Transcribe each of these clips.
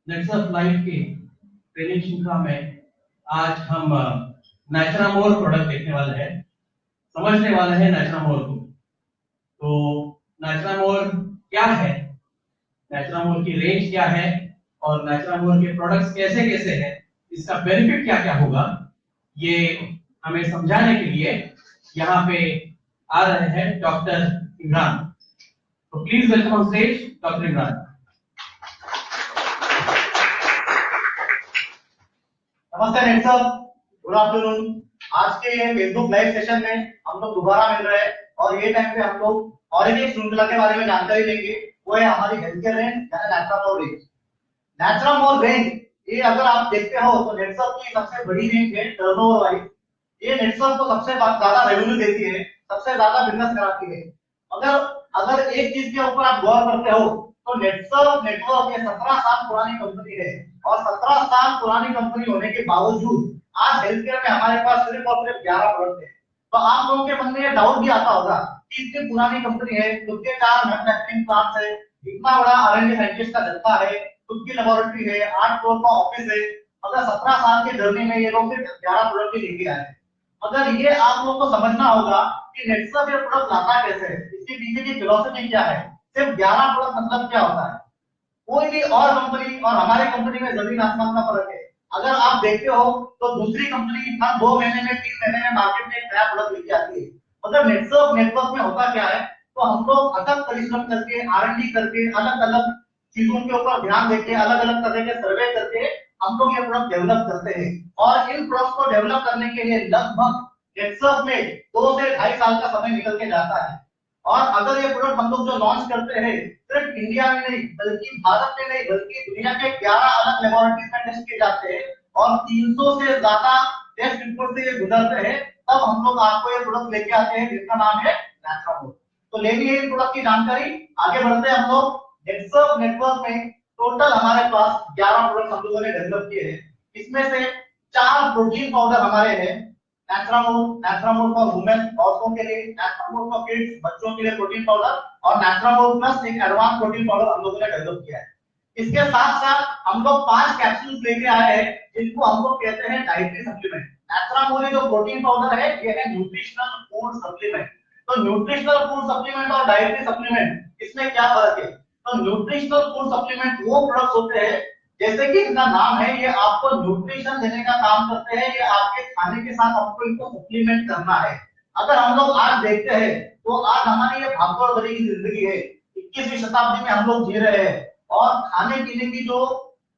Nets of life की training श्रृंखला में आज हम नाइट्रामोल प्रोडक्ट देखने वाले हैं, समझने वाले हैं नाइट्रामोल को। तो नाइट्रामोल क्या है, नाइट्रामोल की रेंज क्या है और नाइट्रामोल के प्रोडक्ट्स कैसे कैसे हैं, इसका बेनिफिट क्या क्या होगा, ये हमें समझाने के लिए यहाँ पे आ रहे हैं डॉक्टर इमरान। तो please welcome on stage doctor Imran. नमस्ते नेट सर, गुड आफ्टरनून। आज के ये फेसबुक लाइव सेशन में हम लोग दोबारा मिल रहे हैं और ये टाइम पे हम लोग और एक श्रृंखला के बारे में जानकारी लेंगे। वो है हमारी हेल्थ केयर रेंज यानी नाइट्रामोल रेंज। नाइट्रामोल रेंज ये अगर आप देखते हो तो नेटसर्फ की सबसे बड़ी रेंज है टर्नओवर वाइज। ये नेटसर्फ को सबसे ज्यादा रेवेन्यू देती है, सबसे ज्यादा बिजनेस कराती है। अगर एक चीज के ऊपर आप गौर करते हो तो नेटसर्फ नेटवर्क ये 17 साल पुरानी कंपनी है और 17 साल पुरानी कंपनी होने के बावजूद आज हेल्थ केयर में हमारे पास सिर्फ और सिर्फ 11 प्रोडक्ट है। तो आप लोगों के मन में ये डाउट भी आता होगा कि इतनी पुरानी कंपनी है, खुद के 4 मैन्युफैक्चरिंग प्लांट्स है, इतना बड़ा R&D साइंटिस्ट का दस्ता है, खुद की लेबोरेटरी है, 8 फ्लोर का ऑफिस है, अगर 17 साल की जर्नी में ये लोग सिर्फ 11 प्रोडक्ट ही लेके आए। अगर ये आप लोग को समझना होगा कि नेटसर्फ ये प्रोडक्ट लाता कैसे है, इसके पीछे की फिलॉसफी क्या है, सिर्फ 11 प्रोडक्ट मतलब क्या होता है। कोई भी और कंपनी और हमारी कंपनी में जमीन आसमान का फर्क है। अगर आप देखते हो तो दूसरी कंपनी हर 2 महीने में 3 महीने में मार्केट में एक नया प्रोडक्ट लेके आती है। अगर नेटवर्क नेटवर्क में होता क्या है, तो हम लोग अथक परिश्रम करके R&D करके अलग अलग चीजों के ऊपर ध्यान देके अलग अलग तरह के सर्वे करके हम लोग ये प्रोडक्ट डेवलप करते हैं और इन प्रोडक्ट को डेवलप करने के लिए लगभग नेटवर्क में 2 से 2.5 साल का समय निकल के जाता है। और अगर ये प्रोडक्ट हम लोग जो लॉन्च करते हैं सिर्फ इंडिया में नहीं बल्कि भारत में नहीं बल्कि दुनिया के 11 अलग लेबोरेटरीज में टेस्ट किए जाते हैं और 300 से ज्यादा टेस्ट रिपोर्ट से ये गुजरते हैं, तब हम लोग आपको ये प्रोडक्ट लेके आते हैं जिसका नाम है नाइट्रामोल। तो लेनी है इस प्रोडक्ट की जानकारी, आगे बढ़ते हैं हम लोग। नेटसर्फ नेटवर्क में टोटल हमारे पास 11 प्रोडक्ट हम लोगों ने डेवलप किए हैं। इसमें से 4 प्रोटीन पाउडर हमारे हैं, नाइट्रामोल फॉर वुमेन औरतों के लिए, नाइट्रामोल फॉर किड्स बच्चों के लिए प्रोटीन पाउडर और नाइट्रामोल प्लस एक एडवांस प्रोटीन पाउडर हम लोगों ने डेवलप किया है। इसके साथ साथ हम लोग 5 कैप्सूल्स लेके आए हैं जिनको हम लोग कहते हैं डाइटरी सप्लीमेंट। नाइट्रामोल जो प्रोटीन पाउडर है ये है न्यूट्रिशनल फूड सप्लीमेंट। तो न्यूट्रिशनल फूड सप्लीमेंट और डाइटरी सप्लीमेंट इसमें क्या फर्क है? तो न्यूट्रिशनल फूड सप्लीमेंट वो प्रोडक्ट्स होते हैं जैसे कि इनका नाम है, ये आपको न्यूट्रिशन देने का काम करते हैं, ये आपके खाने के साथ आपको इनको सप्लीमेंट करना है। अगर हम लोग आज देखते हैं तो आज हमारी ये भागदौड़ भरी की जिंदगी है, 21वीं शताब्दी में हम लोग जी रहे हैं और खाने पीने की जो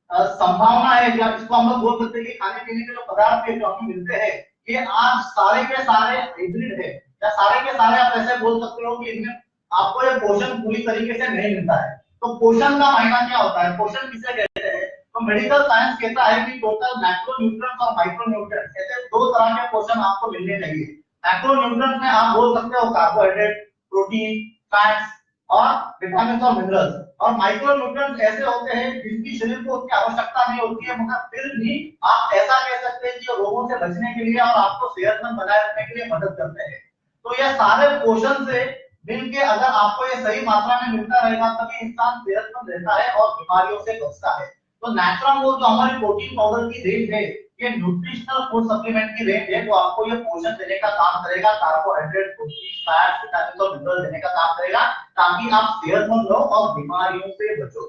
संभावना है या इसको हम लोग बोल सकते हैं कि खाने पीने के जो पदार्थ है जो हमें मिलते हैं ये आज सारे के सारे हाइब्रिड है या सारे के सारे आप ऐसे बोल सकते हो कि इनमें आपको ये पोषण पूरी तरीके से नहीं मिलता है। तो पोषण का मायना क्या होता है, पोषण किसे कहते हैं? तो मेडिकल साइंस कहता है कि टोटल मैक्रो न्यूट्रिएंट्स और माइक्रो न्यूट्रिएंट्स ऐसे 2 तरह के पोषण आपको मिलने चाहिए। मैक्रो न्यूट्रिएंट्स में आप बोल सकते हो कार्बोहाइड्रेट, प्रोटीन, फैट्स और विटामिन और मिनरल्स, और माइक्रो न्यूट्रिएंट्स ऐसे होते हैं जिनकी शरीर को उतनी आवश्यकता नहीं होती है मगर फिर भी आप ऐसा कह सकते हैं कि रोगों से बचने के लिए और आपको सेहतमंद बनाए रखने के लिए मदद करते हैं। तो यह सारे पोषण से मिलके अगर आपको ये सही मात्रा में मिलता रहेगा तभी इंसान सेहतमंद रहता है और बीमारियों से बचता है। तो नाइट्रामोल जो हमारी प्रोटीन पाउडर की रेंज है ये न्यूट्रिशनल फूड सप्लीमेंट की रेंज है जो आपको ये पोषण देने का काम करेगा, कार्बोहाइड्रेट, प्रोटीन, फैट, विटामिन और मिनरल देने का काम करेगा ताकि आप सेहतमंद रहो और बीमारियों से बचो।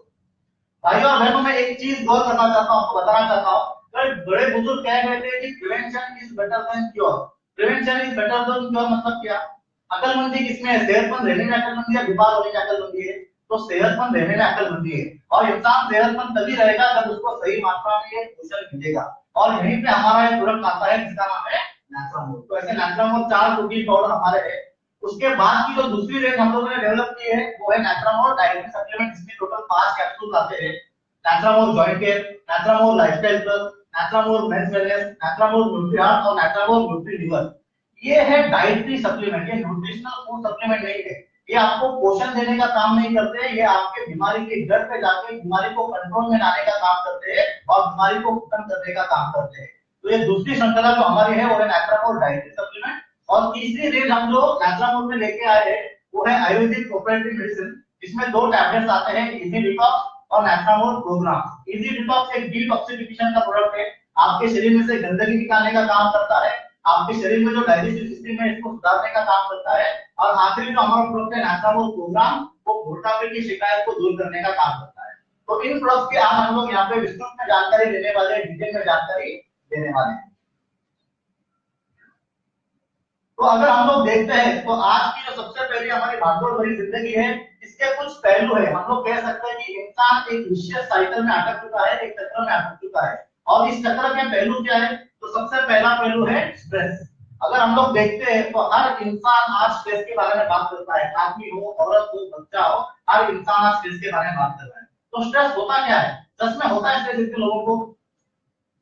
भाई और बहनों मैं एक चीज गौर करना चाहता हूँ, आपको बताना चाहता हूँ, बड़े बुजुर्ग कह गए थे कि prevention is better than cure. Prevention is better than cure मतलब क्या? अकलमंदी किसमें है? सेहतमंद रहने में अकलमंदी है, बीमार होने में अकलमंदी है? तो सेहतमंद रहने में अकलमंदी है और इंसान सेहतमंद तभी रहेगा जब उसको सही मात्रा में पोषण मिलेगा। और यहीं पे हमारा एक प्रोडक्ट आता है जिसका नाम है नाइट्रामोल। तो ऐसे नाइट्रामोल 4 प्रोटीन पाउडर हमारे है। उसके बाद की जो दूसरी रेंज हम लोगों ने डेवलप की है वो है नाइट्रामोल डाइटरी सप्लीमेंट, जिसमें टोटल 5 कैप्सूल आते हैं। Nitramol joint care, Nitramol lifestyle plus, Nitramol men's wellness, Nitramol Nutriheart और नाइट्रामोल न्यूट्री लिवर। ये है डाइटरी सप्लीमेंट, ये न्यूट्रिशनल फूड सप्लीमेंट नहीं है। ये आपको पोषण देने का काम नहीं करते, ये आपके बीमारी के जड़ पे जाके बीमारी को कंट्रोल में लाने का काम करते हैं और बीमारी को खत्म करने का काम करते हैं। तो ये दूसरी श्रृंखला जो हमारी है वो है नाइट्रामोल डाइटरी सप्लीमेंट। और तीसरी रेंज हम लोग नाइट्रामोल में लेके आए हैं वो है आयुर्वेदिक कोऑपरेटिव मेडिसिन, जिसमें 2 टैबलेट्स आते हैं, इजी डिटॉक्स और नाइट्रामोल प्रोग्राम। इजी डिटॉक्स एक डिटॉक्सिफिकेशन का प्रोडक्ट है, आपके शरीर में से गंदगी निकालने का काम करता है, आपके शरीर में जो डाइजेस्टिव सिस्टम है इसको सुधारने का काम करता है, और आखिरी जो हमारा प्रोडक्ट है नाइट्रामोल प्रोग्राम, वो मोटापे की शिकायत को दूर करने का काम करता है। तो इन प्रोडक्ट्स की आज हम लोग यहाँ पे विस्तृत में जानकारी देने वाले हैं, डिटेल में जानकारी देने वाले हैं। तो अगर हम लोग देखते हैं तो आज की जो सबसे पहले हमारी भागदौड़ भरी जिंदगी है, इसके कुछ पहलू है। हम लोग कह सकते हैं कि इंसान एक विशेष साइकिल में अटक चुका है, एक चक्र में अटक चुका है, और इस चक्र के पहलू क्या है? तो सबसे पहला पहलू है स्ट्रेस। अगर हम लोग देखते हैं तो हर इंसान आज स्ट्रेस के बारे में बात करता है, आदमी हो, औरत हो, बच्चा हो, हर इंसान आज स्ट्रेस के बारे में बात कर रहा है। तो स्ट्रेस होता क्या है? सच में होता है स्ट्रेस इतने लोगों को?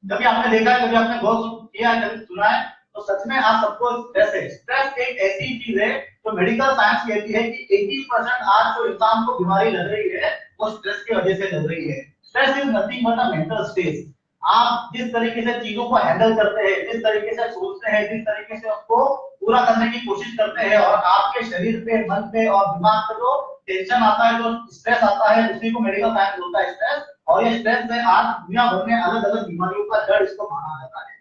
कभी आपने देखा है, कभी आपने गौर किया है, कभी सुना है? तो सच में आप सबको स्ट्रेस है। स्ट्रेस एक ऐसी चीज है तो मेडिकल साइंस कहती है कि 80% आज जो इंसान को बीमारी लग रही है वो स्ट्रेस की वजह से लग रही है। Stress is nothing but a mental state. आप जिस तरीके से चीजों को हैंडल करते हैं, जिस तरीके से सोचते हैं, जिस तरीके से उसको पूरा करने की कोशिश करते हैं, और आपके शरीर पे, मन पे और दिमाग पे जो टेंशन आता है, जो स्ट्रेस आता है, उसी को मेडिकल साइंस बोलता है स्ट्रेस। और ये स्ट्रेस से आज दुनिया भर में अलग अलग बीमारियों का जड़ इसको माना जाता है।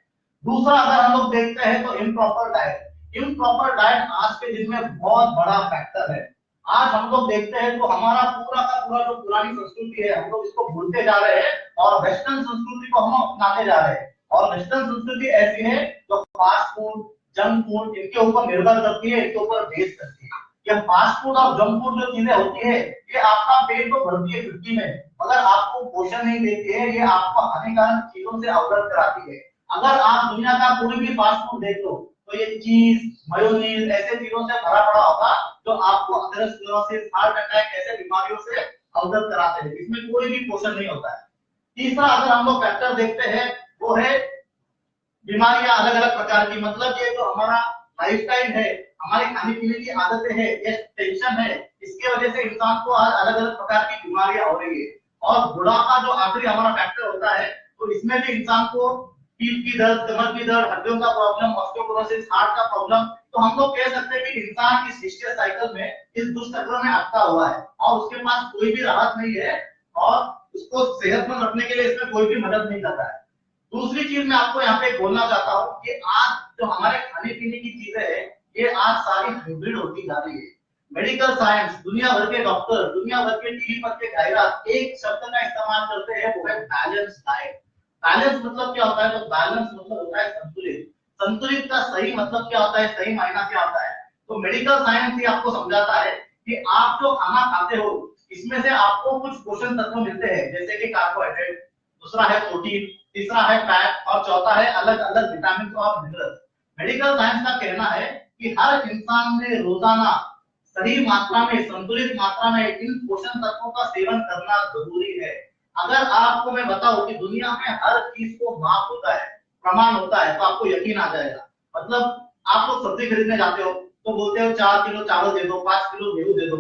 दूसरा अगर हम लोग देखते हैं तो इम्प्रॉपर डाइट। इम्प्रॉपर डाइट आज के दिन में बहुत बड़ा फैक्टर है। आज हम लोग देखते हैं तो हमारा पूरा का पूरा जो पुरानी संस्कृति है, हम लोग इसको भूलते जा रहे हैं और वेस्टर्न संस्कृति को हम अपनाते जा रहे हैं। और वेस्टर्न संस्कृति ऐसी है जो फास्ट फूड, जंक फूड, इनके ऊपर निर्भर करती है, इनके ऊपर बेस करती है। ये फास्ट फूड और जंक फूड जो चीजें होती है, ये आपका पेट को भरती है 50 में, मगर आपको पोषण नहीं देती है, ये आपको हानिकारक चीजों से अवगत कराती है। अगर आप दुनिया का कोई भी फास्ट फूड देख लो तो ये चीज, मेयोनीज, ऐसे चीजों से भरा पड़ा होगा जो आपको अथेरोस्क्लेरोसिस, हार्ट अटैक ऐसे बीमारियों से अवगत कराते हैं। इसमें कोई भी पोषण नहीं होता है। तीसरा अगर हम लोग फैक्टर देखते हैं वो है बीमारियां अलग अलग प्रकार की। मतलब ये जो हमारा लाइफस्टाइल है, हमारे खाने पीने की आदतें है, ये टेंशन है, इसके वजह से इंसान को आज अलग अलग प्रकार की बीमारियां हो रही है। और बुढ़ापा जो आखिरी हमारा फैक्टर होता है, तो इसमें भी इंसान को पीठ की दर्द, कमर की दर्द, हड्डियों का प्रॉब्लम, ऑस्टियोपोरोसिस, हार्ट का प्रॉब्लम। तो हम लोग कह सकते हैं कि इंसान इस विशिष्ट साइकिल में, इस दुष्चक्र में अटका हुआ है और उसके पास कोई भी राहत नहीं है, और उसको सेहतमंद रखने के लिए इसमें कोई भी मदद नहीं कर रहा है। दूसरी चीज मैं आपको यहाँ पे बोलना चाहता हूँ कि आज जो हमारे खाने पीने की चीजें है, ये आज सारी हाइब्रिड होती जा रही है। मेडिकल साइंस, दुनिया भर के डॉक्टर, दुनिया भर के टीवी पर के जाहिरात एक शब्द का इस्तेमाल करते हैं, वो है बैलेंस डाइट। बैलेंस मतलब क्या होता है? तो बैलेंस मतलब होता है संतुलित। संतुलित का सही मतलब क्या होता है, सही मायना क्या होता है? तो मेडिकल साइंस ही आपको समझाता है कि आप जो खाना खाते हो इसमें से आपको कुछ पोषण तत्व मिलते हैं, जैसे कि कार्बोहाइड्रेट, दूसरा है प्रोटीन, तीसरा है फैट, और चौथा है अलग अलग विटामिन और मिनरल्स। मेडिकल साइंस का कहना है कि हर इंसान में रोजाना सही मात्रा में, संतुलित मात्रा में इन पोषण तत्वों का सेवन करना जरूरी है। अगर आपको मैं बताऊं कि दुनिया में हर चीज को माप होता है, प्रमाण होता है, तो आपको यकीन आ जाएगा। मतलब आप लोग सब्जी खरीदने जाते हो तो बोलते हो 4 किलो चावल दे दो, 5 किलो गेहूं दे दो।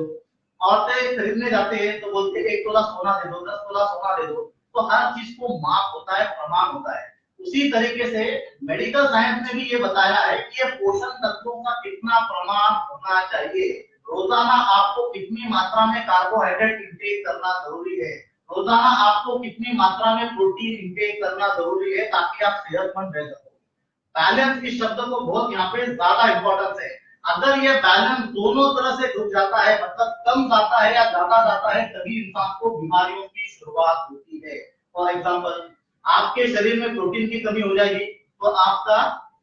औरतें खरीदने जाते हैं तो बोलते हैं 1 तोला सोना दे दो, 10 तोला सोना दे दो। तो हर चीज को माप होता है, प्रमाण होता है। उसी तरीके से मेडिकल साइंस ने भी ये बताया है कि ये पोषण तत्वों का कितना प्रमाण होना चाहिए। रोजाना आपको कितनी मात्रा में कार्बोहाइड्रेट इंटेक करना जरूरी है, रोजाना आपको कितनी मात्रा में प्रोटीन इंटेक करना जरूरी है, ताकि आप सेहतमंद रह सको। बैलेंस इस शब्द को बहुत यहाँ पे ज्यादा इंपॉर्टेंस है। अगर ये बैलेंस दोनों तरह से घुस जाता है, मतलब कम जाता है या ज्यादा जाता है, तभी इंसान को बीमारियों की शुरुआत होती है। फॉर एग्जाम्पल, आपके शरीर में प्रोटीन की कमी हो जाएगी तो आपका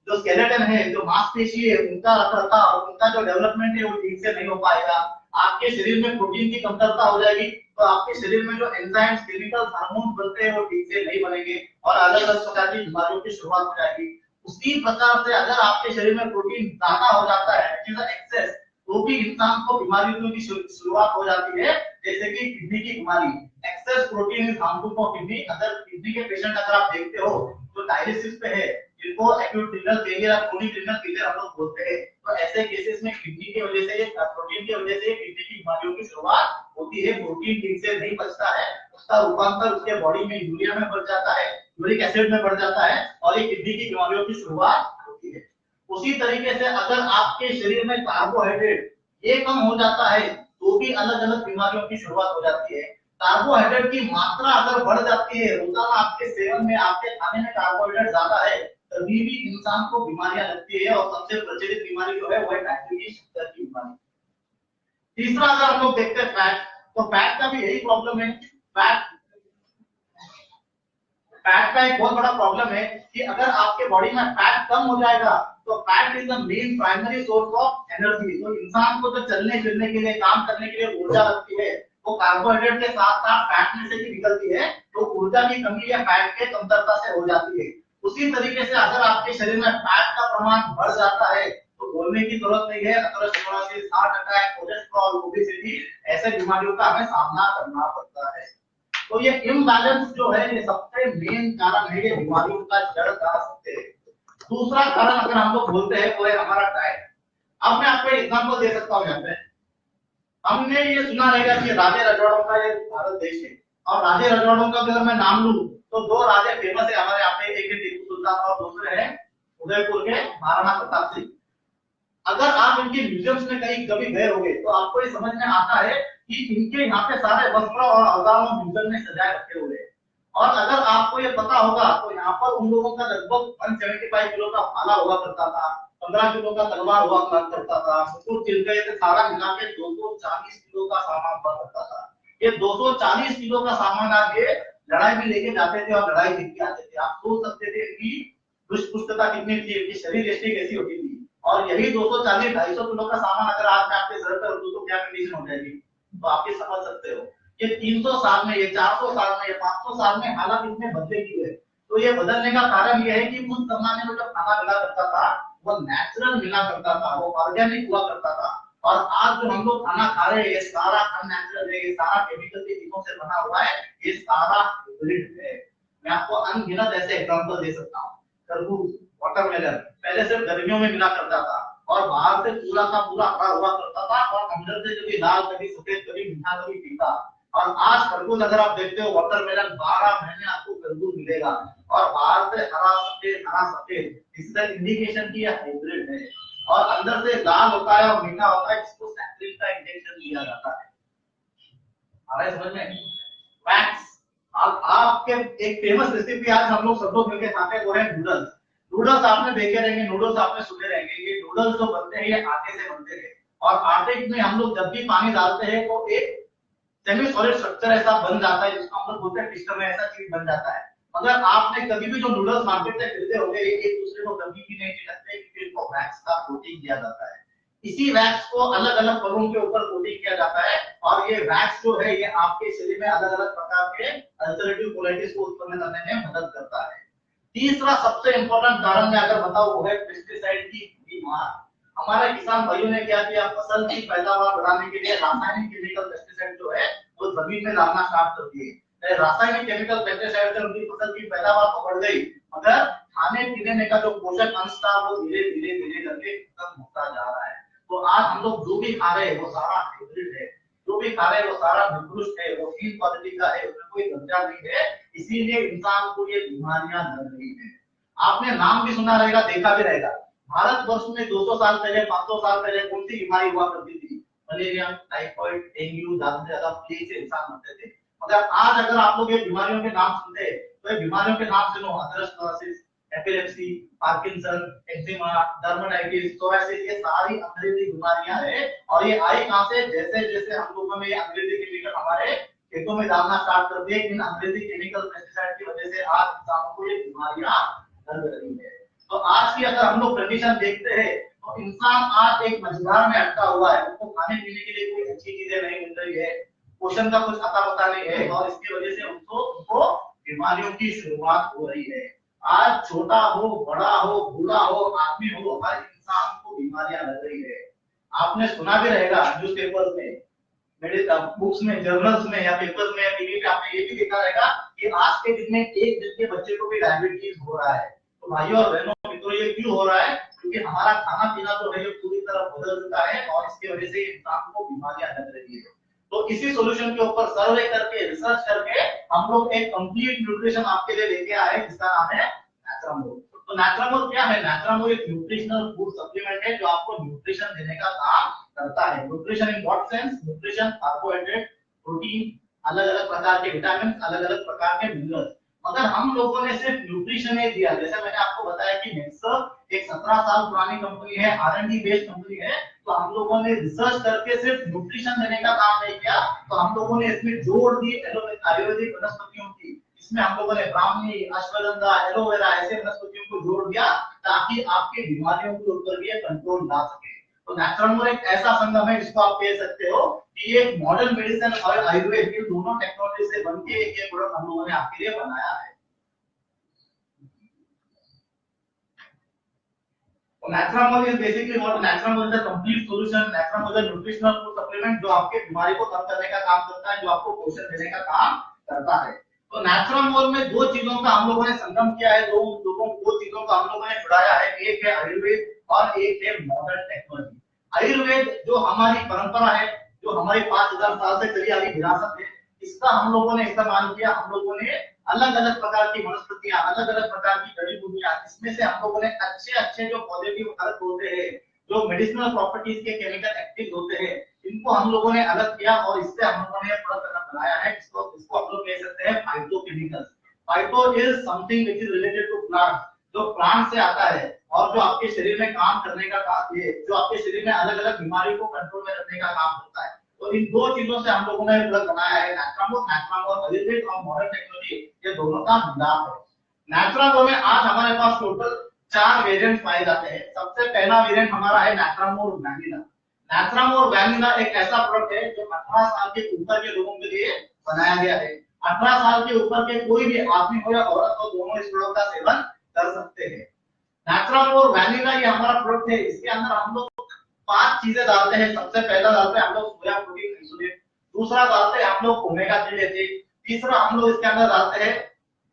जो स्केलेटन है, जो मांसपेशी है, उनका रखरखाव, उनका जो डेवलपमेंट है वो ठीक से नहीं हो पाएगा। आपके शरीर में प्रोटीन की कमतरता हो जाएगी तो आपके शरीर में जो एंजाइम्स, केमिकल्स, हार्मोन बनते हैं वो ठीक से नहीं बनेंगे और अलग अलग प्रकार की बीमारियों की शुरुआत हो जाएगी। उसी प्रकार से अगर आपके शरीर में प्रोटीन ज्यादा हो जाता है, एक्सेस, तो भी इंसान को बीमारियों की शुरुआत हो जाती है, जैसे कि किडनी की बीमारी। Access protein is harmful for kidney. अगर किडनी के पेशेंट अगर आप देखते हो जो डायलिसिस पे है, जिनको एक्यूट रीनल फेलियर या क्रोनिक रीनल फेलियर हम लोग बोलते हैं, तो ऐसे केसेस में किडनी की वजह से, प्रोटीन की वजह से किडनी की बीमारियों की शुरुआत होती है। प्रोटीन ठीक से नहीं पचता है, उसका रूपांतर उसके बॉडी में यूरिया में बढ़ जाता है, यूरिक एसिड में बढ़ जाता है, और ये किडनी की बीमारियों की शुरुआत होती है। उसी तरीके से अगर आपके शरीर में कार्बोहाइड्रेट ये कम हो जाता है तो भी अलग अलग बीमारियों की शुरुआत हो जाती है। कार्बोहाइड्रेट की मात्रा अगर बढ़ जाती है, रोजाना आपके सेवन में, आपके खाने में कार्बोहाइड्रेट ज्यादा है, तभी भी इंसान को बीमारियां लगती है। और सबसे प्रचलित बीमारी जो है वो है टाइप 2 की शुगर की बीमारी। तीसरा अगर हम लोग देखते हैं फैट, तो फैट का भी यही प्रॉब्लम है। फैट फैट का एक बहुत बड़ा प्रॉब्लम है कि अगर आपके बॉडी में फैट कम हो जाएगा तो fat is the main primary source of energy. तो इंसान को जो चलने फिरने के लिए, काम करने के लिए ऊर्जा लगती है, वो कार्बोहाइड्रेट के साथ साथ फैट में से भी निकलती है। तो ऊर्जा की कमी या फैट के कमतरता से हो जाती है। उसी तरीके से अगर आपके शरीर में फैट का प्रमाण बढ़ जाता है तो बोलने की जरूरत नहीं है, atherosclerosis, heart attack, cholesterol, obesity, ऐसे बीमारियों का हमें सामना करना पड़ता है। तो ये इम्बैलेंस जो है ये सबसे मेन कारण है, ये बीमारियों का जड़ कह सकते हैं। दूसरा कारण अगर हम लोग बोलते हैं वो है हमारा डाइट। अब मैं आपको एग्जांपल दे सकता हूँ। यहाँ पे हमने ये सुना रहेगा कि राजे रजवाड़ों का ये भारत देश है, और राजे रजवाड़ों का अगर मैं नाम लूं तो दो राजे फेमस है हमारे यहाँ पे, एक है टीपू सुल्तान और दूसरे है उदयपुर के महाराणा प्रताप सिंह। अगर आप इनके म्यूजियम्स में कहीं कभी गए होंगे तो आपको ये समझ में आता है कि इनके यहाँ पे सारे वस्त्र और औजारों म्यूजियम में सजाए रखे हुए हैं। और अगर आपको ये पता होगा तो यहाँ पर उन लोगों का लगभग 175 किलो का भाला हुआ करता था, 15 किलो का तलवार हुआ करता था, मुकुट चिलके से सारा मिला के 240 किलो का सामान हुआ करता था। ये 240 किलो का सामान आगे लड़ाई भी लेके जाते थे और लड़ाई जीत के आते थे। आप सोच सकते थे कि दुष्पुष्टता कितनी थी, इनकी शरीर यष्टि कैसी होती थी। और यही 240-250 किलो का सामान अगर आज आपके सर पर रखूं तो क्या कंडीशन हो जाएगी, तो आप ये समझ सकते हो। ये 300 साल में, ये 400 साल में, ये 500 साल में हालात इतने बदलेगी है। तो ये बदलने का कारण ये है कि उस जमाने में जो खाना मिला करता था वो नेचुरल मिला करता था, वो ऑर्गेनिक हुआ करता था। और आज जो हम लोग खाना खा रहे हैं ये सारा अननेचुरल है, ये सारा केमिकल की चीजों से बना हुआ है, ये सारा हाइब्रिड है। मैं आपको अनगिनत ऐसे एग्जांपल दे सकता हूँ। तरबूज, वाटरमेलन पहले सिर्फ गर्मियों में मिला करता था और बाहर से पूरा का पूरा हरा हुआ करता था, और अंदर से कभी लाल, कभी सफेद, कभी मीठा, कभी फीका। और आज तरबूज अगर आप देखते हो, वाटरमेलन 12 महीने आपको तरबूज मिलेगा और बाहर से हरा सफेद, हरा सफेद, इसका इंडिकेशन की हाइब्रिड है। और अंदर से लाल होता है और मीठा होता है, जिसको सैक्रिन का इंजेक्शन दिया जाता है। आ रहा है समझ में? फैक्ट्स। अब आपके एक फेमस रेसिपी आज हम लोग सब लोग मिलकर खाते हैं वो है नूडल्स। नूडल्स आपने देखे रहेंगे, नूडल्स आपने सुने रहेंगे। ये नूडल्स जो बनते हैं ये आटे से बनते हैं, और आटे में हम लोग जब भी पानी डालते हैं तो एक सेमी सॉलिड स्ट्रक्चर ऐसा बन जाता है जिसको हम लोग बोलते हैं पिस्टन में, ऐसा चीज बन जाता है। अगर आपने कभी भी जो नूडल्स मार्केट से खरीदे होंगे एक दूसरे को कभी भी नहीं चिपकते, क्योंकि इनको वैक्स का कोटिंग किया जाता है। इसी वैक्स को अलग अलग फलों के ऊपर कोटिंग किया जाता है, और ये वैक्स जो है ये आपके शरीर में अलग अलग प्रकार के अल्सरेटिव कोलाइटिस को उत्पन्न करने में मदद करता है। तीसरा सबसे इंपॉर्टेंट कारण मैं अगर बताऊं वो है पेस्टिसाइड की बीमार। हमारे किसान भाइयों ने क्या किया, फसल की पैदावार बढ़ाने के लिए रासायनिक केमिकल पेस्टिसाइड जो है वो जमीन में डालना स्टार्ट कर दिए। रासायनिक केमिकल पेस्टिसाइड से उनकी फसल की पैदावार तो बढ़ गई, मगर खाने पीने में का जो पोषक अंश था वो धीरे धीरे धीरे करके खत्म होता जा रहा है। तो आज हम लोग जो भी खा रहे हैं वो सारा हाइब्रिड है, जो भी खा रहे हैं वो सारा निकृष्ट है, वो फील क्वालिटी का है, उसमें कोई दर्जा नहीं है। इसीलिए इंसान को ये बीमारियां लग रही है। आपने नाम भी सुना रहेगा, देखा भी रहेगा। भारतवर्ष में 200 साल पहले, 500 साल पहले कौन सी बीमारी हुआ करती थी? मलेरिया, टाइफाइड, डेंगू, ज्यादा से ज्यादा प्लेग से इंसान मरते थे। मगर आज अगर आप लोग ये बीमारियों के नाम सुनते हैं तो ये बीमारियों के नाम सुनो, atherosclerosis, epilepsy, Parkinson, eczema, dermatitis, psoriasis, ये सारी अंग्रेजी बीमारियां हैं। और ये आई कहां से? जैसे जैसे हम लोगों में अंग्रेजी केमिकल हमारे खेतों में डालना स्टार्ट कर दिए, इन अंग्रेजी केमिकल पेस्टिसाइड की वजह से आज इंसानों को ये बीमारियां लग रही है। तो आज की अगर हम लोग कंडीशन देखते हैं तो इंसान आज एक मझधार में अटका हुआ है। उसको खाने पीने के लिए कोई अच्छी चीजें नहीं मिल रही है, पोषण का कुछ अता पता नहीं है, और इसकी वजह से उनको बीमारियों की शुरुआत हो रही है। आज छोटा हो, बड़ा हो, बूढ़ा हो, आदमी हो, हर इंसान को बीमारियां लग रही है। आपने सुना भी रहेगा न्यूज़पेपर्स में, मेडिकल बुक्स में, जर्नल्स में या पेपर्स में या टीवी पे आपने ये भी देखा रहेगा कि आज के दिन में एक दिन के बच्चे को भी डायबिटीज हो रहा है। तो भाइयों और बहनों मित्रों, ये क्यों हो रहा है? क्योंकि हमारा खाना पीना जो है ये पूरी तरह बदल चुका है, और इसकी वजह से इंसान को बीमारियां लग रही है। तो इसी सॉल्यूशन के ऊपर सर्वे करके, रिसर्च करके हम लोग एक कंप्लीट न्यूट्रिशन आपके लिए लेके आए जिसका नाम है नैचुरामोर। तो नैचुरामोर क्या है? नैचुरामोर एक न्यूट्रिशनल फूड सप्लीमेंट है जो आपको न्यूट्रिशन देने का काम करता है। Nutrition in what sense? Nutrition, carbohydrate, protein, अलग अलग प्रकार के विटामिन, अलग अलग प्रकार के मिनरल्स। मगर हम लोगों ने सिर्फ न्यूट्रिशन ही दिया। जैसे मैंने आपको बताया कि नेक्सर एक 17 साल पुरानी कंपनी है, R&D बेस्ड कंपनी है, तो हम लोगों ने रिसर्च करके सिर्फ न्यूट्रिशन देने का काम नहीं किया, तो हम लोगों ने इसमें जोड़ दी आयुर्वेदिक वनस्पतियों की। इसमें हम लोगों ने ब्राह्मी, अश्वगंधा, एलोवेरा ऐसे वनस्पतियों को जोड़ दिया ताकि आपकी बीमारियों के ऊपर भी कंट्रोल ला सके। तो नेचुरल एक ऐसा संगम है जिसको आप कह सकते हो कि एक मॉडर्न मेडिसिन और आयुर्वेद के दोनों टेक्नोलॉजी से बनके ये प्रोडक्ट हम लोगों ने आपके लिए बनाया है। Naturamol is basically what Naturamol is a complete solution. Naturamol is a nutritional food supplement जो आपके बीमारी को कम करने का काम करता है, जो आपको पोषण देने का काम करता है। तो Naturamol में दो चीजों का हम लोगों ने संगम किया है, दो चीजों का हम लोगों ने जुड़ाया है, एक है आयुर्वेद और एक है मॉडर्न टेक्नोलॉजी। आयुर्वेद जो हमारी परंपरा है, जो हमारी 5000 साल से चली आ रही विरासत है, इसका हम लोगों ने इस्तेमाल किया। हम लोगों ने अलग अलग प्रकार की वनस्पतियां, अलग अलग प्रकार की जड़ी बूटियां, इसमें से हम लोगों ने अच्छे अच्छे जो पॉजिटिव अर्थ होते हैं, जो मेडिसिनल प्रॉपर्टीज के केमिकल एक्टिव होते हैं, इनको हम लोगों ने अलग किया और इससे हम लोगों ने प्रोडक्ट बनाया है। इसको हम लोग कह सकते हैं phytochemicals. Phyto is something which is related to plant, जो प्लांट से आता है और जो आपके शरीर में काम करने का काम है, जो आपके शरीर में अलग अलग बीमारी को कंट्रोल में रखने का काम करता है। तो इन दो चीजों से हम लोगों ने प्रोडक्ट बनाया है, नेचुरामोल आयुर्वेद और मॉडर्न टेक्नोलॉजी, ये दोनों का मिलाप है। नेचुरामोल में आज हमारे पास टोटल 4 वेरिएंट पाए जाते हैं। सबसे पहला वेरिएंट हमारा है नेचुरामोल वैनिला। नेचुरामोल वैनिला एक ऐसा प्रोडक्ट है जो 18 साल के ऊपर के लोगों के लिए बनाया गया है। 18 साल के ऊपर के कोई भी आदमी हो या औरत हो, दोनों इस प्रोडक्ट का सेवन कर सकते हैं। नेचुरामोल वैनिला ये हमारा प्रोडक्ट है। इसके अंदर हम लोग 5 चीजें डालते हैं। सबसे पहला डालते हैं हम लोग सोया प्रोटीन आइसोलेट, दूसरा डालते हैं हम लोग ओमेगा 3 एसिड, तीसरा हम लोग इसके अंदर डालते हैं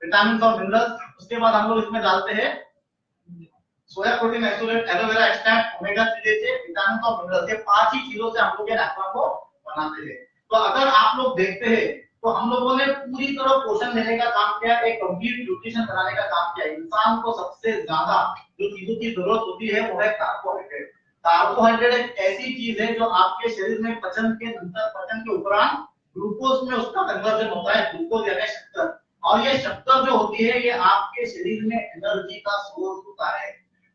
विटामिन और मिनरल्स, उसके बाद हम लोग इसमें डालते हैं soya protein isolate, aloe vera extract, omega 3 acid, vitamin और मिनरल्स। ये 5 ही चीजों से हम लोग ये नेचुरामोल बनाते हैं। तो अगर आप लोग देखते हैं तो हम लोगों ने पूरी तरह पोषण देने का काम किया, एक कंप्लीट न्यूट्रिशन बनाने का काम किया। इंसान को सबसे ज्यादा जो चीजों की जरूरत होती है वो है कार्बोहाइड्रेट। कार्बोहाइड्रेट एक ऐसी चीज है जो आपके शरीर में पचन के उपरांत ग्लूकोज में उसका कन्वर्जन होता है, ग्लूकोज यानी शक्कर। और ये शक्कर जो होती है ये आपके शरीर में एनर्जी का सोर्स होता है।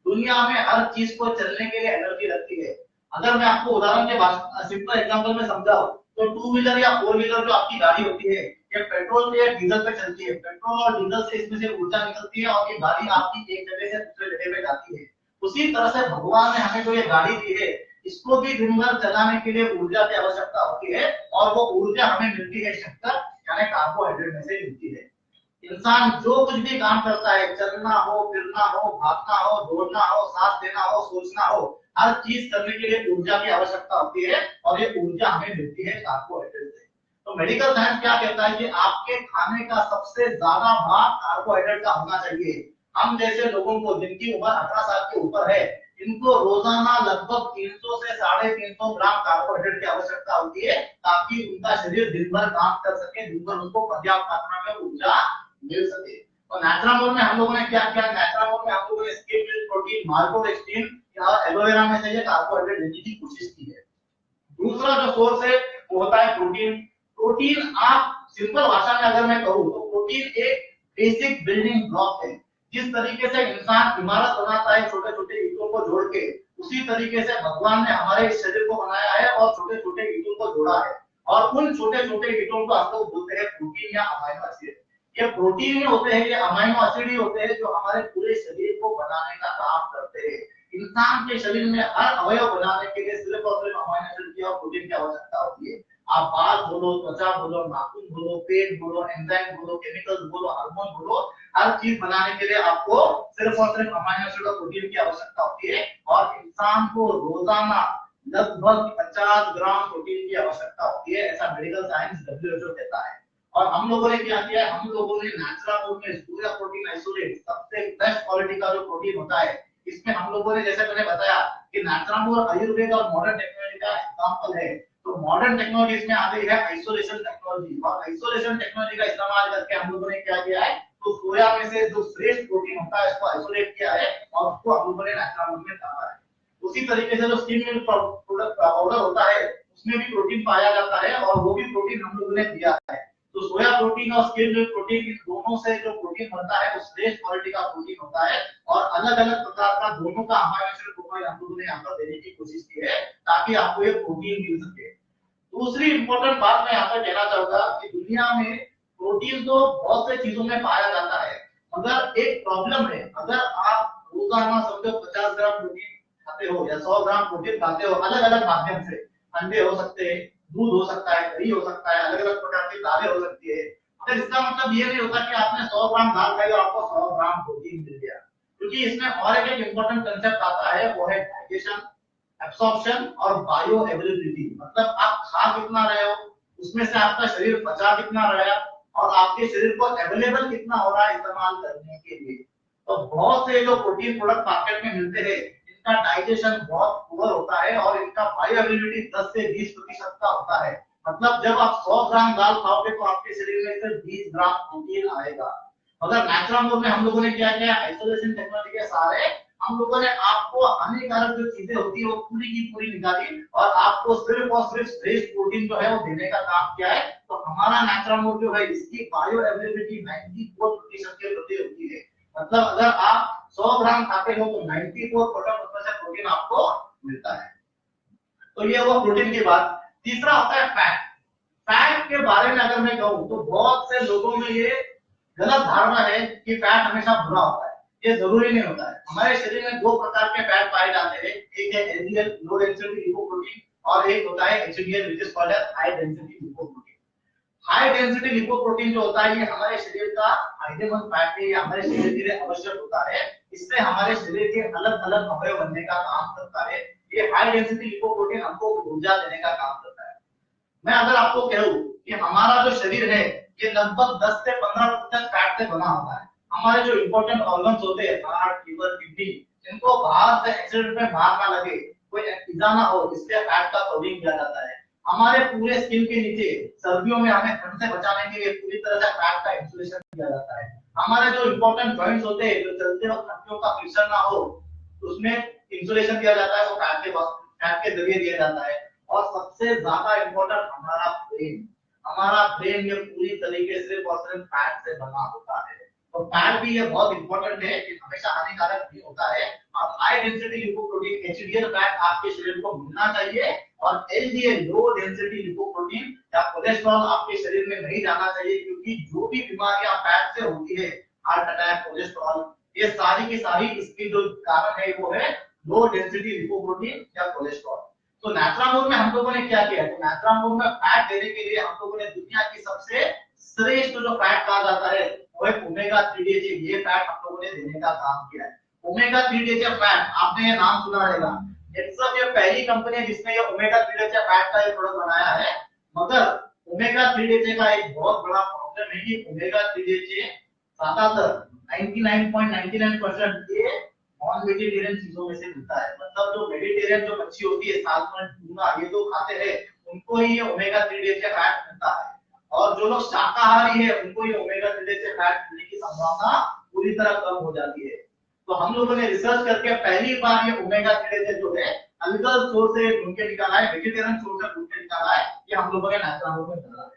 दुनिया में हर चीज को चलने के लिए एनर्जी लगती है। अगर मैं आपको उदाहरण के सिंपल एग्जांपल में समझाऊं तो 2 व्हीलर या 4 व्हीलर जो आपकी गाड़ी होती है, ये पेट्रोल से या डीजल पे चलती है। पेट्रोल और डीजल से इसमें से ऊर्जा निकलती है और ये गाड़ी आपकी एक जगह से दूसरे जगह पे जाती है। उसी तरह से भगवान ने हमें जो ये गाड़ी दी है, इसको भी दिन भर चलाने के लिए ऊर्जा की आवश्यकता होती है और वो ऊर्जा हमें मिलती है शक्कर यानी कार्बोहाइड्रेट में से मिलती है। इंसान जो कुछ भी काम करता है, चलना हो, फिरना हो, भागना हो, दौड़ना हो, सांस लेना हो, सोचना हो, हर चीज करने के लिए ऊर्जा की आवश्यकता होती है और ये ऊर्जा हमें मिलती है कार्बोहाइड्रेट से। तो मेडिकल साइंस क्या कहता है कि आपके खाने का सबसे ज्यादा भाग कार्बोहाइड्रेट का होना चाहिए। हम जैसे लोगों को जिनकी उम्र 18 साल के ऊपर है, इनको रोजाना लगभग 300 से 350 ग्राम कार्बोहाइड्रेट की आवश्यकता होती है ताकि उनका शरीर दिन भर काम कर सके, दिन भर उनको पर्याप्त मात्रा में ऊर्जा मिल सके। तो नेचुरामोल में हम लोगों ने क्या किया, नेचुरामोल में हम लोगों ने स्किन मिल्क प्रोटीन, माल्टोडेक्स्ट्रिन या एलोवेरा में से ये कार्बोहाइड्रेट देने की कोशिश की है। दूसरा जो सोर्स है वो होता है प्रोटीन। प्रोटीन आप सिंपल भाषा में अगर मैं कहूं तो प्रोटीन एक बेसिक बिल्डिंग ब्लॉक है। जिस तरीके से इंसान इमारत बनाता है छोटे छोटे ईंटों को जोड़ के, उसी तरीके से भगवान ने हमारे इस शरीर को बनाया है और छोटे छोटे ईंटों को जोड़ा है और उन छोटे छोटे ईंटों को हम लोग बोलते हैं प्रोटीन या अमाइनो एसिड। ये प्रोटीन ही होते हैं, ये अमाइनो एसिड ही होते हैं जो हमारे पूरे शरीर को बनाने का काम करते हैं। इंसान के शरीर में हर अवयव बनाने के लिए सिर्फ और सिर्फ अमाइनो एसिड की और प्रोटीन की आवश्यकता होती है। आप बाल बोलो, त्वचा बोलो, नाखून बोलो, पेट बोलो, एंजाइम बोलो, केमिकल्स बोलो, हार्मोन बोलो, हर चीज बनाने के लिए आपको सिर्फ और सिर्फ अमाइनो एसिड और प्रोटीन की आवश्यकता होती है। और इंसान को रोजाना लगभग 50 ग्राम प्रोटीन की आवश्यकता होती है, ऐसा मेडिकल साइंस WHO कहता है। और हम लोगों ने क्या किया, हम लोगों ने नेचुरामोल में सोया प्रोटीन आइसोलेट, सबसे बेस्ट क्वालिटी का जो प्रोटीन होता है, इसमें हम लोगों ने जैसे मैंने बताया कि नेचुरामोल आयुर्वेद और मॉडर्न टेक्नोलॉजी का एग्जांपल है। तो मॉडर्न टेक्नोलॉजी इसमें आ गई है आइसोलेशन टेक्नोलॉजी, और आइसोलेशन टेक्नोलॉजी का इस्तेमाल करके हम लोगों ने क्या किया है, तो सोया में से जो श्रेष्ठ प्रोटीन होता है इसको आइसोलेट किया है और उसको हम लोगों ने नेचुरामोल में डाला है। उसी तरीके से जो स्किन मिल्क प्रोडक्ट पाउडर होता है उसमें भी प्रोटीन पाया जाता है और वो भी प्रोटीन हम लोगों ने दिया है। तो सोया प्रोटीन और स्किन मिल्क प्रोटीन, इन दोनों से जो प्रोटीन बनता है वो श्रेष्ठ क्वालिटी का प्रोटीन होता है और अलग अलग प्रकार का दोनों का अमाइनो प्रोफाइल हम लोगों ने यहाँ पर देने की कोशिश की है ताकि आपको ये प्रोटीन मिल सके। दूसरी इंपॉर्टेंट बात मैं यहाँ पर कहना चाहूंगा कि दुनिया में प्रोटीन तो बहुत से चीजों में पाया जाता है, मगर एक प्रॉब्लम है, अगर आप रोजाना समझो 50 ग्राम प्रोटीन खाते हो या 100 ग्राम प्रोटीन खाते हो अलग अलग माध्यम से, अंडे हो सकते हैं, दूध हो सकता है, दही हो सकता है, अलग अलग प्रकार की दालें हो सकती है, मगर इसका मतलब ये नहीं होता कि आपने 100 ग्राम दाल खाई और आपको 100 ग्राम प्रोटीन मिल गया, क्योंकि इसमें और एक इंपॉर्टेंट कंसेप्ट आता है, वो है डाइजेशन, एब्सॉर्प्शन और बायो अवेलेबिलिटी। मतलब आप खा कितना रहे हो, उसमें से आपका शरीर पचा कितना रहा और आपके शरीर को अवेलेबल कितना हो रहा है इस्तेमाल करने के लिए। तो बहुत से जो प्रोटीन प्रोडक्ट मार्केट में मिलते हैं इनका डाइजेशन बहुत पुअर होता है और इनका बायो अवेलेबिलिटी 10 से 20% का होता है। मतलब जब आप 100 ग्राम दाल खाओगे तो आपके शरीर में सिर्फ 20 ग्राम प्रोटीन आएगा। मगर नेचुरल में हम लोगों ने क्या किया, आइसोलेशन टेक्नोलॉजी के सहारे हम लोगों ने आपको हानिकारक जो चीजें होती है वो पूरी की पूरी निकाली और आपको सिर्फ और सिर्फ फ्रेश प्रोटीन जो है वो देने का काम किया है। तो हमारा नेचुरल मोड जो है इसकी बायो अवेलेबिलिटी 94% के प्रति होती है। मतलब अगर आप 100 ग्राम खाते हो तो 94% उसमें से प्रोटीन आपको मिलता है। तो ये वो प्रोटीन की बात। तीसरा होता है फैट। फैट के बारे में अगर मैं कहूं तो बहुत से लोगों में ये गलत धारणा है कि फैट हमेशा बुरा होता है। ये जरूरी नहीं होता है। हमारे शरीर में दो प्रकार के फैट पाए जाते हैं, एक है एलडीएल लो डेंसिटी लिपोप्रोटीन और एक होता है HDL which is called as high density lipoprotein. High density lipoprotein जो होता है ये हमारे शरीर का फायदेमंद फैट है, ये हमारे शरीर के लिए आवश्यक होता है। इससे हमारे शरीर के अलग अलग अवयव बनने का काम करता है। ये हाई डेंसिटी लिपोप्रोटीन हमको ऊर्जा देने का काम करता है। मैं अगर आपको कहूं कि हमारा जो शरीर है ये लगभग 10 से 15% फैट से बना होता है। हमारे जो इंपॉर्टेंट ऑर्गन्स होते हैं, हार्ट, लिवर, किडनी, इनको बाहर से एक्सीडेंट में मार ना लगे, कोई इजा ना हो, इसलिए फैट का कोटिंग किया जाता है। हमारे पूरे स्किन के नीचे सर्दियों में हमें ठंड से बचाने के लिए पूरी तरह से फैट का इंसुलेशन किया जाता है। हमारे जो इंपॉर्टेंट जॉइंट्स होते हैं, जो चलते वक्त हड्डियों का फ्रिक्शन ना हो, उसमें इंसुलेशन दिया जाता है, वो फैट के जरिए दिया जाता है। और सबसे ज्यादा इंपॉर्टेंट हमारा ब्रेन ये पूरी तरीके से सिर्फ और सिर्फ फैट से बना होता है। तो फैट भी ये बहुत इंपॉर्टेंट है कि हमेशा हानिकारक नहीं होता है। और high density lipoprotein HDL fat आपके शरीर को मिलना चाहिए और एलडीएल लो डेंसिटी लिपोप्रोटीन या कोलेस्ट्रॉल आपके शरीर में नहीं जाना चाहिए, क्योंकि जो भी बीमारियां फैट से होती है, हार्ट अटैक, कोलेस्ट्रॉल, ये सारी की सारी इसकी जो कारण है वो है लो डेंसिटी लिपोप्रोटीन या कोलेस्ट्रॉल। तो नेचुरल मोड में हम लोगों ने क्या किया, तो नेचुरल मोड में फैट देने के लिए हम लोगों ने दुनिया की सबसे श्रेष्ठ जो फैट कहा जाता है वो है ओमेगा 3 DHA। ये फैट हम लोगों ने देने का काम किया है। ओमेगा 3 DHA फैट, आपने ये नाम सुना रहेगा, ये पहली कंपनी है जिसने ये ओमेगा 3 DHA फैट का ये प्रोडक्ट बनाया है। मगर ओमेगा 3 DHA का एक बहुत बड़ा प्रॉब्लम है कि ओमेगा 3 DHA ज्यादातर 99.99% ये नॉन वेजिटेरियन चीजों में से मिलता है। मतलब जो वेजिटेरियन जो मच्छी होती है, सालमन, टूना, ये तो खाते हैं, उनको ही ये ओमेगा 3 DHA फैट मिलता है। और जो लोग शाकाहारी है उनको ये ओमेगा 3 DHA फैट मिलने की संभावना पूरी तरह कम हो जाती है। तो हम लोगों ने रिसर्च करके पहली बार ये ओमेगा 3 DHA जो है अल्कोहल सोर्स से ढूंढ के निकाला है, वेजिटेरियन सोर्स से ढूंढ के निकाला है, ये हम लोगों ने नेचुरल में डाला है।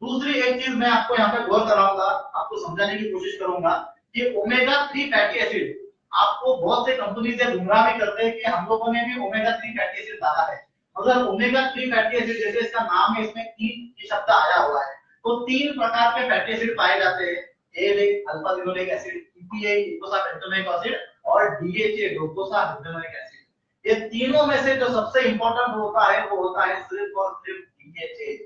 दूसरी एक चीज मैं आपको यहाँ पे गौर कराऊंगा, आपको समझाने की कोशिश करूंगा कि ओमेगा 3 फैटी एसिड आपको बहुत से कंपनी से गुमराह भी करते हैं कि हम लोगों ने भी ओमेगा 3 फैटी एसिड डाला है। अगर ओमेगा 3 फैटी एसिड जैसे इसका नाम है, इसमें 3 शब्द आया हुआ है, तो 3 प्रकार के फैटी एसिड पाए जाते हैं, एलेनिक, अल्फा लिनोलेक एसिड, ईपीए, ईकोसापेंटोनिक एसिड और डीएचए, डोकोसापेंटोनिक एसिड। ये तीनों में से जो सबसे इंपॉर्टेंट होता है वो होता है सिर्फ और सिर्फ डीएचए।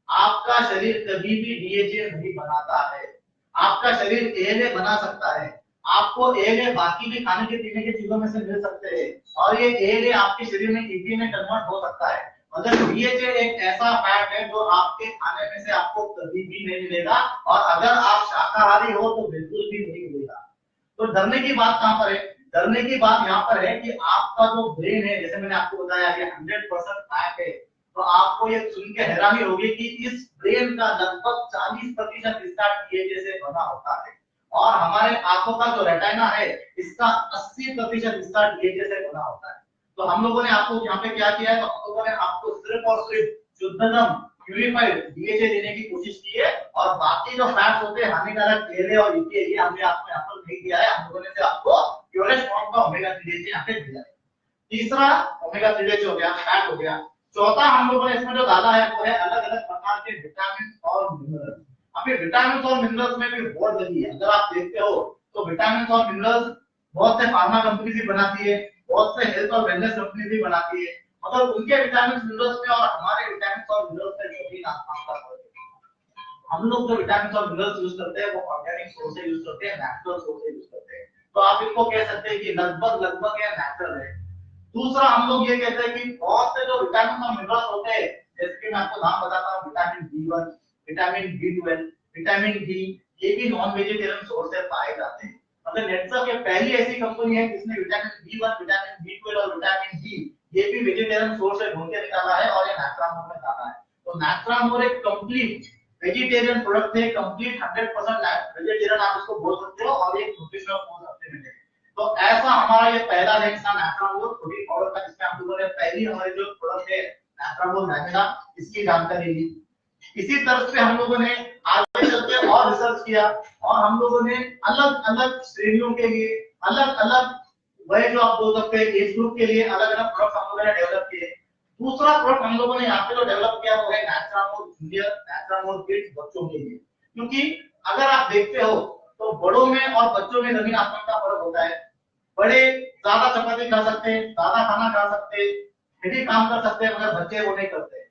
आपका शरीर कभी भी डीएचए नहीं बनाता है, आपका शरीर एएनए बना सकता है। आपको एएनए बाकी भी खाने के पीने की चीजों में से मिल सकते हैं और ये एएनए आपके शरीर में ईपी में कन्वर्ट हो सकता है। मगर डीएचए एक ऐसा फैट है जो आपके खाने में से आपको कभी भी नहीं मिलेगा और अगर आप शाकाहारी हो तो बिल्कुल भी नहीं मिलेगा। तो डरने की बात कहां पर है, डरने की बात यहाँ पर है कि आपका जो ब्रेन है, जैसे मैंने आपको बताया कि 100% फैट है, तो आपको ये सुन के हैरानी होगी कि इस ब्रेन का लगभग 40% इसका डीएचए से बना होता है और हमारे आंखों का जो रेटिना है इसका 80% इसका डीएचए से बना होता है। तो हम लोगों ने आपको यहाँ पे क्या किया है, तो हम लोगों ने आपको सिर्फ और सिर्फ शुद्धतम प्यूरिफाइड डीएचए देने की कोशिश की है, और बाकी जो फैट्स होते हैं हानिकारक केले और ईपीए, ये हमने आपको यहाँ पर नहीं दिया है, हम लोगों ने से आपको प्योरेस्ट फॉर्म का ओमेगा 3 डीएचए यहाँ पे दिया है। तीसरा ओमेगा 3 डीएचए हो गया, फैट हो गया। चौथा हम लोगों ने इसमें जो डाला है वो है अलग अलग प्रकार के विटामिन और मिनरल्स। अभी विटामिन और मिनरल्स में भी बहुत लगी है, अगर आप देखते हो तो विटामिन और मिनरल्स बहुत से फार्मा कंपनी भी बनाती है, बहुत से हेल्थ और वेलनेस कंपनी भी बनाती है, मगर उनके विटामिन मिनरल्स में और हमारे विटामिन और मिनरल्स में जो भी आसमान का फर्क है। हम लोग जो विटामिन और मिनरल्स यूज करते हैं वो ऑर्गेनिक सोर्स से यूज करते हैं, नेचुरल सोर्स से यूज करते हैं, तो आप इनको कह सकते हैं कि लगभग लगभग ये नेचुरल है। दूसरा हम लोग ये कहते हैं कि बहुत से जो विटामिन और मिनरल्स होते हैं, जैसे कि मैं आपको नाम बताता हूँ, vitamin B1, vitamin B12, vitamin D, ये भी नॉन वेजिटेरियन सोर्स से पाए जाते हैं। मतलब नेटवर्क ये पहली ऐसी कंपनी है जिसने विटामिन B1, विटामिन B12 और विटामिन डी ये भी वेजिटेरियन सोर्स से ढूंढ के निकाला है और ये नाट्रामोर में डाला है। तो नाट्रामोर एक कंप्लीट वेजिटेरियन प्रोडक्ट है, कंप्लीट 100% वेजिटेरियन आप इसको बोल सकते हो, और एक न्यूट्रिशनल फूड सप्लीमेंट है। तो ऐसा हमारा ये पहला लेक्चर था नाट्रामोर प्रोटीन पाउडर का, जिसमें हम लोगों ने पहली हमारी जो प्रोडक्ट है नाट्रामोर लैमिना, इसकी जानकारी ली। इसी तरह से हम लोगों ने आगे चलकर और रिसर्च किया, और हम लोगों ने अलग अलग श्रेणियों के लिए अलग अलग वह जो आप बोल सकते हैं एज ग्रुप के लिए अलग अलग प्रोडक्ट हम लोगों ने डेवलप किए। दूसरा प्रोडक्ट हम लोगों ने यहाँ पे जो डेवलप किया वो है नाट्रामोर जूनियर, नाट्रामोर किड्स, बच्चों के लिए। क्योंकि अगर आप देखते हो तो बड़ों में और बच्चों में जमीन आसमान का फर्क होता है। बड़े ज्यादा चपाती खा सकते हैं, ज्यादा खाना खा सकते हैं, हेवी काम कर सकते हैं, मगर बच्चे वो नहीं करते।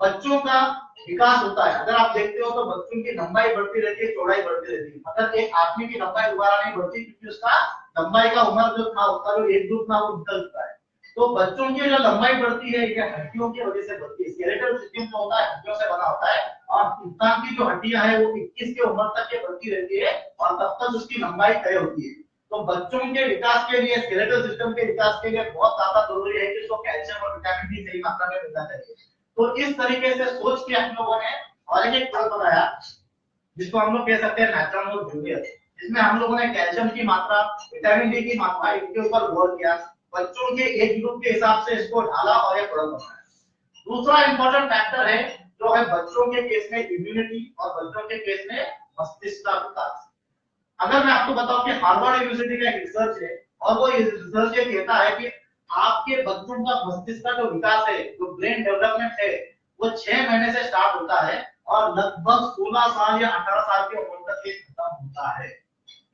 बच्चों का विकास होता है, अगर आप देखते हो तो बच्चों की लंबाई बढ़ती रहती है, चौड़ाई बढ़ती रहती है, मतलब एक आदमी की लंबाई दोबारा नहीं बढ़ती, क्योंकि उसका लंबाई का उम्र जो था उसका जो एज ग्रुप था वो निकल चुका है। तो बच्चों की जो लंबाई बढ़ती है ये हड्डियों की वजह से बढ़ती है। स्केलेटल सिस्टम जो होता है हड्डियों से बना होता है, और इंसान की जो हड्डियां है वो 21 की उम्र तक के बढ़ती रहती है, और तब तक उसकी लंबाई तय होती है। तो बच्चों के विकास के लिए, स्केलेटल सिस्टम के विकास के लिए बहुत ज्यादा जरूरी है कि उसको कैल्शियम और विटामिन डी सही मात्रा में मिलना चाहिए। तो इस तरीके से सोच के हम लोगों ने और एक प्रोडक्ट बनाया जिसको हम लोग कह सकते हैं नाट्रामोर जूनियर, जिसमें हम लोगों ने कैल्शियम की मात्रा, विटामिन डी की मात्रा इनके ऊपर गौर किया, बच्चों के एज ग्रुप के हिसाब से इसको ढाला और एक प्रोडक्ट बनाया। दूसरा इंपॉर्टेंट फैक्टर है जो है बच्चों के केस में इम्यूनिटी और बच्चों के केस में मस्तिष्क का विकास। अगर मैं आपको बताऊं कि हार्वर्ड यूनिवर्सिटी का एक रिसर्च है, और वो रिसर्च ये कहता है कि आपके बच्चों का मस्तिष्क का जो विकास है, जो ब्रेन डेवलपमेंट है, वो 6 महीने से स्टार्ट होता है और लगभग 16 साल या 18 साल की उम्र तक खत्म होता है।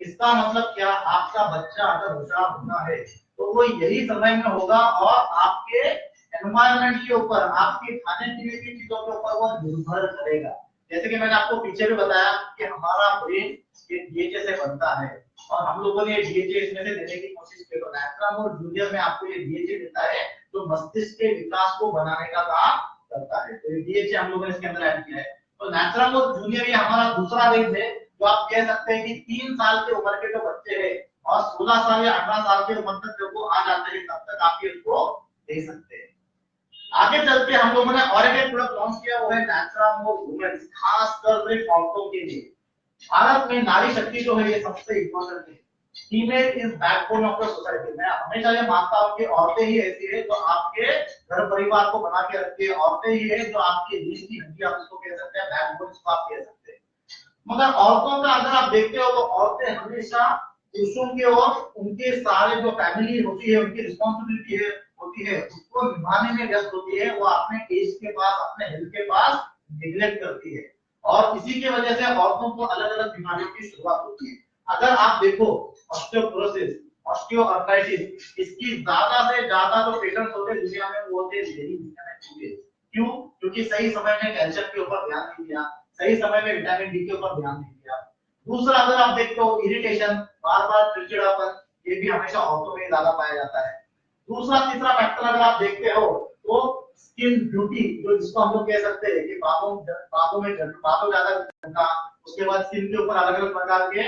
इसका मतलब क्या, आपका बच्चा अगर होशियार होना है तो वो यही समय में होगा, और आपके एनवायरनमेंट के ऊपर, आपके खाने पीने की चीजों के ऊपर वो निर्भर करेगा। जैसे कि मैंने आपको पीछे भी बताया कि हमारा ब्रेन डीएचए से बनता है, और हम लोगों ने डीएचए इसमें से देने की कोशिश की। तो नाट्रामोर जूनियर में आपको ये डीएचए मिलता है जो मस्तिष्क के विकास को बनाने का काम करता है। तो ये डीएचए हम लोगों ने इसके अंदर ऐड किया है। तो नाट्रामोर जूनियर ये हमारा दूसरा रेंज है, जो आप कह सकते हैं कि 3 साल की उम्र के जो बच्चे हैं और 16 साल या 18 साल की उम्र तक जब वो आ जाते हैं तब तक आप इसको दे सकते हैं। आगे चल के हम लोगों ने और एक प्रोडक्ट लॉन्च किया, वो है नाट्रामोर वुमेन, खासकर से औरतों के लिए। भारत में नारी शक्ति जो है ये सबसे इम्पोर्टेंट है। Female is backbone of the society. मैं हमेशा ये मानता हूँ कि औरतें ही ऐसी है जो आपके घर परिवार को बना के रखती है, औरतें ही है जो आपकी रीढ़ की हड्डी आप इसको कह सकते हैं, बैकबोन इसको आप कह सकते हैं। मगर औरतों का अगर आप देखते हो तो औरतें हमेशा पुरुषों की ओर उनके सारे जो फैमिली होती है, उनकी रिस्पॉन्सिबिलिटी है होती है, उसको निभाने में व्यस्त होती है। वो अपने एज के पास, अपने हेल्थ के पास निग्लेक्ट करती है, और इसी की वजह से औरतों को अलग अलग बीमारियों की शुरुआत होती है। अगर आप देखो ऑस्टियोपोरोसिस, ऑस्टियोआर्थराइटिस, इसकी ज्यादा से ज्यादा जो पेशेंट्स होते हैं दुनिया में वो होते हैं। क्यों? क्योंकि सही समय में कैल्शियम के ऊपर ध्यान नहीं दिया, सही समय में विटामिन डी के ऊपर ध्यान नहीं दिया। दूसरा, अगर आप देखते हो इरिटेशन, बार बार चिड़चिड़ापन, ये भी हमेशा औरतों में ज्यादा पाया जाता है। दूसरा तीसरा फैक्टर अगर आप देखते हो तो स्किन ब्यूटी, जो जिसको हम लोग कह सकते हैं कि बालों में ज्यादा झड़ना, उसके बाद स्किन के ऊपर अलग अलग प्रकार के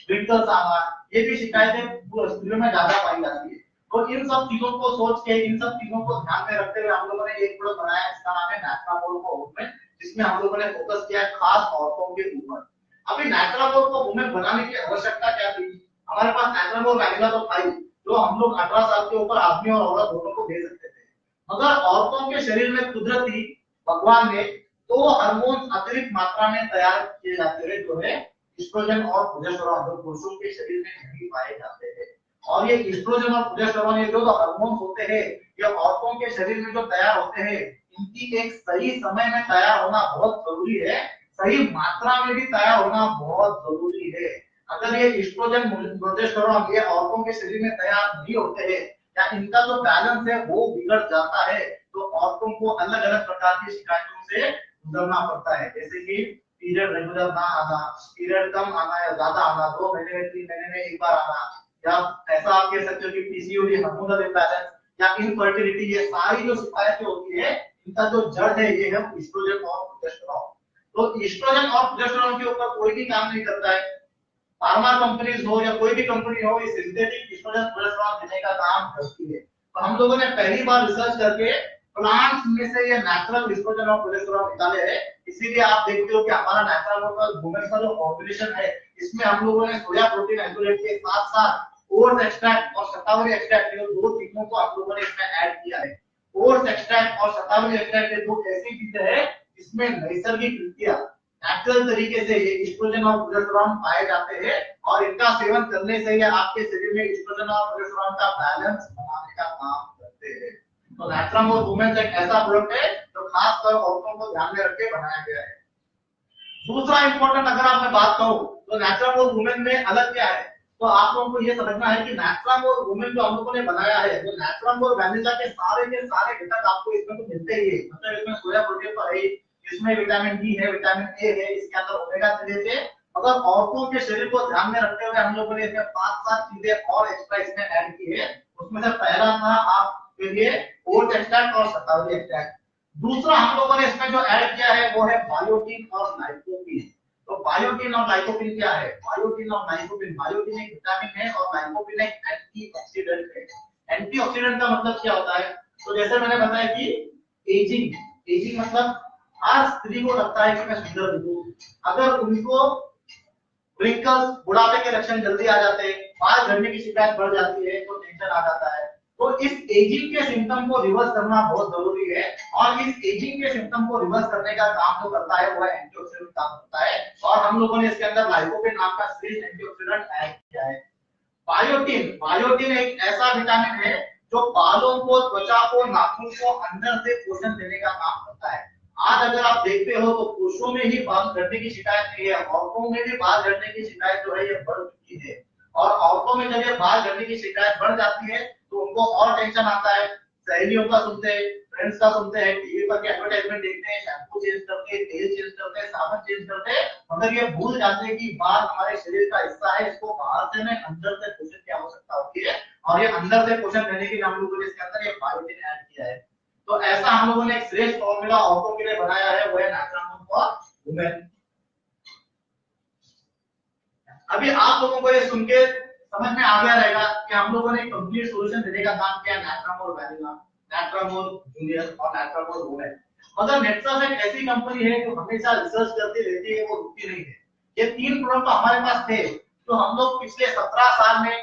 रिंकल्स आना, ये भी शिकायतें स्त्रियों में ज्यादा पाई जाती है। तो इन सब चीजों को सोच के, इन सब चीजों को ध्यान में रखते हुए हम लोगों ने एक प्रोडक्ट बनाया, इसका नाम है नाट्रामोर को वुमेन, जिसमें हम लोगों ने फोकस किया है खास औरतों के ऊपर। अभी नाट्रामोर को वुमेन बनाने की आवश्यकता क्या थी? हमारे पास नाट्रामोर वैनिला तो था ही, जो हम लोग 18 साल के ऊपर आदमी और औरत दोनों को दे सकते थे, मगर औरतों के शरीर में कुदरती भगवान ने तो हार्मोन अतिरिक्त मात्रा में तैयार किए जाते हैं, जो है एस्ट्रोजन और प्रोजेस्टेरोन, जो पुरुषों के शरीर में नहीं पाए जाते हैं। और ये एस्ट्रोजन और प्रोजेस्टेरोन, ये जो हार्मोन्स होते हैं, ये औरतों के शरीर में जो तैयार होते हैं, इनकी एक सही समय में तैयार होना बहुत जरूरी है, सही मात्रा में भी तैयार होना बहुत जरूरी है। अगर ये एस्ट्रोजन प्रोजेस्टेरोन ये औरतों के शरीर में तैयार नहीं होते हैं, या इनका जो बैलेंस है वो बिगड़ जाता है, तो औरतों को अलग अलग प्रकार की शिकायतों से गुजरना पड़ता है, जैसे कि पीरियड रेगुलर ना आना, पीरियड कम आना या ज्यादा आना, 2 महीने में 3 महीने में एक बार आना, या ऐसा आप कह सकते हो कि पीसीओडी हार्मोनल इम्बैलेंस या इनफर्टिलिटी, ये सारी जो शिकायतें होती है, इनका जो जड़ है ये है एस्ट्रोजन और प्रोजेस्टेरोन। तो एस्ट्रोजन और प्रोजेस्टेरोन के ऊपर कोई भी काम नहीं करता है, फार्मा कंपनीज हो या कोई भी कंपनी हो, ये सिंथेटिक एस्ट्रोजन प्रोजेस्टेरोन देने का काम करती है। तो हम लोगों ने पहली बार रिसर्च करके प्लांट्स में से ये नेचुरल एस्ट्रोजन और प्रोजेस्टेरोन निकाले हैं, इसीलिए आप देखते हो कि हमारा नेचुरल वुमेन का जो फॉर्मुलेशन है, इसमें हम लोगों ने सोया प्रोटीन आइसोलेट के साथ साथ ओट्स एक्सट्रैक्ट और शतावरी एक्सट्रैक्ट, ये दो चीजों को आप लोगों ने इसमें ऐड किया है। ओट्स एक्सट्रैक्ट और शतावरी एक्सट्रैक्ट ये दो ऐसी चीजें हैं जिसमें नैसर्गिक रीतियां नेचुरल तरीके से ये एस्ट्रोजन और प्रोजेस्टेरोन पाए जाते हैं, और इनका सेवन करने से ये आपके शरीर में एस्ट्रोजन और प्रोजेस्टेरोन का बैलेंस बनाने का काम करते हैं। तो नेचुरल वुमेन एक ऐसा प्रोडक्ट है जो खासकर औरतों को ध्यान में रख के बनाया गया है। दूसरा इंपॉर्टेंट अगर आप मैं बात कहूं तो नेचुरल वुमेन में अलग क्या है, तो आप लोगों को ये समझना है कि नेचुरल वुमेन जो हम लोगों ने बनाया है, तो नेचुरल वैनिला के सारे घटक आपको इसमें तो मिलते ही है, मतलब इसमें सोया प्रोटीन तो है, इसमें विटामिन डी है, विटामिन ए है, इसके अंदर ओमेगा 3 है, मगर औरतों के शरीर को ध्यान में रखते हुए हम लोगों ने इसमें 5-7 चीजें और एक्स्ट्रा इसमें ऐड की है। उसमें से पहला था आपके लिए ओट एक्सट्रैक्ट और शतावरी एक्सट्रैक्ट। दूसरा हम लोगों ने इसमें जो ऐड किया है वो है बायोटिन और लाइकोपिन। तो बायोटिन और लाइकोपिन क्या है? बायोटिन और लाइकोपिन, बायोटिन एक विटामिन है और लाइकोपिन एक एंटीऑक्सीडेंट है। एंटीऑक्सीडेंट का मतलब क्या होता है? तो जैसे मैंने बताया कि एजिंग मतलब हर स्त्री को लगता है कि मैं सुंदर दिखूं, अगर उनको रिंकल्स, बुढ़ापे के लक्षण जल्दी आ जाते हैं, बाल झड़ने की शिकायत बढ़ जाती है, तो टेंशन आ जाता है। तो इस एजिंग के सिम्टम को रिवर्स करना बहुत जरूरी है, और इस एजिंग के सिम्टम को रिवर्स करने का काम जो करता है वो है एंटीऑक्सीडेंट काम करता है, और हम लोगों ने इसके अंदर लाइकोपिन नाम का श्रेष्ठ एंटीऑक्सीडेंट ऐड किया है। बायोटिन एक ऐसा विटामिन है जो बालों को, त्वचा को, नाखून को अंदर से पोषण देने का काम करता है। आज अगर आप देखते हो तो पुरुषों में ही बाल झड़ने की शिकायत नहीं है, औरतों में भी बाल झड़ने की शिकायत जो है ये बढ़ चुकी है, और औरतों में जब ये बाल झड़ने की शिकायत बढ़ जाती है तो उनको और टेंशन आता है, सहेलियों का सुनते हैं, फ्रेंड्स का सुनते हैं, टीवी पर के एडवर्टाइजमेंट देखते हैं, शैम्पू चेंज करते हैं, तेल चेंज करते हैं, साबुन चेंज करते हैं, मगर ये भूल जाते हैं कि बाल हमारे शरीर का हिस्सा है, इसको बाहर से नहीं अंदर से पोषण की आवश्यकता होती है, और ये अंदर से पोषण देने के लिए हम लोगों ने इसके अंदर ये बायोटिन ऐड किया है। तो ऐसा हम लोगों ने एक श्रेष्ठ फॉर्मूला औरतों के लिए बनाया है, वो है नेचुरल फॉर वुमेन। अभी आप लोगों को ये सुन के समझ में आ गया रहेगा कि हम लोगों ने कंप्लीट सॉल्यूशन देने का काम किया, नेट्रामोर वैनिला, नेट्रामोर जूनियर और नेट्रामोर वुमेन। मगर नेट्रास एक ऐसी कंपनी है जो हमेशा रिसर्च करती रहती है, वो रुकती नहीं है। ये 3 प्रोडक्ट तो हमारे पास थे, तो हम लोग पिछले 17 साल में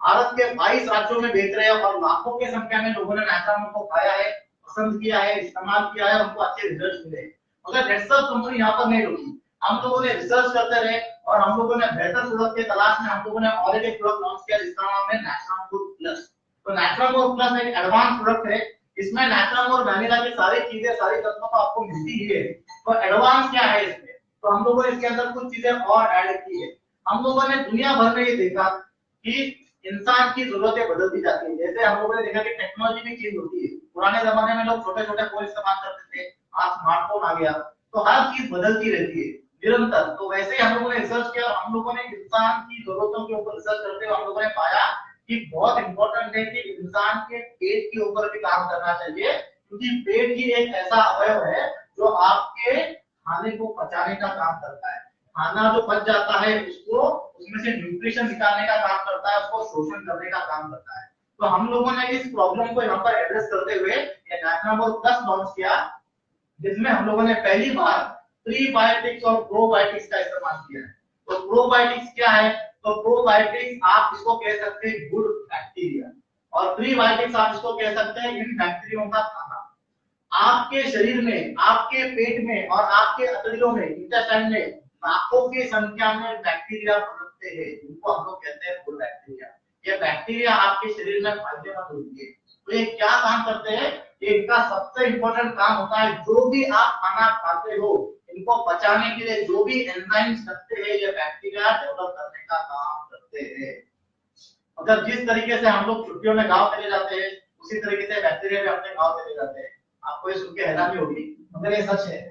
भारत के 22 राज्यों में बेच रहे हैं, और लाखों की संख्या में लोगों ने नेट्रामोर को खाया है, पसंद किया है, इस्तेमाल किया है, उनको अच्छे रिजल्ट मिले। मगर नेट्रास कंपनी यहाँ पर नहीं रुकी, हम लोगों ने रिसर्च करते रहे, और हम लोगों ने बेहतर प्रोडक्ट के तलाश में हम लोगों ने और एक प्रोडक्ट लॉन्च किया जिसका नाम है नेट्रामोर प्लस। तो नेट्रामोर प्लस एक एडवांस प्रोडक्ट है, इसमें नेट्रामोर वैनिला की सारी चीजें, सारी तत्वों तो आपको मिलती ही है। तो एडवांस क्या है इसमें? तो हम लोगों ने इसके अंदर कुछ चीजें और ऐड की है। हम लोगों ने दुनिया भर में ये देखा कि इंसान की जरूरतें बदलती जाती है। जैसे हम लोगों ने देखा कि टेक्नोलॉजी भी चेंज होती है, पुराने जमाने में लोग छोटे छोटे फोन इस्तेमाल करते थे, आज स्मार्टफोन आ गया, तो हर चीज बदलती रहती है निरंतर। तो वैसे ही हम लोगों ने रिसर्च किया, और हम लोगों ने इंसान की जरूरतों के ऊपर रिसर्च करते हुए हम लोगों ने पाया कि बहुत इंपॉर्टेंट है कि इंसान के पेट के ऊपर भी काम करना चाहिए, क्योंकि पेट ही एक ऐसा अवयव है जो आपके खाने को पचाने का काम करता है। खाना जो पच जाता है उसको, उसमें से न्यूट्रिशन निकालने का काम करता है, उसको शोषण करने का काम करता है। तो हम लोगों ने इस प्रॉब्लम को यहाँ पर एड्रेस करते हुए ये नेट्रामोर प्लस लॉन्च किया, जिसमें हम लोगों ने पहली बार प्रीबायोटिक्स और प्रोबायोटिक्स का इस्तेमाल किया है। तो प्रोबायोटिक्स क्या है? तो प्रोबायोटिक्स आप इसको कह सकते हैं गुड बैक्टीरिया, और प्रीबायोटिक्स आप इसको कह सकते हैं इन बैक्टीरिया का खाना। आपके शरीर में, आपके पेट में और आपके अतड़ियों में, इंटेस्टाइन में लाखों की संख्या में बैक्टीरिया पनपते हैं, जिनको हम लोग कहते हैं गुड बैक्टीरिया। ये बैक्टीरिया आपके शरीर में फायदेमंद होती है। तो ये क्या काम करते हैं? इनका सबसे इंपॉर्टेंट काम होता है, जो भी आप खाना खाते हो, इनको पचाने के लिए जो भी एंजाइम्स लगते हैं, ये बैक्टीरिया डेवलप करने का काम करते हैं। मतलब जिस तरीके से हम लोग छुट्टियों में गांव चले जाते हैं, उसी तरीके से बैक्टीरिया भी अपने गांव चले जाते हैं। आपको ये सुन के हैरानी होगी, मगर ये सच है।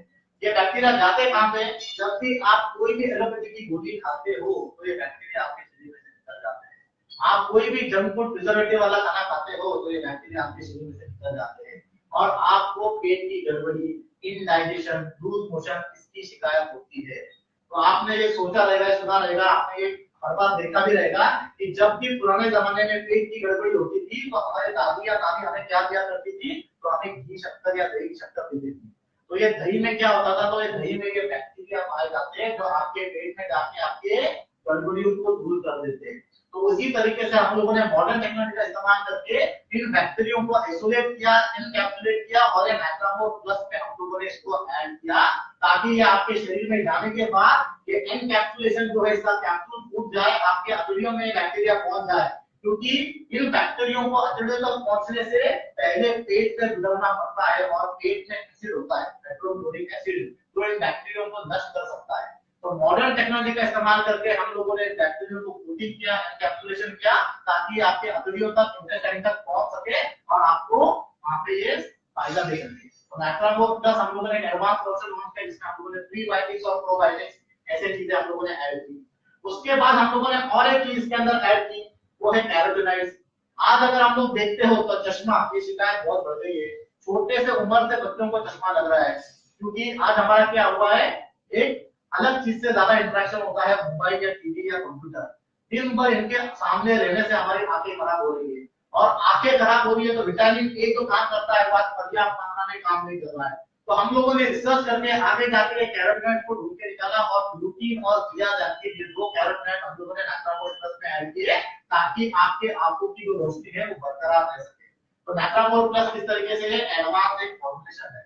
ये बैक्टीरिया जाते कहां पे? जब भी आप कोई भी एलोपैथी की गोली खाते हो, तो ये बैक्टीरिया आपके शरीर में से निकल जाते हैं। आप कोई भी जंक फूड, प्रिजर्वेटिव वाला खाना खाते हो, तो ये बैक्टीरिया आपके शरीर में से निकल जाते हैं और आपको पेट की गड़बड़ी, इनडाइजेशन, लूज मोशन, इसकी शिकायत होती है। तो आपने ये सोचा रहेगा, सुना रहेगा, आपने ये हर बार देखा भी रहेगा कि जब भी पुराने जमाने में पेट की गड़बड़ी होती थी, तो हमारे दादी या नानी हमें क्या दिया करती थी? तो हमें घी शक्कर या दही शक्कर देती थी। तो ये दही में क्या होता था? तो ये दही में ये बैक्टीरिया पाए जाते हैं जो आपके पेट में जाके आपके गड़बड़ियों को दूर कर देते हैं। तो उसी तरीके से हम लोगों ने मॉडर्न टेक्नोलॉजी का इस्तेमाल करके इन बैक्टीरिया को आइसोलेट किया, इनकैप्सुलेट किया और ये नाइट्रामोर प्लस पे हम लोगों ने इसको ऐड किया, ताकि ये आपके शरीर में जाने के बाद ये एनकैप्सुलेशन जो है, इसका कैप्सूल फूट जाए, आपके अतड़ियों में बैक्टीरिया पहुंच जाए। क्योंकि इन बैक्टीरिया को अतड़ियों तक पहुंचने से पहले पेट से गुजरना पड़ता है और पेट में एसिड होता है, हाइड्रोक्लोरिक एसिड, जो इन बैक्टीरिया को नष्ट कर सकता है। तो मॉडर्न टेक्नोलॉजी का इस्तेमाल करके हम लोगों ने बैक्टीरिया को कोटिंग किया, एनकैप्सुलेशन किया, ताकि आपके अतड़ियों तक, इंटेस्टाइन तक पहुंच सके और आपको वहां पे ये फायदा दे सके। तो नाइट्रामोर प्लस हम लोगों ने एक एडवांस वर्जन लॉन्च किया, जिसमें हम लोगों ने प्रीबायोटिक्स और प्रोबायोटिक्स ऐसे चीजें हम लोगों ने ऐड की। उसके बाद हम लोगों ने और एक चीज इसके अंदर ऐड की, वो है कैरोटीनॉइड्स। आज अगर आप लोग देखते हो तो चश्मा की शिकायत बहुत बढ़ गई है। छोटे से उम्र से बच्चों को चश्मा लग रहा है, क्योंकि आज हमारा क्या हुआ है, एक अलग चीज से ज्यादा इंटरेक्शन होता है, मोबाइल या टीवी या कंप्यूटर। दिन भर इनके सामने रहने से हमारी आंखें खराब हो रही है, और आंखें खराब हो रही है तो विटामिन ए तो काम करता है, बात पर्याप्त मात्रा में काम नहीं कर रहा है। तो हम लोगों ने रिसर्च करके आगे जाके कैरोटीनॉइड को ढूंढ के निकाला, और ग्लूटीन और थियाजाइन के ये दो कैरोटीनॉइड हम लोगों ने नाइट्रामोर प्लस में ऐड किए, ताकि आपके आंखों की जो रोशनी है वो बरकरार रह सके। तो नाइट्रामोर प्लस इस तरीके से एडवांस एक फॉर्मुलेशन है।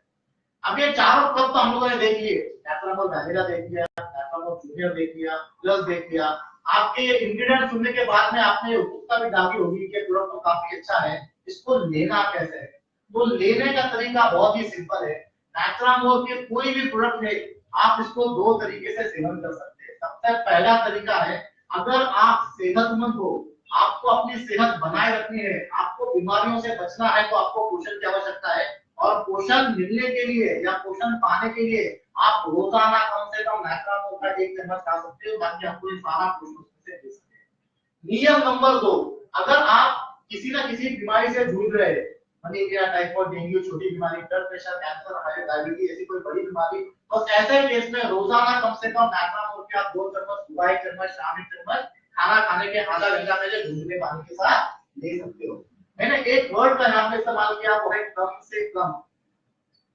अब ये चारों प्लस तो हम लोगों ने देख लिए, नाइट्रामोर वैनिला देख लिया, नाइट्रामोर जूनियर देख लिया, प्लस देख लिया। आपके इंग्रेडिएंट सुनने के बाद में आपने उत्सुकता भी जागी होगी कि प्रोडक्ट तो काफी अच्छा है, इसको लेना कैसे है? तो लेने का तरीका बहुत ही सिंपल है। नाइट्रामोर के कोई भी प्रोडक्ट ले, आप इसको दो तरीके से सेवन कर सकते हैं। सबसे पहला तरीका है, अगर आप सेहतमंद हो, आपको अपनी सेहत बनाए रखनी है, आपको बीमारियों से बचना है, तो आपको पोषण की आवश्यकता है। और पोषण मिलने के लिए या पोषण पाने के लिए आप रोजाना कम से कम नाइट्रामोर का 1 चम्मच खा सकते हो, ताकि आपको ये सारा पोषण से दे सके। नियम नंबर 2, अगर आप किसी न किसी बीमारी से जूझ रहे हैं, मलेरिया, टाइफाइड, डेंगू, छोटी बीमारी, blood pressure, cancer, heart, diabetes, ऐसी कोई बड़ी बीमारी, तो ऐसे केस में रोजाना कम से कम नाइट्रामोर के आप 2 चम्मच, सुबह 1 चम्मच, शाम 1 चम्मच, खाना खाने के आधा घंटा पहले गुनगुने पानी के साथ ले सकते हो। मैंने एक वर्ड का यहाँ पे इस्तेमाल किया, वो है कम से कम।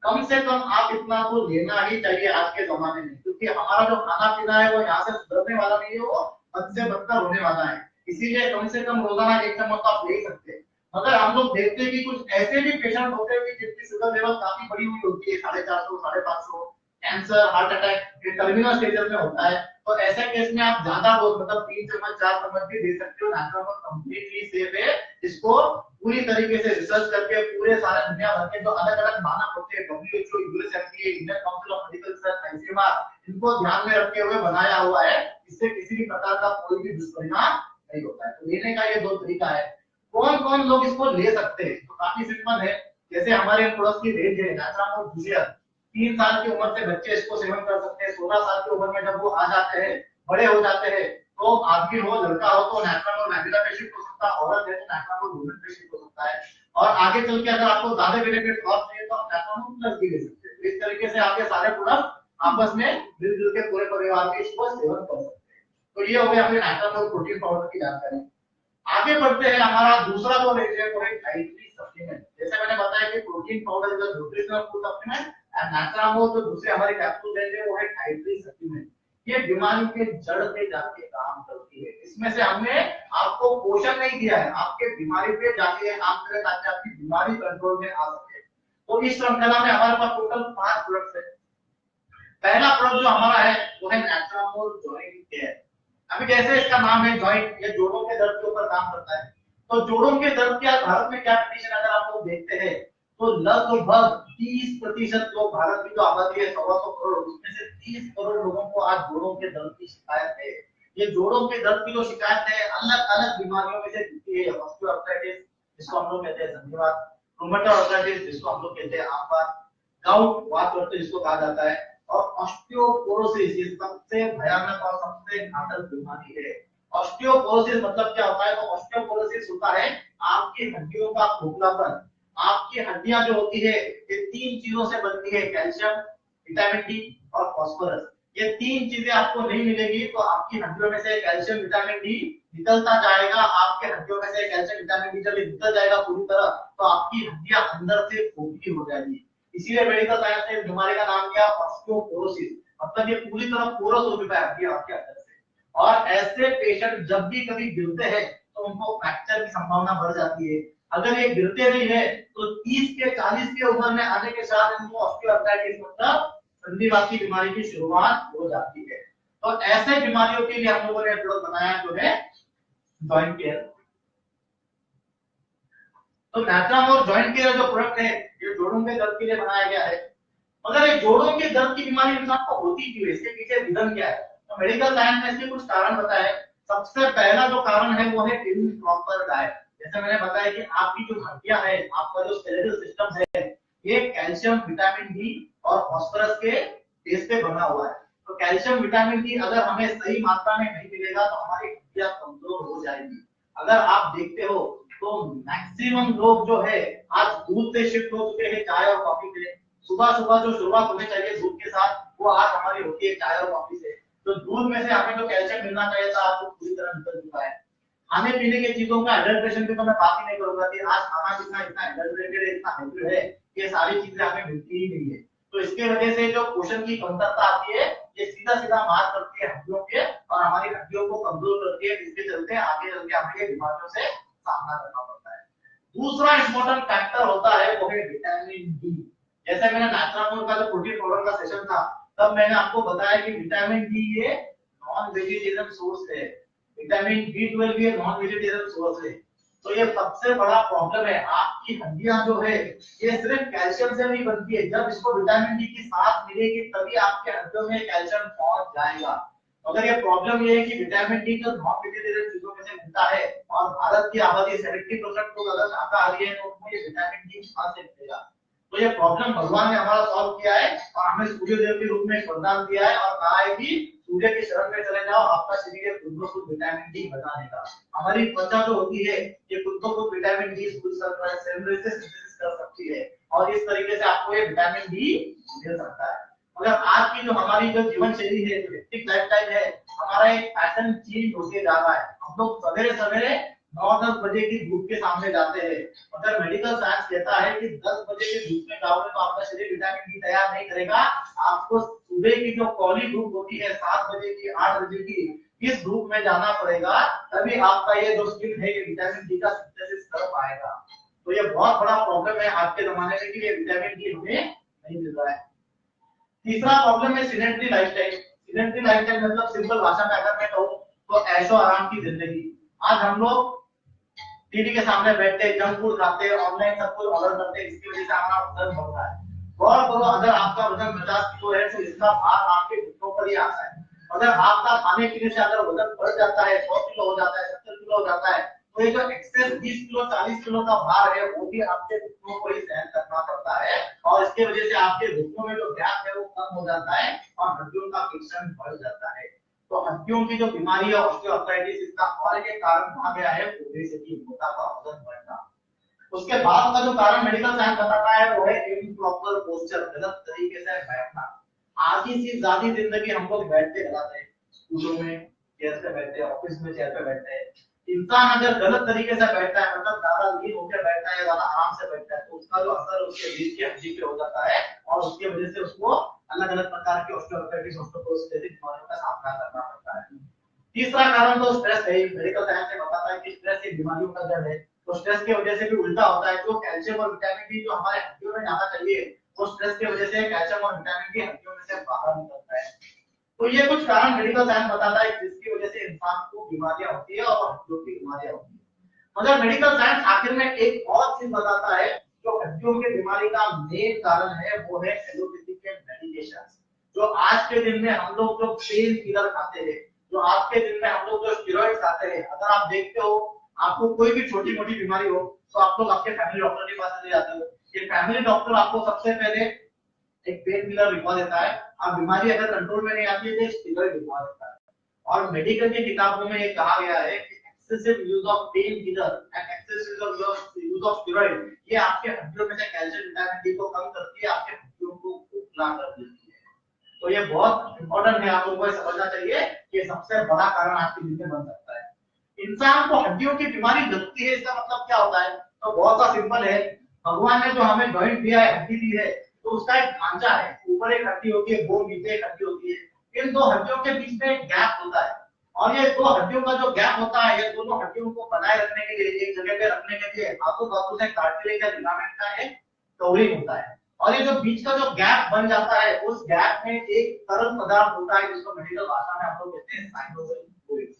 कम से कम आप इतना तो लेना ही चाहिए आज के जमाने में, क्योंकि हमारा जो खाना पीना है वो यहाँ से सुधरने वाला नहीं है, वो बद से बदतर होने वाला है। इसीलिए कम से कम रोजाना 1 चम्मच आप ले सकते हैं। मगर हम लोग देखते हैं कि कुछ ऐसे भी पेशेंट होते हैं जिनकी शुगर लेवल काफी बड़ी हुई होती है, 450, 550, cancer, heart attack terminal stages में होता है। तो ऐसे केस में आप ज्यादा रोज मतलब 3 चम्मच 4 चम्मच भी दे सकते हो। नाइट्रामोर कंप्लीटली सेफ है। इसको पूरी तरीके से रिसर्च करके पूरे सारे दुनिया भर के जो अलग अलग मानक होते हैं, WHO, US FDA, Indian council of medical research, ICMR, इनको ध्यान में रखते हुए बनाया हुआ है। इससे किसी भी प्रकार का कोई भी दुष्परिणाम नहीं होता है। तो लेने का ये 2 तरीका है। कौन कौन लोग इसको ले सकते हैं? तो काफी सिंपल है। जैसे हमारे प्रोडक्ट की रेंज है, नाइट्रामोर जूनियर, 3 साल की उम्र से बच्चे इसको सेवन कर सकते हैं। 16 साल की उम्र में जब वो आ जाते हैं, बड़े हो जाते हैं, तो आदमी हो, लड़का हो, तो नाइट्रामोर वैनिला पे शिफ्ट हो सकता है, औरत है तो नाइट्रामोर वुमेन पे शिफ्ट हो सकता है। और आगे चल के अगर आपको ज्यादा बेनिफिट और चाहिए तो आप नाइट्रामोर प्लस भी ले सकते हैं। इस तरीके से आपके सारे प्रोडक्ट आपस में मिलजुल के पूरे परिवार के इसको सेवन कर सकते हैं। तो ये हो गया हमारे नाइट्रामोर प्रोटीन पाउडर की जानकारी। आगे बढ़ते हैं, हमारा दूसरा जो रेंज है वो है डाइटरी सप्लीमेंट। जैसे मैंने बताया कि protein powder is a nutritional food supplement, and Nitramol जो दूसरे हमारे कैप्सूल रेंज है वो है डाइटरी सप्लीमेंट। ये बीमारी के जड़ पे जाके काम करती है। इसमें से हमने आपको पोषण नहीं दिया है, आपके बीमारी पे जाके काम करे, ताकि आपकी बीमारी कंट्रोल में आ सके। तो इस श्रृंखला में हमारे पास टोटल 5 प्रोडक्ट्स है। पहला प्रोडक्ट जो हमारा है वो है नैचुरामोर जॉइंट केयर। अभी जैसे इसका नाम है जॉइंट, ये जोड़ों के दर्द के ऊपर काम करता है। तो जोड़ों के दर्द के भारत में क्या कंडीशन अगर आप लोग देखते हैं तो लगभग 30% लोग, भारत की जो आबादी है 125 करोड़, उसमें से 30 करोड़ लोगों को आज जोड़ों के दर्द की शिकायत है। ये जोड़ों के दर्द की जो शिकायत है अलग अलग बीमारियों में से दिखती है। ऑस्टियोआर्थराइटिस जिसको हम लोग कहते हैं संधिवात, रूमेटॉइड आर्थराइटिस जिसको हम लोग कहते हैं आमवात, गाउट वात जिसको कहा जाता है, और ऑस्टियोपोरोसिस ये सबसे भयानक और सबसे घातक बीमारी है। ऑस्टियोपोरोसिस मतलब क्या होता है? तो ऑस्टियोपोरोसिस होता है आपकी हड्डियों का खोखलापन। आपकी हड्डियां जो होती है ये 3 चीजों से बनती है, कैल्शियम, विटामिन डी और फास्फोरस। ये 3 चीजें आपको नहीं मिलेगी तो आपकी हड्डियों में से कैल्शियम विटामिन डी निकलता जाएगा। आपके हड्डियों में से कैल्शियम विटामिन डी जब निकल जाएगा पूरी तरह तो आपकी हड्डियां अंदर से खोखली हो जाएगी। इसीलिए मेडिकल साइंस ने इस बीमारी का नाम दिया ऑस्टियोपोरोसिस, मतलब ये पूरी तरह पोरस हो चुका है हड्डियां आपके अंदर से। और ऐसे पेशेंट जब भी कभी गिरते हैं तो उनको फ्रैक्चर की संभावना बढ़ जाती है। अगर ये गिरते नहीं है तो 30 के 40 के उम्र में आने के साथ इनको ऑस्टियोआर्थराइटिस मतलब संधिवात की बीमारी की शुरुआत हो जाती है। तो ऐसे बीमारियों के लिए हम लोगों ने प्रोडक्ट बनाया जो है जॉइंट केयर। तो नैचुरामोर जॉइंट केयर जो प्रोडक्ट है ये जोड़ों के दर्द के लिए बनाया गया है। मगर ये जोड़ों के दर्द की बीमारी इंसान को होती क्यों है, इसके पीछे रीजन क्या है? तो मेडिकल साइंस ने इसके कुछ कारण बताए। सबसे पहला जो कारण है वो है इम्प्रॉपर डाइट। जैसे मैंने बताया कि आपकी जो हड्डियां है, आपका जो स्केलेटल सिस्टम है, ये कैल्शियम, विटामिन डी और फास्फोरस के बेस पे बना हुआ है। तो कैल्शियम, विटामिन डी अगर हमें सही मात्रा में नहीं मिलेगा तो हमारी हड्डियां कमजोर हो जाएंगी। अगर आप देखते हो तो मैक्सिमम लोग जो है आज दूध से शिफ्ट हो चुके हैं चाय और कॉफी पे। सुबह सुबह जो शुरुआत होनी चाहिए दूध के साथ वो आज हमारी होती है चाय और कॉफी से। तो दूध में से हमें जो कैल्शियम मिलना चाहिए था आपको पूरी तरह निकल चुका है। खाने पीने की चीजों का एडल्ट्रेशन की तो मैं बात ही नहीं करूंगा कि आज खाना कितना इतना एडल्ट्रेटेड है, इतना हाइब्रिड है, ये सारी चीजें हमें मिलती ही नहीं है। तो इसके वजह से जो पोषण की कमतरता आती है ये सीधा सीधा मार करती है हड्डियों के और हमारी हड्डियों को कमजोर करती है, जिसके चलते आगे चल के हमें बीमारियों से सामना करना पड़ता है। दूसरा इंपॉर्टेंट फैक्टर होता है वो है विटामिन डी। जैसे मैंने नैचुरामोर का जो प्रोटीन पाउडर का सेशन था तब मैंने आपको बताया कि विटामिन डी ये नॉन वेजिटेरियन सोर्स है। विटामिन बी12 भी नॉन वेजिटेरियन सोर्स है। तो ये सबसे बड़ा प्रॉब्लम है। आपकी हड्डियां जो है ये सिर्फ कैल्शियम से नहीं बनती है, जब इसको विटामिन डी की साथ मिलेगी तभी आपके हड्डियों में कैल्शियम पहुंच जाएगा। अगर ये प्रॉब्लम ये है कि विटामिन डी तो नॉन वेजिटेरियन चीजों में से मिलता है और भारत की आबादी 70% लोग अगर शाकाहारी है तो उनको ये विटामिन डी कहां से मिलेगा? तो ये प्रॉब्लम भगवान ने हमारा सॉल्व किया है और हमें सूर्य देव के रूप में एक वरदान दिया है और कहा है कि सूर्य की शरण में चले जाओ, आपका शरीर खुद ब खुद विटामिन डी बना देगा। हमारी त्वचा जो होती है ये खुद ब खुद विटामिन डी सिंथेसिस कर सकती है और इस तरीके से आपको ये विटामिन डी मिल सकता है। मगर आज की जो हमारी जो जीवन शैली है, जो हेक्टिक लाइफस्टाइल है, हमारा एक पैटर्न चेंज होते जा रहा है। हम लोग सवेरे सवेरे 9-10 बजे की धूप के सामने जाते हैं। मगर मेडिकल साइंस कहता है कि 10 बजे की धूप में जाओगे तो आपका शरीर विटामिन डी तैयार नहीं करेगा। आपको सुबह की जो कौली धूप होती है 7 बजे की, 8 बजे की, इस धूप में जाना पड़ेगा, तभी आपका ये जो स्किन है ये विटामिन डी का सिंथेसिस कर पाएगा। तो ये बहुत बड़ा प्रॉब्लम है आज के जमाने में कि ये विटामिन डी हमें नहीं मिल रहा है। तीसरा प्रॉब्लम है सिडेंटरी लाइफस्टाइल। सिडेंटरी लाइफस्टाइल मतलब सिंपल भाषा में अगर मैं कहूं तो ऐशो आराम की जिंदगी। आज हम लोग टीवी के सामने बैठते हैं, जंक फूड खाते हैं, ऑनलाइन सब कुछ ऑर्डर करते हैं, इसकी वजह से हमारा वजन बढ़ रहा है। गौर करो अगर आपका वजन 50 किलो है तो इसका भार आपके घुटनों पर ही आता है। अगर आपका खाने पीने से अगर वजन बढ़ जाता है, 100 किलो हो जाता है, 70 किलो हो जाता है, तो ये जो एक्सेस 20 किलो 40 किलो का भार है वो भी आपके घुटनों को ही सहन करना पड़ता है और इसके वजह से आपके घुटनों में जो गैप है वो कम हो जाता है और हड्डियों का फ्रिक्शन बढ़ जाता है। तो हड्डियों की जो बीमारी है ऑस्टियोआर्थराइटिस, इसका और एक कारण कहा गया है ओबेसिटी, मोटापा, वजन बढ़ना। उसके बाद का जो कारण मेडिकल साइंस बताता है वो है इम्प्रॉपर पोस्चर, गलत तरीके से बैठना। आधी सी ज्यादा जिंदगी हम लोग बैठते रहते हैं, स्कूलों में चेयर पे बैठते हैं, ऑफिस में चेयर पे बैठते हैं। इंसान अगर गलत तरीके से बैठता है, मतलब ज्यादा लीन होकर बैठता है, ज्यादा आराम से बैठता है, तो उसका जो असर उसके रीढ़ की हड्डी पे हो जाता है और उसकी वजह से उसको अलग अलग प्रकार की ऑस्टियोआर्थराइटिस, ऑस्टियोपोरोसिस जैसी बीमारियों का सामना करना पड़ता है। तीसरा कारण तो स्ट्रेस है। मेडिकल साइंस में बताता है कि स्ट्रेस ही बीमारियों का जड़ है। तो स्ट्रेस की वजह से भी उल्टा होता है, जो कैल्शियम और विटामिन डी जो हमारे हड्डियों हड्डियों में जाना चाहिए वो स्ट्रेस की वजह से कैल्शियम और विटामिन डी हड्डियों में से बाहर निकलता है। तो ये कुछ कारण मेडिकल साइंस बताता है जिसकी वजह से इंसान को बीमारियां होती है और हड्डियों की बीमारियां होती है। मगर मेडिकल साइंस आखिर में एक और चीज बताता है जो हड्डियों की बीमारी का मेन कारण है वो है एलोपैथी के मेडिकेशन। जो आज के दिन में हम लोग जो पेन किलर खाते हैं, जो आज के दिन में हम लोग जो स्टेरॉइड खाते हैं, अगर आप देखते हो आपको कोई भी छोटी मोटी बीमारी हो तो आप लोग आपके फैमिली डॉक्टर के पास चले जाते हो। ये फैमिली डॉक्टर आपको सबसे पहले एक पेन किलर लिखवा देता है और बीमारी अगर कंट्रोल में नहीं आती है तो स्टेरॉइड लिखवा देता है। और मेडिकल की किताबों में ये कहा गया है कि excessive use of pain killer and excessive use of steroid ये आपके हड्डियों में से कैल्शियम विटामिन डी को कम करती है, आपके हड्डियों को खोखला कर देती है। तो ये बहुत इंपॉर्टेंट है, आप लोगों को समझना चाहिए कि सबसे बड़ा कारण आपके लिए बन सकता है। इंसान को हड्डियों की बीमारी लगती है इसका मतलब क्या होता है? तो बहुत सा सिंपल है, भगवान ने जो हमें जॉइंट दिया है, हड्डी दी है, तो उसका एक ढांचा है, ऊपर एक हड्डी होती है, वो नीचे एक हड्डी होती है। इन दो हड्डियों के बीच में एक गैप होता है और ये दो हड्डियों का जो गैप होता है, ये दोनों हड्डियों को बनाए रखने के लिए, एक जगह पे रखने के लिए आपको धातु से कार्टिलेज या लिगामेंट का एक कवरिंग होता है। और ये जो बीच का जो गैप बन जाता है, उस गैप में एक तरल पदार्थ होता है जिसको मेडिकल भाषा में हम लोग कहते हैं साइनोवियल फ्लूइड।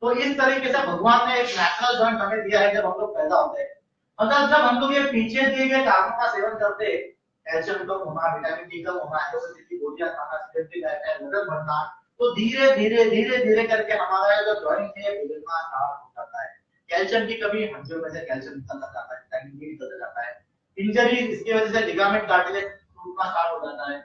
तो इस तरीके से भगवान ने एक नेचुरल जॉइंट हमें दिया है जब हम लोग पैदा होते हैं। मतलब जब हम लोग ये पीछे दिए गए कारणों का सेवन करते हैं, कैल्शियम कम होना, विटामिन डी कम होना, एलोपैथी की गोलियां खाना, सिगरेट लाइटर, वजन बढ़ना, तो धीरे धीरे करके हमारा जो जॉइंट है बिगड़ना स्टार्ट हो जाता है। कैल्शियम की कमी, हड्डियों में से कैल्शियम निकलता जाता है, विटामिन डी निकलता जाता है। इंजरी, इसकी वजह से लिगामेंट कार्टिलेज टूटना स्टार्ट हो जाता है।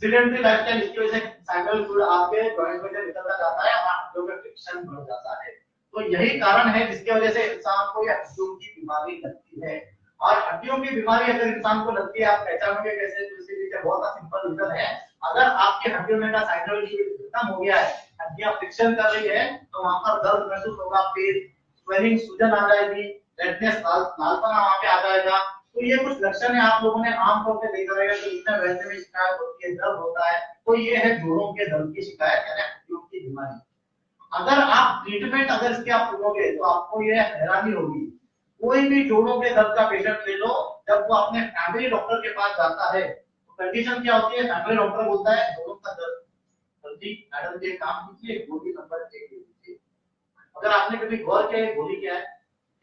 सिडेंटरी लाइफस्टाइल, इसकी वजह से साइकिल फ्लूइड आपके जॉइंट में से निकलता जाता है और हड्डियों में फ्रिक्शन बढ़ जाता है। तो यही कारण है जिसकी वजह से इंसान को ये हड्डियों की बीमारी लगती है। और हड्डियों की बीमारी अगर इंसान को लगती है, आप पहचानोगे कैसे? तो इसके पीछे बहुत सा सिंपल रीजन है। अगर आपके हड्डियों में का साइनोवियल फ्लूइड खत्म हो गया है, हड्डियां फ्रिक्शन कर रही है, तो वहां पर दर्द महसूस होगा, पेन, स्वेलिंग, सूजन आ जाएगी, रेडनेस, लालपना वहां पे आ जाएगा। तो ये कुछ लक्षण है आप लोगों ने आमतौर पे देखा रहेगा कि इतना वैसे में शिकायत होती है, दर्द होता है, तो ये है जोड़ों के दर्द की शिकायत, यानी हड्डियों की बीमारी। अगर आप ट्रीटमेंट अगर इसके आप लोगे तो आपको ये हैरानी होगी। कोई भी जोड़ों के दर्द का पेशेंट ले लो, जब वो अपने फैमिली डॉक्टर के पास जाता है तो कंडीशन क्या होती है? फैमिली डॉक्टर बोलता है जोड़ों का दर्द, जल्दी मैडम के काम कीजिए, गोली नंबर 1 लीजिए। अगर आपने कभी गौर किया है गोली क्या है?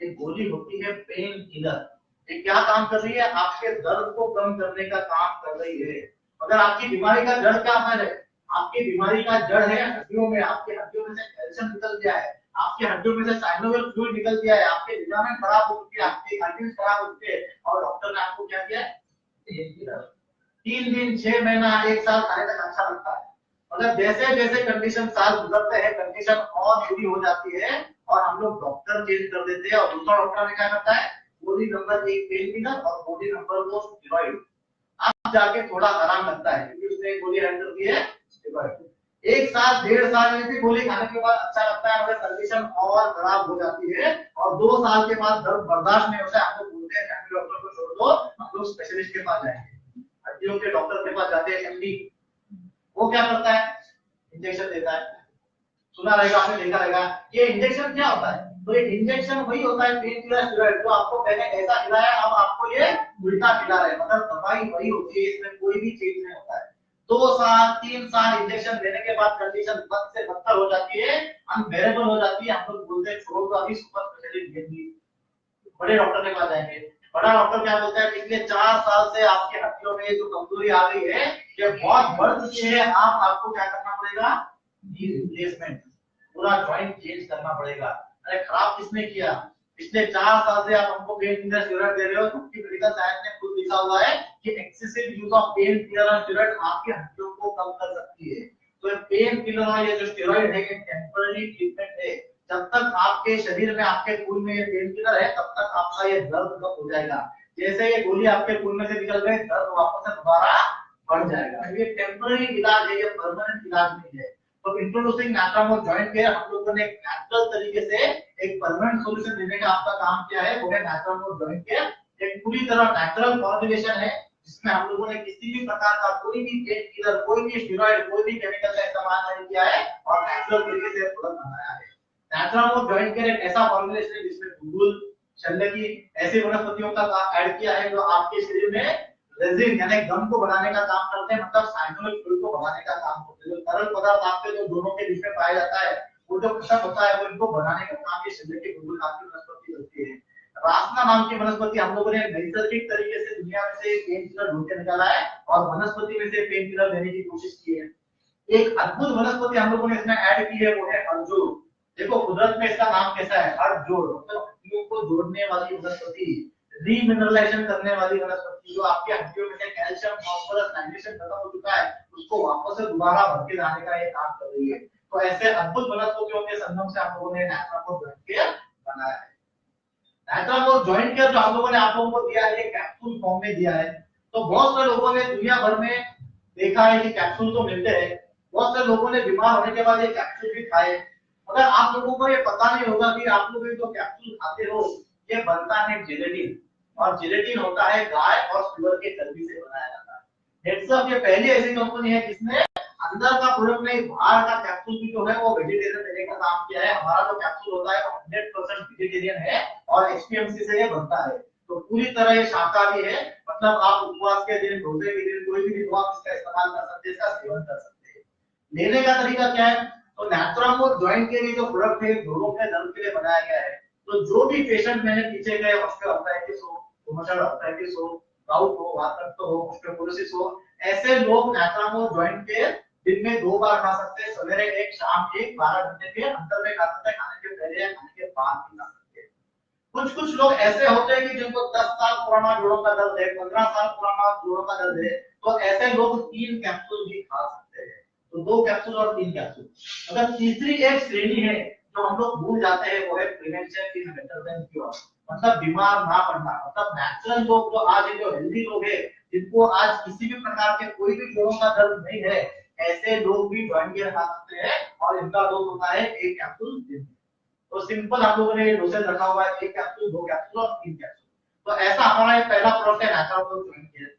एक गोली होती है पेन किलर। ये क्या काम कर रही है? आपके दर्द को कम करने का काम कर रही है। अगर आपकी बीमारी का जड़ क्या है? आपकी बीमारी का जड़ है हड्डियों में। आपके हड्डियों में से कैल्शियम निकल गया है, आपके हड्डियों में से साइनोवियल फ्लूइड निकल गया है, आपके लिगामेंट खराब हो चुके हैं, आपके आर्टरीज खराब हो चुके हैं, और डॉक्टर ने आपको क्या किया? 3 दिन, 6 महीना, 1 साल खाने तक अच्छा लगता है। मतलब जैसे जैसे कंडीशन साल गुजरते हैं, कंडीशन और बुरी हो जाती है और हम लोग डॉक्टर चेंज कर देते हैं। और दूसरा डॉक्टर ने क्या करता है? गोली नंबर 1 पेन किलर और गोली नंबर 2 स्टेरॉइड। अब जाके थोड़ा आराम लगता है क्योंकि उसने गोली हैंड कर दी है स्टेरॉइड। 1 साल, 1.5 साल में भी गोली खाने के बाद अच्छा लगता है, मगर कंडीशन और खराब हो जाती है और 2 साल के बाद दर्द बर्दाश्त नहीं होता है। हम लोग बोलते हैं फैमिली डॉक्टर को छोड़ दो, हम लोग स्पेशलिस्ट के पास जाएंगे। हड्डियों के डॉक्टर के पास जाते हैं, एमडी। वो क्या करता है? इंजेक्शन देता है। सुना रहेगा आपने, देखा रहेगा। ये इंजेक्शन क्या होता है? तो ये इंजेक्शन वही होता है पेन किलर स्टेरॉइड, जो आपको पहले ऐसा खिलाया, अब आपको ये उल्टा खिला रहे हैं। मतलब दवाई वही होती है, इसमें कोई भी चेंज नहीं होता है। 2 साल, 3 साल इंजेक्शन देने के बाद कंडीशन बद से बदतर हो जाती है, अनबेरेबल हो जाती है। हम लोग बोलते हैं छोड़ो तो अभी सुपर स्पेशलिस्ट देंगे, बड़े डॉक्टर के पास जाएंगे। बड़ा डॉक्टर क्या बोलता है? पिछले 4 साल से आपकी हड्डियों में जो कमजोरी आ गई है, ये बहुत बढ़ चुकी है, आपको क्या करना पड़ेगा? नी रिप्लेसमेंट, पूरा जॉइंट चेंज करना पड़ेगा। अरे खराब किसने किया? पिछले 4 साल से आप हमको पेन किलर स्टेरॉइड दे रहे हो, जबकि मेडिकल साइंस ने खुद लिखा हुआ है कि excessive use of pain killer और स्टेरॉइड आपकी हड्डियों को कम कर सकती है। तो पेन किलर और ये जो स्टेरॉइड है, ये टेम्पररी ट्रीटमेंट है। जब तक आपके शरीर में, आपके खून में ये पेन किलर है, तब तक आपका ये दर्द कम हो जाएगा। जैसे ये गोली आपके खून में से निकल गई, दर्द वापस से दोबारा बढ़ जाएगा। ये टेम्पररी इलाज है, ये परमानेंट इलाज नहीं है। तो इंट्रोड्यूसिंग नाट्रामोर जॉइंट केयर, हम लोगों ने एक नेचुरल तरीके से एक परमानेंट सॉल्यूशन देने का आपका काम किया है, वो है नाट्रामोर जॉइंट केयर। एक पूरी तरह नेचुरल फॉर्मुलेशन है जिसमें हम लोगों ने किसी भी प्रकार का कोई भी पेन किलर, कोई भी स्टेरॉइड, कोई भी केमिकल का इस्तेमाल नहीं किया है और नेचुरल तरीके से प्रोडक्ट बनाया है। नाट्रामोर जॉइंट केयर एक ऐसा फॉर्मुलेशन है जिसमें गूगल, शल्य की ऐसी वनस्पतियों का ऐड किया है जो आपके शरीर में रेजिन यानी गम को बनाने का काम करते हैं, मतलब साइनोइक फ्लूइड को बनाने का काम करते हैं। जो तरल पदार्थ आपके जो दोनों के बीच में पाया जाता है वो जो कृषक होता है वो इनको बनाने का काम ये शल्य की बुलबुल नाम की वनस्पति करती है। रासना नाम की वनस्पति हम लोगों ने नैसर्गिक तरीके से दुनिया में से पेन किलर ढूंढ के निकाला है और वनस्पति में से पेन किलर लेने की कोशिश की है। एक अद्भुत वनस्पति हम लोगों ने इसमें ऐड की है वो है अर्जुन। देखो कुदरत में इसका नाम कैसा है, अर्जुन, मतलब हड्डियों को जोड़ने वाली वनस्पति, रीमिनरलाइजेशन करने वाली वनस्पति, जो आपके हड्डियों में से कैल्शियम फास्फोरस मैग्नीशियम खत्म हो चुका है उसको वापस से दोबारा भर के लाने का ये काम कर रही है। तो ऐसे अद्भुत वनस्पतियों के संगम से हम लोगों ने नैचुरोपैथ जॉइंट केयर बनाया है। नैचुरोपैथ जॉइंट केयर जो हम लोगों ने आप लोगों को दिया है ये कैप्सूल फॉर्म में दिया है। तो बहुत सारे लोगों ने दुनिया भर में देखा है कि कैप्सूल तो मिलते हैं, बहुत सारे लोगों ने बीमार होने के बाद ये कैप्सूल भी खाए, मगर आप लोगों को ये पता नहीं होगा कि आप लोग जो कैप्सूल खाते हो ये बनता है जेलेटिन, और जेलेटिन होता है गाय और सुअर के चर्बी से बनाया जाता है। हेड्सअप ये पहली ऐसी कंपनी है जिसने अंदर का प्रोडक्ट नहीं बाहर का कैप्सूल भी जो है वो वेजिटेरियन देने का काम किया है। हमारा जो कैप्सूल होता है वो 100% वेजिटेरियन है और एचपीएमसी से ये बनता है, तो पूरी तरह ये शाकाहारी है, मतलब आप उपवास के दिन, रोजे के दिन, कोई भी दिन आप इसका इस्तेमाल कर सकते हैं, इसका सेवन कर सकते हैं। लेने का तरीका क्या है, तो नैचुरोपैथ जॉइंट के लिए जो प्रोडक्ट है जोड़ों के दर्द के लिए बनाया गया है। तो जो भी पेशेंट मैंने पीछे गए ऑस्टियोआर्थराइटिस हो, रूमेटॉइड आर्थराइटिस हो, गाउट हो, वातपित्त हो, ऑस्टियोपोरोसिस हो, ऐसे लोग नैचुरोपैथ जॉइंट के दिन में 2 बार खा सकते हैं, सवेरे एक शाम एक, 12 घंटे के अंतर में खा सकते हैं, खाने के पहले या खाने के बाद भी खा सकते हैं। कुछ लोग ऐसे होते हैं कि जिनको 10 साल पुराना जोड़ों का दर्द है, 15 साल पुराना जोड़ों का दर्द है, तो ऐसे लोग 3 कैप्सूल भी खा सकते हैं। तो 2 कैप्सूल और 3 कैप्सूल। अगर तीसरी एक श्रेणी है जो हम लोग भूल जाते हैं वो है prevention is better than cure, मतलब बीमार ना पड़ना, मतलब नेचुरल लोग जो आज जो हेल्दी लोग हैं जिनको आज किसी भी प्रकार के कोई भी जोड़ों का दर्द नहीं है, ऐसे लोग भी जॉइंट केयर खा सकते हैं और इनका डोज होता है 1 कैप्सूल दिन में। तो सिंपल हम लोगों ने डोसेज रखा हुआ है 1 कैप्सूल, 2 कैप्सूल और 3 कैप्सूल। तो ऐसा हमारा पहला प्रोडक्ट है नैचुरोपैथ जॉइंट केयर।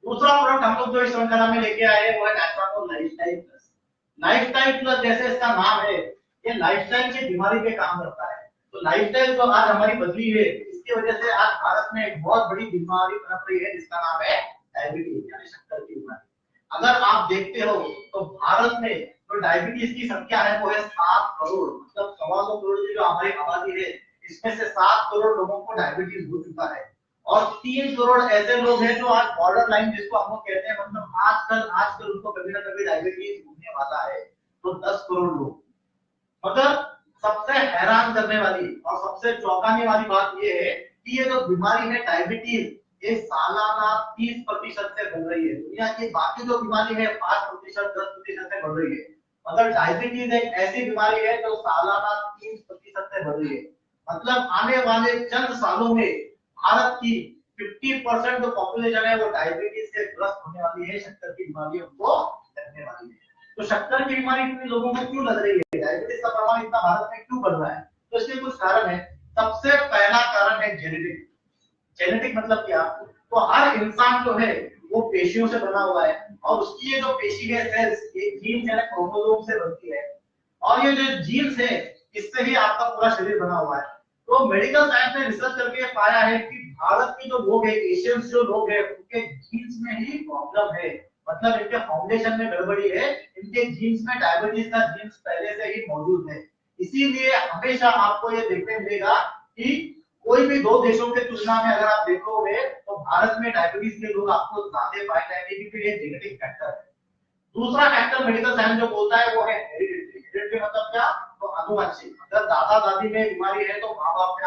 दूसरा प्रोडक्ट हम लोग जो इस श्रृंखला में लेके आए हैं वो है नैचुरोपैथ लाइफस्टाइल प्लस। लाइफस्टाइल प्लस जैसे इसका नाम है, ये लाइफस्टाइल की बीमारी पे काम करता है। तो लाइफस्टाइल जो आज हमारी बदली है इसकी वजह से आज भारत में एक बहुत बड़ी बीमारी पनप रही है जिसका नाम है डायबिटीज यानी शक्कर की बीमारी। अगर आप देखते हो तो भारत में जो डायबिटीज की संख्या है वो है 7 करोड़, मतलब 125 करोड़ की जो हमारी आबादी है इसमें से 7 करोड़ लोगों को डायबिटीज हो चुका है, और 3 करोड़ ऐसे लोग हैं जो आज बॉर्डर लाइन जिसको हम लोग कहते हैं, मतलब आजकल उनको कभी ना कभी डायबिटीज होने वाला है। तो 10 करोड़ लोग, मतलब सबसे हैरान करने वाली और सबसे चौंकाने वाली बात यह है कि ये जो बीमारी है डायबिटीज ये सालाना 30% से बढ़ रही है। दुनिया की बाकी जो बीमारी है 5%, 10% से बढ़ रही है, मगर डायबिटीज एक ऐसी बीमारी है जो सालाना 30% से बढ़ रही है। मतलब आने वाले चंद सालों में भारत की 50% जो पॉपुलेशन है वो डायबिटीज से ग्रस्त होने वाली है, शक्कर की बीमारी उनको लगने वाली है। तो शक्कर की बीमारी इतने लोगों को क्यों लग रही है, डायबिटीज का प्रमाण इतना भारत में क्यों बढ़ रहा है, तो इसके कुछ कारण है। सबसे पहला कारण है जेनेटिक। जेनेटिक मतलब क्या, तो हर इंसान जो है वो पेशियों से बना हुआ है, और उसकी ये जो पेशी है सेल्स, ये जीन यानी क्रोमोसोम से बनती है, और ये जो जीन्स है इससे ही आपका पूरा शरीर बना हुआ है। तो मेडिकल साइंस ने रिसर्च करके पाया है कि भारत के जो लोग हैं, एशियंस जो लोग हैं, उनके जीन्स में ही प्रॉब्लम है, मतलब इनके फाउंडेशन में गड़बड़ी है, इनके जीन्स में डायबिटीज का जीन्स पहले से ही मौजूद है। इसीलिए हमेशा आपको ये देखने मिलेगा कि कोई भी 2 देशों के तुलना में अगर आप देखोगे तो भारत में डायबिटीज के लोग आपको ज्यादा पाए जाएंगे क्योंकि ये जेनेटिक फैक्टर है। दूसरा फैक्टर मेडिकल साइंस जो बोलता है वो है हेरिडिटी। हेरिडिटी मतलब क्या, तो अनुवांशिक। अगर दादा दादी में बीमारी है तो माँ बाप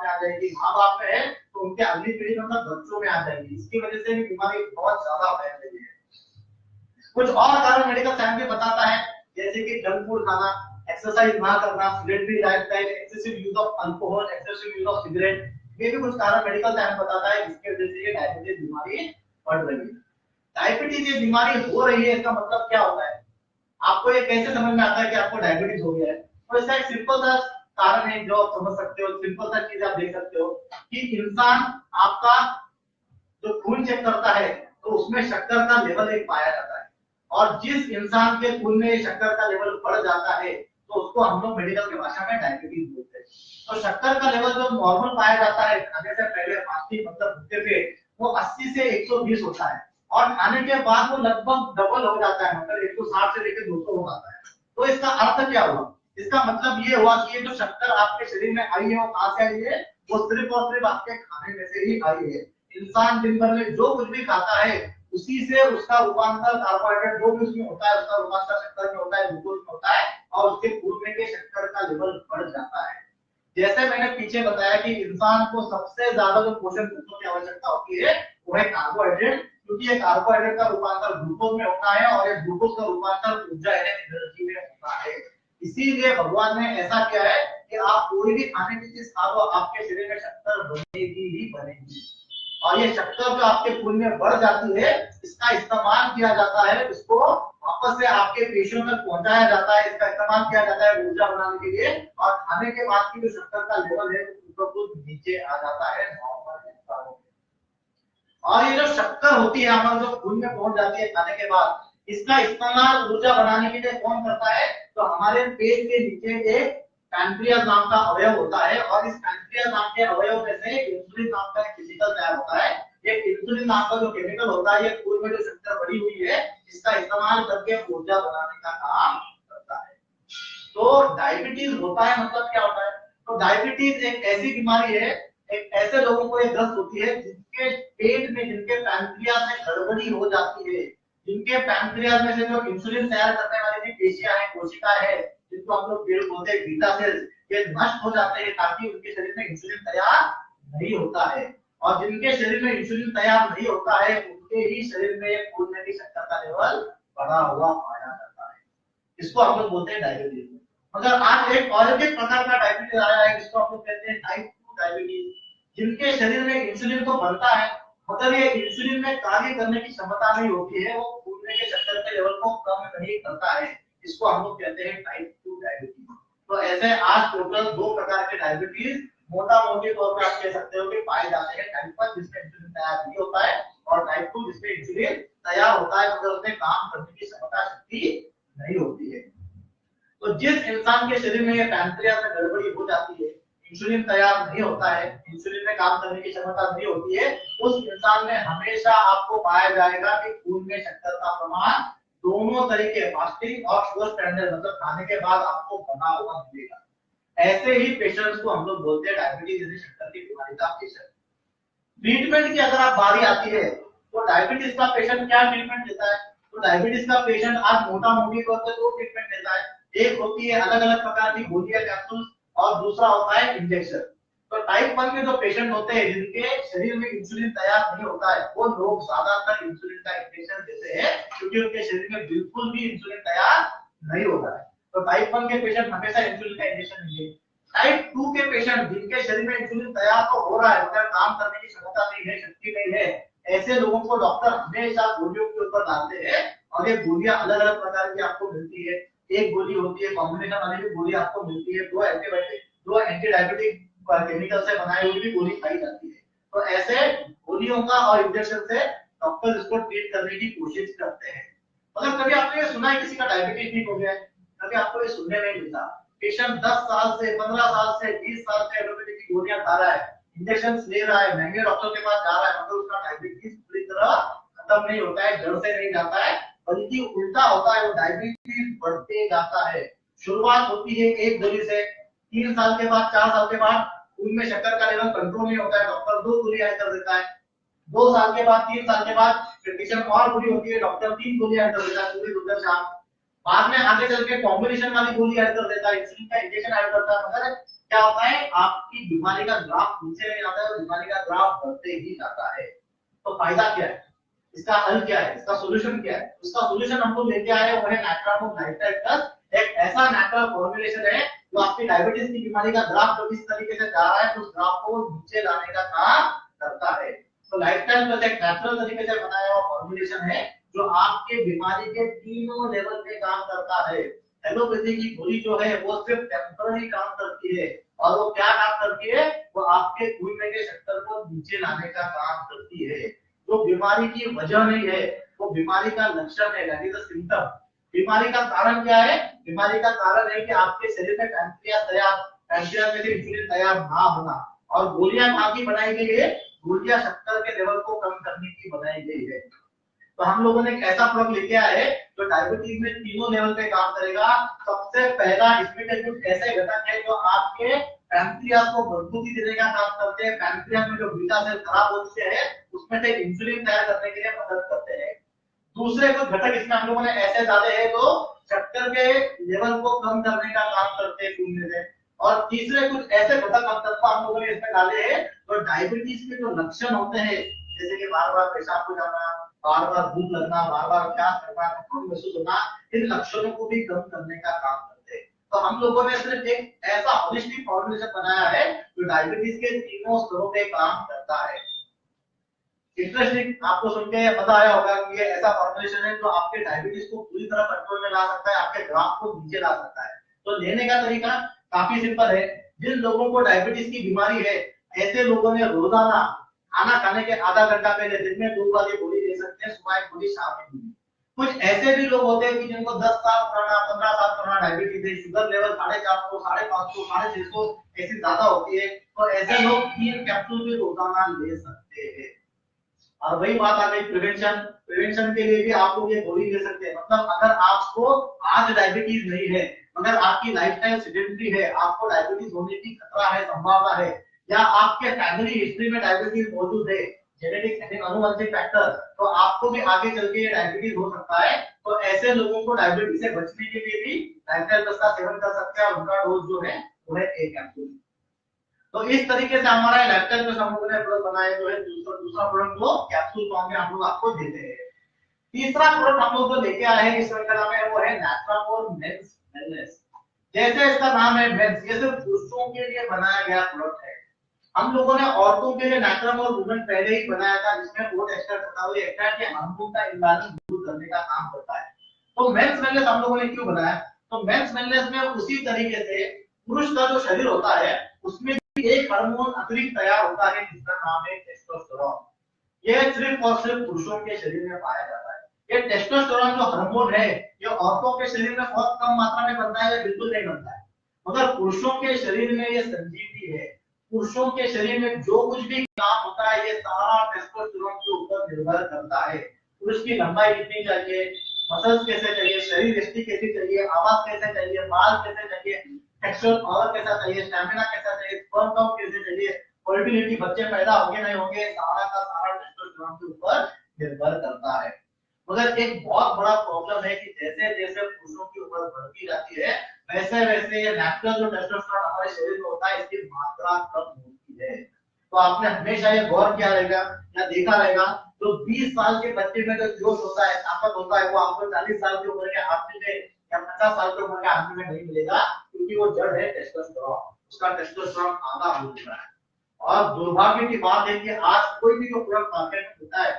में आ जाएगी, माँ बाप में है तो उनके अगली पीढ़ी मतलब बच्चों में आ जाएगी। इसकी वजह से भी बीमारी बहुत ज्यादा फैल रही है। कुछ और कारण मेडिकल साइंस भी बताता है, जैसे कि जंक फूड खाना, एक्सरसाइज ना करना, sedentary lifestyle, excessive use of alcohol, excessive use of cigarette, ये भी कुछ कारण मेडिकल साइंस बताता है जिसकी वजह से ये डायबिटीज बीमारी बढ़ रही है। डायबिटीज ये बीमारी हो रही है इसका मतलब क्या होता है, आपको ये कैसे समझ में आता है कि आपको डायबिटीज हो गया है। तो इसका एक सिंपल सा कारण है जो आप समझ सकते हो, सिंपल सा चीज आप देख सकते हो कि इंसान आपका जो खून चेक करता है तो उसमें शक्कर का लेवल एक पाया जाता है, और जिस इंसान के खून में शक्कर का लेवल बढ़ जाता है तो उसको उसको हम लोग मेडिकल की भाषा में डायबिटीज बोलते हैं। तो शक्कर का लेवल जो नॉर्मल पाया जाता है खाने से पहले फास्टिंग मतलब भूखे पे, वो 80 से 120 होता है, और खाने के बाद वो लगभग डबल हो जाता है, मतलब 160 से लेकर 200 हो जाता है। तो इसका अर्थ क्या हुआ? इसका मतलब ये हुआ कि ये जो शक्कर आपके शरीर में आई है वो कहां से आई है? वो सिर्फ और सिर्फ आपके खाने में से ही आई है। इंसान दिन भर में जो कुछ भी खाता है उसी से उसका रूपांतर कार्बोहाइड्रेट जो भी उसमें होता है उसका रूपांतर शक्कर में होता है, ग्लूकोज में होता है, और उसके खून में के शक्कर का लेवल बढ़ जाता है। जैसे मैंने पीछे बताया कि इंसान को सबसे ज्यादा जो पोषण तत्वों की आवश्यकता होती है वो है कार्बोहाइड्रेट, क्योंकि ये कार्बोहाइड्रेट का रूपांतर ग्लूकोज में होता है और ये ग्लूकोज का रूपांतर ऊर्जा यानी एनर्जी में होता है। इसीलिए भगवान ने ऐसा किया है कि आप कोई भी खाने की चीज खा लो, आपके शरीर में शक्कर बनेगी ही बनेगी, और ये शक्कर जो आपके खून में बढ़ जाती है इसका इस्तेमाल किया जाता है, इसको वापस से आपके पेशियों तक पहुंचाया जाता है, इसका इस्तेमाल किया जाता है ऊर्जा बनाने के लिए, और खाने के बाद की जो शक्कर का लेवल है वो नीचे आ जाता है नॉर्मल इंसानों में। और ये जो शक्कर होती है हमारे जो खून में पहुंच जाती है खाने के बाद, इसका इस्तेमाल ऊर्जा बनाने के लिए कौन करता है? तो हमारे पेट के नीचे एक पैंक्रियास नाम का अवयव होता है, और इस पैंक्रियास नाम के अवयव में से इंसुलिन नाम का एक केमिकल तैयार होता है। ये इंसुलिन नाम का जो केमिकल होता है ये खून में जो शक्कर बढ़ी हुई है इसका इस्तेमाल करके ऊर्जा बनाने का काम करता है। तो डायबिटीज होता है मतलब क्या होता है? तो डायबिटीज एक ऐसी बीमारी है, एक ऐसे लोगों को ये ग्रस्त होती है जिनके पेट में, जिनके पैंक्रियास में गड़बड़ी हो जाती है, जिनके पैंक्रियास में से जो इंसुलिन तैयार करने वाली पेशियां हैं, कोशिकाएं हैं, जिनको हम लोग बोलते हैं बीटा सेल्स, ये नष्ट हो जाते हैं ताकि उनके शरीर में इंसुलिन तैयार नहीं होता है, और जिनके शरीर में इंसुलिन तैयार नहीं होता है उनके ही शरीर में खून में भी शक्कर का लेवल बढ़ा हुआ पाया जाता है। इसको हम लोग बोलते हैं डायबिटीज। मगर आज एक और एक प्रकार का डायबिटीज आया है जिसको हम लोग कहते हैं टाइप 2 डायबिटीज, जिनके शरीर में इंसुलिन तो बनता है मगर ये इंसुलिन में कार्य करने की क्षमता नहीं होती है, वो खून में के शक्कर के लेवल को कम नहीं करता है, इसको हम लोग कहते हैं टाइप 2 डायबिटीज। तो ऐसे आज टोटल 2 प्रकार के डायबिटीज मोटा मोटी तौर पर आप कह सकते हो कि पाए जाते हैं। टाइप 1 जिसमें इंसुलिन तैयार नहीं होता है, और टाइप 2 जिसमें इंसुलिन तैयार होता है मगर उसमें काम करने की क्षमता शक्ति नहीं होती है। तो जिस इंसान के शरीर में ये पैंक्रियास में गड़बड़ी हो जाती है, इंसुलिन तैयार नहीं होता है, इंसुलिन में काम करने की क्षमता नहीं होती है, उस इंसान में हमेशा आपको पाया जाएगा कि खून में शक्कर का प्रमाण दोनों तरीके फास्टिंग और पोस्ट एंडल मतलब खाने के बाद आपको बना हुआ मिलेगा। ऐसे ही पेशेंट्स को हम लोग बोलते हैं डायबिटीज यानी शक्कर की बीमारी का पेशेंट। ट्रीटमेंट की अगर आप बारी आती है तो डायबिटीज का पेशेंट क्या ट्रीटमेंट लेता है? तो डायबिटीज का पेशेंट आज मोटा मोटी तौर पर 2 ट्रीटमेंट लेता है। एक होती है अलग अलग प्रकार की गोलियां कैप्सूल, और दूसरा होता है इंजेक्शन। तो टाइप 1 में जो पेशेंट होते हैं जिनके शरीर में इंसुलिन तैयार नहीं होता है वो लोग ज्यादातर इंसुलिन का इंजेक्शन देते हैं क्योंकि उनके शरीर में बिल्कुल भी इंसुलिन तैयार नहीं होता है। तो टाइप 1 के पेशेंट हमेशा इंसुलिन का इंजेक्शन लेंगे। टाइप 2 के पेशेंट जिनके शरीर में इंसुलिन तैयार तो हो रहा है मगर काम करने की क्षमता नहीं है, शक्ति नहीं है, ऐसे लोगों को डॉक्टर हमेशा गोलियों के ऊपर डालते हैं, और ये गोलियां अलग अलग प्रकार की आपको मिलती है। एक गोली होती है कॉम्बिनेशन वाली भी गोली आपको मिलती है, 2 एंटीबायोटिक 2 एंटी डायबिटिक केमिकल से बनाई हुई भी गोली खाई जाती है। तो ऐसे गोलियों का और इंजेक्शन से डॉक्टर इसको ट्रीट करने की कोशिश करते हैं। मतलब कभी आपने ये सुना है किसी का डायबिटीज ठीक हो गया है? कभी आपको ये सुनने नहीं मिलता। पेशेंट 10 साल से 15 साल से 20 साल से एलोपैथी की गोलियां खा रहा है, इंजेक्शन ले रहा है, महंगे डॉक्टर के पास जा रहा है, मगर उसका डायबिटीज पूरी तरह खत्म नहीं होता है, जड़ से नहीं जाता है, बल्कि उल्टा होता है, वो डायबिटीज बढ़ते जाता है। शुरुआत होती है एक गोली से, 3 साल के बाद 4 साल के बाद खून में शक्कर का लेवल कंट्रोल नहीं होता है, डॉक्टर 2 गोलियां कर देता है। 2 साल के बाद 3 साल के बाद कंडीशन और बुरी होती है, डॉक्टर 3 गोलियां कर देता है पूरी सुबह शाम। बाद में आगे चल के कॉम्बिनेशन वाली गोली ऐड कर देता है, इंसुलिन का इंजेक्शन ऐड करता है, मगर क्या होता है आपकी बीमारी का ग्राफ नीचे नहीं जाता है, बीमारी का ग्राफ बढ़ते ही जाता है। तो फायदा क्या है? इसका हल क्या है? इसका सॉल्यूशन क्या है? उसका सॉल्यूशन हमको लेके आए वो है नैचुरामोर लाइफस्टाइल प्लस। एक ऐसा नेचुरल फॉर्मुलेशन है जो आपकी डायबिटीज की बीमारी का ग्राफ जो इस तरीके से जा रहा है उस ग्राफ को नीचे लाने का काम करता है। तो लाइफस्टाइल प्लस एक नेचुरल तरीके से बनाया हुआ फॉर्मुलेशन है जो आपके बीमारी के तीनों लेवल पे काम करता है। एलोपैथी की गोली जो है वो सिर्फ टेम्पररी काम करती है, और वो क्या काम करती है? वो आपके खून में के शक्कर को नीचे लाने का काम करती है। जो बीमारी की वजह नहीं है वो बीमारी का लक्षण है, दैट इज अ सिम्पटम। बीमारी का कारण क्या है? बीमारी का कारण है कि आपके शरीर में पैंक्रियास में से इंसुलिन तैयार ना होना। और गोलियां कहाँ की बनाई गई है? गोलियां शक्कर के लेवल को कम करने की बनाई गई है। तो हम लोगों ने एक ऐसा प्रोडक्ट लेके आए है जो डायबिटीज में तीनों लेवल पे काम करेगा। सबसे पहला इसमें कुछ ऐसे घटक है जो आपके पैंक्रियास को मजबूती देने का काम करते हैं। पैंक्रियास में जो बीटा सेल खराब होते हैं उसमें से इंसुलिन तैयार करने के लिए मदद करते हैं। दूसरे कुछ घटक इसमें हम लोगों ने ऐसे डाले हैं जो शक्कर के लेवल को कम करने का काम करते हैं खून में। और तीसरे कुछ ऐसे घटक हम लोगों ने इसमें डाले हैं जो डायबिटीज के जो लक्षण होते हैं, जैसे कि बार बार पेशाब हो जाना, बार बार भूख लगना, बार बार प्यास करना, थकान महसूस होना, इन लक्षणों को भी कम करने का काम करते हैं। तो हम लोगों ने सिर्फ एक ऐसा होलिस्टिक फॉर्मुलेशन बनाया है जो डायबिटीज के तीनों स्तरों पे काम करता है। इंटरेस्टिंग, आपको सुन के मजा आया होगा कि ये ऐसा फॉर्मुलेशन है जो आपके डायबिटीज को पूरी तरह कंट्रोल में ला सकता है, आपके ग्राफ को नीचे ला सकता है। तो लेने का तरीका काफी सिंपल है। जिन लोगों को डायबिटीज की बीमारी है, ऐसे लोगों ने रोजाना खाना खाने के आधा घंटा पहले दिन में 2 बार ये गोली ले सकते हैं, सुबह एक गोली, शाम में गोली। कुछ ऐसे भी लोग होते हैं कि जिनको 10 साल पुराना, 15 साल पुराना डायबिटीज है, शुगर लेवल 450, 550, 650 ऐसी ज्यादा होती है, तो ऐसे लोग 3 कैप्सूल भी रोजाना ले सकते हैं। और वही बात आ गई प्रिवेंशन के लिए भी आप लोग ये गोली ले सकते हैं। मतलब अगर आपको आज डायबिटीज नहीं है, अगर आपकी लाइफस्टाइल सेडेंटरी है, आपको डायबिटीज होने की खतरा है, संभावना है, या आपके फैमिली हिस्ट्री में डायबिटीज मौजूद है, जेनेटिक अनुवंशिक फैक्टर, तो आपको भी आगे चल के ये डायबिटीज हो सकता है। तो ऐसे लोगों को डायबिटीज से बचने के लिए भी लाइफस्टाइल का सेवन कर सकते हैं, और उनका डोज जो है वो है 1 कैप्सूल। तो इस तरीके से हमारा लाइफस्टाइल पे हम लोगों ने प्रोडक्ट बनाया जो है दूसरा प्रोडक्ट जो कैप्सूल फॉर्म में हम लोग आपको देते हैं। तीसरा प्रोडक्ट हम लोग जो लेके आए हैं इस श्रृंखला में वो है नैचुरामोर मेंस वेलनेस। जैसे इसका नाम है मेंस, ये सिर्फ पुरुषों के लिए बनाया गया प्रोडक्ट है। हम लोगों ने औरतों के लिए नैचुरामोर वुमेन पहले ही बनाया था, जिसमें बहुत एक्स्ट्रा होता है, एक्स्ट्रा के हार्मोन का इम्बैलेंस दूर करने का काम करता है। तो मेंस वेलनेस हम लोगों ने क्यों बनाया? तो मेंस वेलनेस में उसी तरीके से पुरुष का जो शरीर होता है उसमें एक हार्मोन अतिरिक्त तैयार होता है जिसका नाम है टेस्टोस्टेरोन। यह सिर्फ और सिर्फ पुरुषों के शरीर में पाया जाता है। ये टेस्टोस्टेरोन जो हार्मोन है, ये औरतों के शरीर में बहुत कम मात्रा में बनता है या बिल्कुल नहीं बनता है, मगर पुरुषों के शरीर में ये संजीवनी है। पुरुषों के शरीर में जो कुछ भी काम होता है ये सारा टेस्टोस्टेरोन के ऊपर निर्भर करता है। पुरुष की लंबाई कितनी चाहिए, मसल्स कैसे चाहिए, शरीर दृष्टि कैसी चाहिए, आवाज कैसे चाहिए, बाल कैसे चाहिए, सेक्सुअल पावर कैसा चाहिए, स्टैमिना कैसा चाहिए, स्पर्म काउंट कैसे चाहिए, फर्टिलिटी, बच्चे पैदा होंगे नहीं होंगे, सारा का सारा टेस्टोस्टेरोन के ऊपर निर्भर करता है। मगर एक बहुत बड़ा प्रॉब्लम है कि जैसे जैसे पुरुषों की उम्र बढ़ती जाती है वैसे वैसे ये नेचुरल जो टेस्टोस्टेरोन हमारे शरीर में होता है इसकी मात्रा कम होती है। तो आपने हमेशा ये गौर किया रहेगा या देखा रहेगा, जो 20 साल के बच्चे में जो जोश होता है, ताकत होता है, वो आपको 40 साल की उम्र के आदमी में या 50 साल की उम्र के आदमी में नहीं मिलेगा, क्योंकि वो जड़ है टेस्टोस्टेरोन, उसका टेस्टोस्टेरोन आधा हो चुका है। और दुर्भाग्य की बात है कि आज कोई भी जो प्रोडक्ट मार्केट में होता है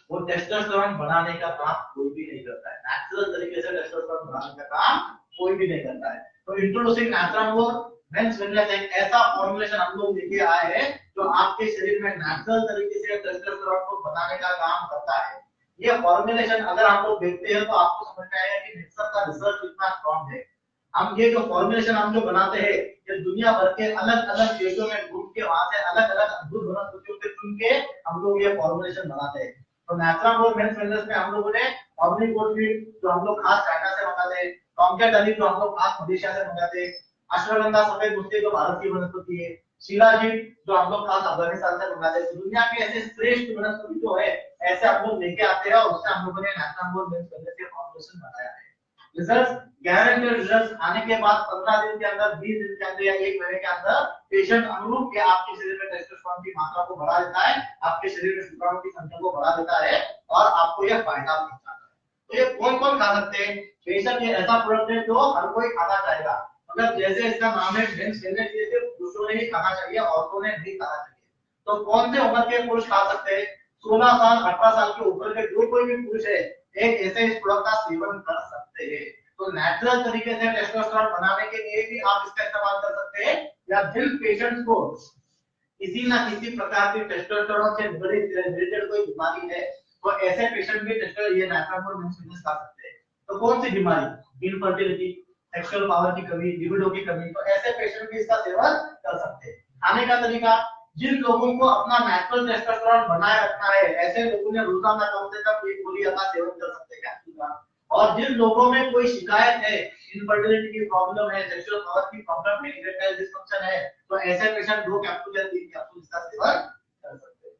वो टेस्टोस्टेरोन बढ़ाने का काम कोई भी नहीं करता है। नेचुरल तरीके से टेस्टोस्टेरोन बढ़ाने का काम कोई भी नहीं करता है। तो इंट्रोड्यूसिंग नैचुरामोर मेंस वेलनेस एक ऐसा फॉर्मुलेशन हम लोग लेके आए हैं जो आपके शरीर में नेचुरल तरीके से टेस्टोस्टेरोन को बढ़ाने का काम करता है। ये फॉर्मुलेशन अगर आप लोग देखते हैं तो आपको समझ में आएगा कि नेक्सर का रिसर्च कितना स्ट्रांग है। हम ये जो फॉर्मुलेशन हम जो बनाते हैं ये दुनिया भर के अलग अलग देशों में घूम के वहां से अलग अलग अद्भुत वनस्पतियों से चुन के हम लोग ये फॉर्मुलेशन बनाते हैं। तो नैचुरामोर मेंस वेलनेस में हम लोगों ने ऑर्निकोट जो हम लोग खास चाइना से मंगाते हैं, टॉमकेट अली जो हम लोग खास मलेशिया से मंगाते हैं, अश्वगंधा सफेद मुक्ति जो भारत की वनस्पति है, शिलाजीत जो हम लोग खास अफगानिस्तान से मंगाते हैं। दुनिया के ऐसे श्रेष्ठ वनस्पति जो है ऐसे हम लोग लेके आते हैं और उससे हम लोगों ने नैचुरामोर मेंस वेलनेस के फॉर्मुलेशन बनाया है। रिजल्ट्स गारंटेड रिजल्ट्स आने के बाद 15 दिन के अंदर, 20 दिन के अंदर या 1 महीने के अंदर पेशेंट अनुरूप के आपके शरीर में टेस्टोस्टेरोन की मात्रा को बढ़ा देता है, आपके शरीर में शुक्राणु की संख्या को बढ़ा देता है और आपको यह फायदा पहुंचाता है। तो ये कौन कौन खा सकते हैं? बेशक ये ऐसा प्रोडक्ट है जो हर कोई खाना चाहेगा, मगर जैसे इसका नाम है मेंस वेलनेस, ये सिर्फ पुरुषों ने ही खाना चाहिए, औरतों ने नहीं खाना चाहिए। तो कौन से उम्र के पुरुष खा सकते हैं? 16 साल 18 साल के ऊपर के जो कोई भी पुरुष है एक ऐसे इस प्रोडक्ट का सेवन कर सकते हैं। तो नेचुरल तरीके से टेस्टोस्टेरोन बनाने के लिए भी आप इसका इस्तेमाल कर सकते हैं, या जिन पेशेंट्स को किसी ना किसी प्रकार की टेस्टोस्टेरोन से रिलेटेड कोई बीमारी है तो ऐसे पेशेंट भी ये नैचुरामोर मेंस वेलनेस खा सकते हैं। तो कौन सी बीमारी, इनफर्टिलिटी, सेक्सुअल पावर की कमी, लिबिडो की कमी, तो ऐसे पेशेंट भी इसका सेवन कर सकते हैं। खाने का तरीका, जिन लोगों को अपना नेचुरल टेस्टोस्टेरोन बनाए रखना है, ऐसे लोगों ने रोजाना कम से कम एक गोली का सेवन कर सकते हैं कैप्सूल का। और जिन लोगों में कोई शिकायत है, इनफर्टिलिटी की प्रॉब्लम है, सेक्सुअल पावर की प्रॉब्लम है, इरेक्टाइल डिसफंक्शन है, तो ऐसे पेशेंट 2 कैप्सूल या 3 कैप्सूल इसका सेवन कर सकते हैं।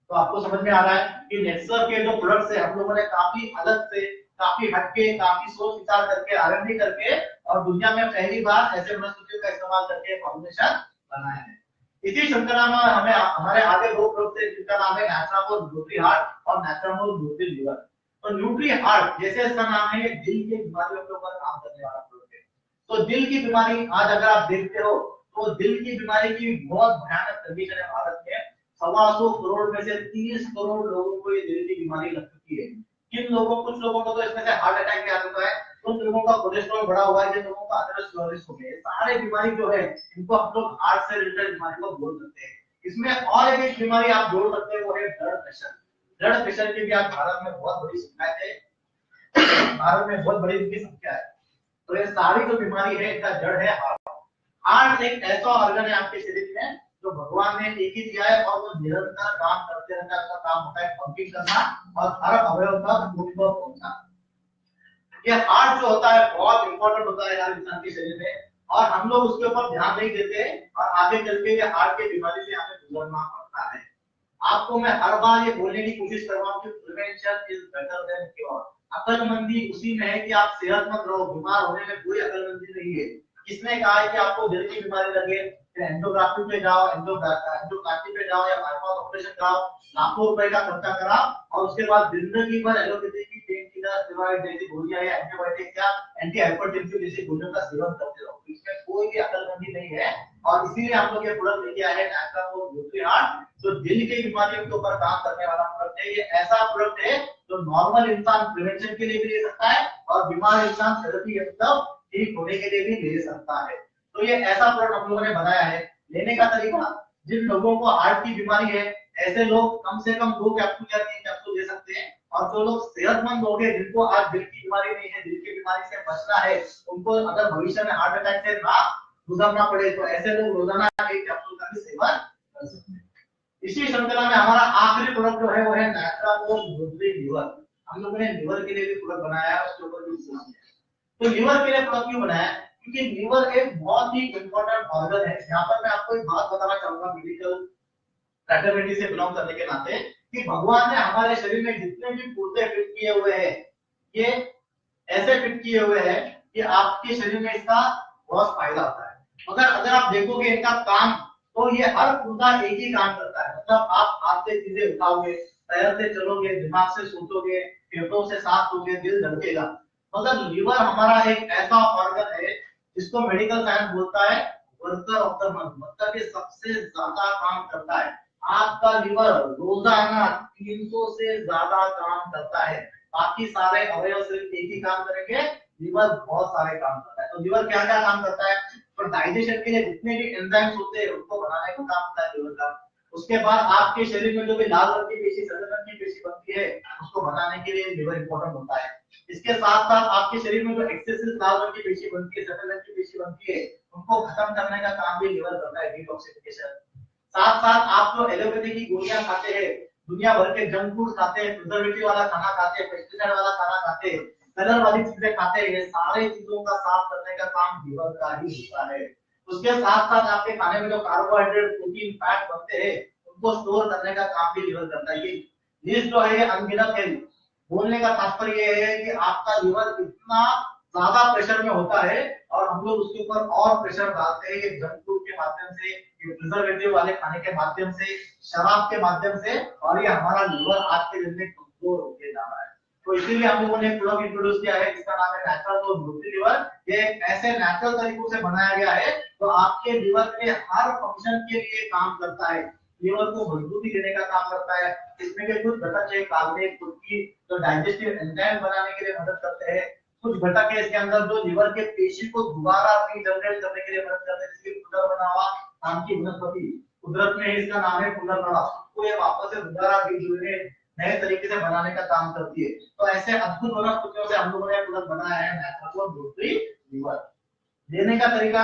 तो आपको समझ में आ रहा है कि नेक्सर के जो प्रोडक्ट्स है, हम लोगों ने काफी अलग से, काफी हटके, काफी सोच विचार करके, आरएनडी करके, और दुनिया में पहली बार ऐसे वनस्पतियों का इस्तेमाल करके फॉर्मुलेशन बनाया है। इसी श्रृंखला में हमें हमारे आगे 2 प्रोडक्ट है जिनका नाम है नैचुरामोर न्यूट्री हार्ट और नैचुरामोर न्यूट्री लिवर। तो न्यूट्री हार्ट जैसे इसका नाम है, ये दिल की बीमारियों के ऊपर काम करने वाला प्रोडक्ट है। तो दिल की बीमारी आज अगर आप देखते हो तो दिल की बीमारी की बहुत भयानक कंडीशन है भारत में। 125 करोड़ में से 30 करोड़ लोगों को ये दिल की बीमारी लग चुकी है। किन लोगों, कुछ लोगों को तो इसमें से हार्ट अटैक भी आ चुका है, कुछ लोगों का कोलेस्ट्रॉल बढ़ा हुआ है, जिन लोगों का अथेरोस्क्लेरोसिस हो गया है। सारे बीमारी जो है इनको हम लोग हार्ट से रिलेटेड बीमारी को बोल सकते हैं। इसमें और एक बीमारी आप जोड़ सकते हैं, वो है ब्लड प्रेशर। ब्लड प्रेशर की भी आज भारत में बहुत बड़ी शिकायत है, भारत में बहुत बड़ी इनकी संख्या है। तो ये सारी जो बीमारी है इनका जड़ है हार्ट। हार्ट एक ऐसा ऑर्गन है आपके शरीर में जो भगवान ने एक ही दिया है और वो निरंतर काम करते रहता है। उसका काम होता है पंपिंग करना और हर अवयव तक खून को पहुंचाना। ये हार्ट जो होता है बहुत इंपॉर्टेंट होता है हर इंसान के शरीर में, और हम लोग उसके ऊपर ध्यान नहीं देते और आगे चल के ये हार्ट की बीमारी से हमें गुजरना पड़ता है। आपको मैं हर बार ये बोलने की कोशिश कर रहा हूँ कि prevention is better than cure. अक्लमंदी उसी में है कि आप सेहतमंद रहो, बीमार होने में कोई अक्लमंदी नहीं है। किसने कहा है कि आपको दिल की बीमारी लगे, एंजियोग्राफी पे जाओ, एंजियोप्लास्टी पे जाओ या बाईपास ऑपरेशन कराओ, लाखों रुपए का खर्चा कराओ और उसके बाद जिंदगी भर एलोपैथी की पेन किलर, स्टेरॉइड जैसी गोलियां या एंटीबायोटिक या एंटी हाइपरटेंसिव जैसी गोलियों का सेवन करते रहो। इसमें कोई भी अक्लमंदी नहीं है और इसीलिए हम लोग ये प्रोडक्ट लेके आए हैं नैचुरामोर न्यूट्री हार्ट, जो दिल की बीमारियों के ऊपर काम करने वाला प्रोडक्ट है। ये ऐसा प्रोडक्ट है जो नॉर्मल इंसान प्रिवेंशन के लिए भी ले सकता है और बीमार इंसान थेरेपी मतलब ठीक होने के लिए भी ले सकता है। तो ये ऐसा प्रोडक्ट हम लोगों ने बनाया है। लेने का तरीका, जिन लोगों को हार्ट की बीमारी है ऐसे लोग कम से कम 2 कैप्सूल या 3 कैप्सूल ले सकते हैं, और जो लोग सेहतमंद लोग हैं जिनको आज दिल की बीमारी नहीं है, दिल की बीमारी से बचना है, उनको अगर भविष्य में हार्ट अटैक से ना गुजरना पड़े तो ऐसे लोग रोजाना 1 कैप्सूल का भी सेवन कर सकते हैं। इसी श्रृंखला में हमारा आखिरी प्रोडक्ट जो है वो है नैचुरामोर न्यूट्री लिवर। हम लोगों ने लिवर के लिए भी प्रोडक्ट बनाया है, उसके ऊपर भी डिस्कस किया। तो लिवर के लिए प्रोडक्ट क्यों बनाया? क्योंकि लिवर एक बहुत ही इंपॉर्टेंट ऑर्गन है। यहाँ पर मैं आपको एक बात बताना चाहूंगा मेडिकल फ्रेटर्निटी से बिलोंग करने के नाते, कि भगवान ने हमारे शरीर में जितने भी पुर्जे फिट किए हुए हैं ये ऐसे फिट किए हुए हैं कि आपके शरीर में इसका बहुत फायदा होता है। मगर अगर आप देखोगे इनका काम, तो ये हर पुर्जा एक ही काम करता है। मतलब आप हाथ से चीजें उठाओगे, पैर से चलोगे, दिमाग से सोचोगे, फेफड़ों से सांस लोगे, दिल धड़केगा। मगर लिवर हमारा एक ऐसा ऑर्गन है जिसको मेडिकल साइंस बोलता है वर्कर ऑफ द मंथ, मतलब ये सबसे ज्यादा काम करता है। आपका लिवर रोजाना 300 से ज्यादा काम करता है। बाकी सारे अवयव सिर्फ एक ही काम करेंगे, लिवर बहुत सारे काम करता है। तो लिवर क्या क्या काम करता है? तो डाइजेशन के लिए जितने भी एंजाइम्स होते हैं उनको बनाने का काम होता है लिवर का। उसके बाद आपके शरीर में जो भी लाल रंग की पेशी, सफेद रंग की पेशी बनती है उसको बनाने के लिए लिवर इंपॉर्टेंट होता है। इसके साथ साथ आपके शरीर में जो एक्सेसिव लाल रंग की पेशी बनती है, सफेद रंग की पेशी बनती है, उनको खत्म करने का काम भी लिवर करता है, डिटॉक्सिफिकेशन। साथ साथ आप जो एलोपैथी की गोलियां खाते हैं, दुनिया भर के जंक फूड खाते हैं, प्रिजर्वेटिव वाला खाना खाते हैं, पेस्टिसाइड वाला खाना खाते हैं, कलर वाली चीजें खाते हैं, ये सारे चीजों का साफ करने का काम लिवर का ही होता है। उसके साथ साथ आपके खाने में जो कार्बोहाइड्रेट, प्रोटीन, फैट बनते हैं उनको स्टोर करने का काम भी लिवर करता है। ये लिस्ट जो है ये अनगिनत है। बोलने का तात्पर्य ये है कि आपका लिवर इतना ज्यादा प्रेशर में होता है और हम लोग उसके ऊपर और प्रेशर डालते हैं, ये जंक फूड के माध्यम से, ये प्रिजर्वेटिव वाले खाने के माध्यम से, शराब के माध्यम से, और ये हमारा लिवर आज के दिन में कमजोर होते जा रहा है। तो इसीलिए हम लोगों ने प्रोडक्ट इंट्रोड्यूस किया है जिसका नाम है नैचुरामोर न्यूट्री लिवर। ये ऐसे नेचुरल तरीकों से बनाया गया है तो आपके लिवर के हर फंक्शन के लिए काम करता है। लिवर को मजबूती देने का काम करता है। इसमें के कुछ घटक है कार्बोनेट, की जो डाइजेस्टिव एंजाइम बनाने के लिए मदद करते हैं। कुछ घटक है इसके अंदर जो लिवर के पेशी को दोबारा रीजनरेट करने के लिए मदद करते हैं, जिसकी पुनर्बनावा नाम की वनस्पति, कुदरत में इसका नाम है पुनर्नवा, उसको ये वापस से दोबारा रीजनरेट नए तरीके से बनाने का काम करती है। तो ऐसे अद्भुत वनस्पतियों से हम लोगों ने प्रोडक्ट बनाया है नेचुरल न्यूट्री लीवर। लेने का तरीका,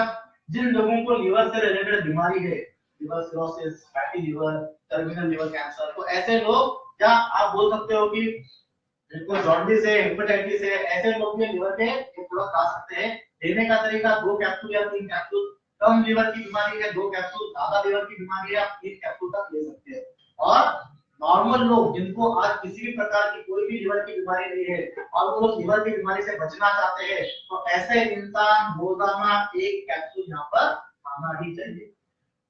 जिन लोगों को लीवर से रिलेटेड बीमारी है, liver cirrhosis, fatty liver, terminal liver cancer, तो ऐसे लोग, क्या आप बोल सकते हो कि जिनको जॉन्डिस है, हेपेटाइटिस है, ऐसे लोग भी लीवर के प्रोडक्ट खा सकते हैं। लेने का तरीका 2 कैप्सूल या 3 कैप्सूल, कम लीवर की बीमारी है 2 कैप्सूल, ज्यादा लीवर की बीमारी है आप 3 कैप्सूल तक ले सकते हैं। और नॉर्मल लोग जिनको आज किसी भी प्रकार की कोई भी लीवर की बीमारी नहीं है और वो लोग लीवर की बीमारी से बचना चाहते हैं, तो ऐसे इंसान रोजाना 1 कैप्सूल यहाँ पर खाना ही चाहिए।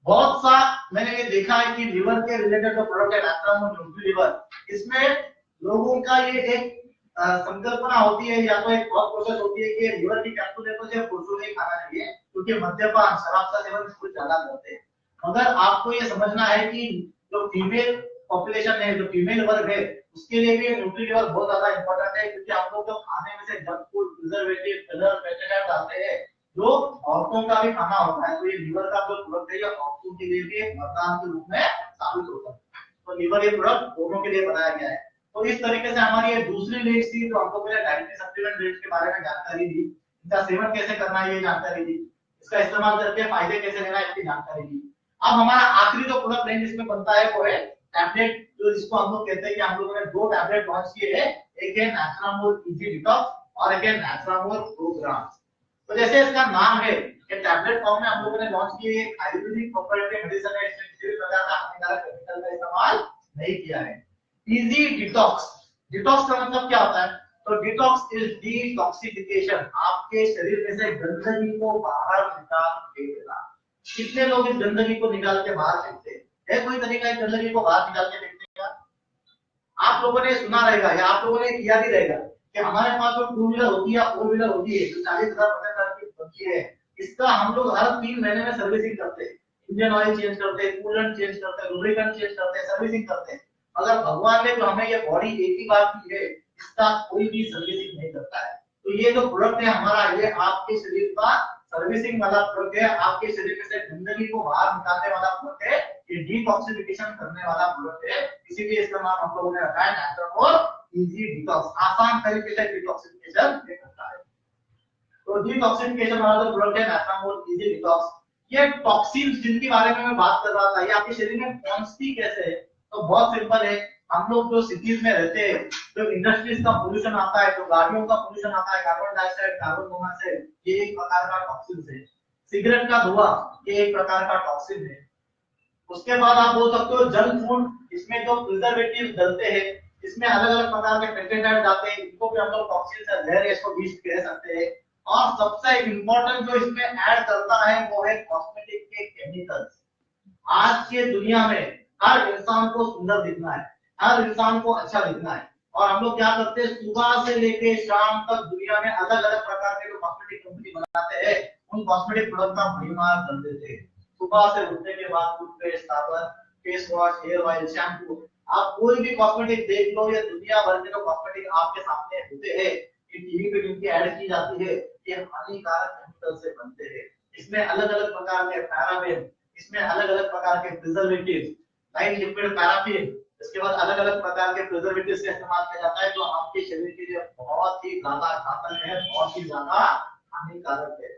बहुत सा मैंने ये देखा है कि लीवर के रिलेटेड जो प्रोडक्ट है नेचुरल न्यूट्री लीवर, इसमें लोगों का ये एक संकल्पना होती है या तो एक बहुत प्रोसेस होती है कि लीवर की कैप्सूल है तो सिर्फ पुरुषों नहीं खाना चाहिए क्योंकि मद्यपान, शराब का सेवन कुछ ज्यादा करते हैं। मगर आपको ये समझना है कि जो फीमेल पॉपुलेशन है, जो फीमेल वर्ग है, उसके लिए भी न्यूट्री लीवर बहुत ज्यादा इंपॉर्टेंट है क्योंकि हम लोग जो खाने में से junk food, preservative, colour, pesticide आते हैं जो औरतों का भी खाना होता है, तो ये लीवर का जो प्रोडक्ट है ये औरतों के लिए भी वरदान के रूप में साबित होता है। तो लीवर ये प्रोडक्ट दोनों के लिए बनाया गया है। तो इस तरीके से हमारी ये दूसरी लीड थी जो हमको पहले डाइटरी सप्लीमेंट लीड के बारे में जानकारी दी, इनका सेवन कैसे करना है ये जानकारी दी, इसका इस्तेमाल करके फायदे कैसे लेना है इसकी जानकारी दी। अब हमारा आखिरी जो प्रोडक्ट रेंज इसमें बनता है वो है टैबलेट, जो जिसको हम लोग कहते हैं कि हम लोगों ने 2 टैबलेट लॉन्च किए हैं, एक है नेचुरामोर इजी डिटॉक्स और एक है नेचुरामोर प्रोग्राम। तो जैसे इसका नाम है कि टैबलेट फॉर्म में हम लोगों ने लॉन्च किए एक आयुर्वेदिक प्रॉपर्टी मेडिसिन है, इसमें किसी भी प्रकार का हानिकारक केमिकल का इस्तेमाल नहीं किया है। इजी डिटॉक्स, डिटॉक्स का मतलब क्या होता है? तो डिटॉक्स इज डिटॉक्सिफिकेशन, आपके शरीर में से गंदगी को बाहर निकाल देना। कितने लोग इस गंदगी को निकाल के बाहर फेंकते हैं? है कोई तरीका इस गंदगी को बाहर निकाल के फेंकने का? आप लोगों ने सुना रहेगा या आप लोगों ने किया भी रहेगा कि हमारे पास जो 2 व्हीलर होती है या 4 व्हीलर होती है जो 40,000 की बनती है, इसका हम लोग हर 3 महीने में सर्विसिंग करते हैं, इंजन ऑयल चेंज करते हैं, कूलेंट चेंज करते हैं, लुब्रिकेंट चेंज करते हैं, सर्विसिंग करते हैं। अगर भगवान ने जो हमें ये बॉडी एक ही बार की है, इसका कोई भी सर्विसिंग नहीं करता है। तो ये जो प्रोडक्ट है हमारा, ये आपके शरीर का सर्विसिंग वाला प्रोडक्ट है, आपके शरीर में से गंदगी को बाहर निकालने वाला प्रोडक्ट है, ये डिटॉक्सिफिकेशन करने वाला प्रोडक्ट है, इसीलिए इसका नाम हम लोगों ने रखा है नेचुरल इजी डिटॉक्स, आसान तरीके से डिटॉक्सिफिकेशन करता है। तो डिटॉक्सिफिकेशन वाला जो प्रोडक्ट है नेचुरल इजी डिटॉक्स, ये टॉक्सिन्स जिनके बारे में मैं बात कर रहा था, ये आपके शरीर में पहुंचती कैसे है? तो बहुत सिंपल है, हम लोग जो सिटीज में रहते हैं, जो इंडस्ट्रीज का पोल्यूशन आता है, जो गाड़ियों का पोल्यूशन आता है, कार्बन डाइऑक्साइड, कार्बन मोनोऑक्साइड, ये एक प्रकार का टॉक्सिन है। सिगरेट का धुआं, ये एक प्रकार का टॉक्सिन है। उसके बाद आप बोल सकते हो जंक फूड, इसमें जो प्रिजर्वेटिव डलते हैं, इसमें अलग अलग प्रकार के पेस्टिसाइड डालते हैं, इनको भी हम लोग टॉक्सिन से जहर इसको विष कह सकते हैं। और सबसे इंपॉर्टेंट जो इसमें ऐड करता है वो है कॉस्मेटिक के केमिकल्स। आज के दुनिया में हर इंसान को सुंदर दिखना है, हर इंसान को अच्छा दिखना है, और हम लोग क्या करते हैं, सुबह से लेके शाम तक दुनिया में अलग अलग प्रकार के जो कॉस्मेटिक कंपनी बनाते हैं, उन कॉस्मेटिक प्रोडक्ट का भरमार कर देते हैं। सुबह से उठने के बाद टूथपेस्ट, साबुन, face wash, hair oil, shampoo, आप कोई भी कॉस्मेटिक देख लो, या दुनिया भर के जो कॉस्मेटिक आपके सामने होते हैं, टीवी पे जिनकी ऐड की जाती है, ये हानिकारक केमिकल से बनते हैं। इसमें अलग अलग प्रकार के पैराबेन, इसमें अलग अलग प्रकार के प्रिजर्वेटिव्स, लाइट लिक्विड पैराफिन, इसके बाद अलग अलग प्रकार के प्रिजर्वेटिव्स का इस्तेमाल किया जाता है, जो आपके शरीर के लिए बहुत ही ज्यादा घातक है, बहुत ही ज्यादा हानिकारक है।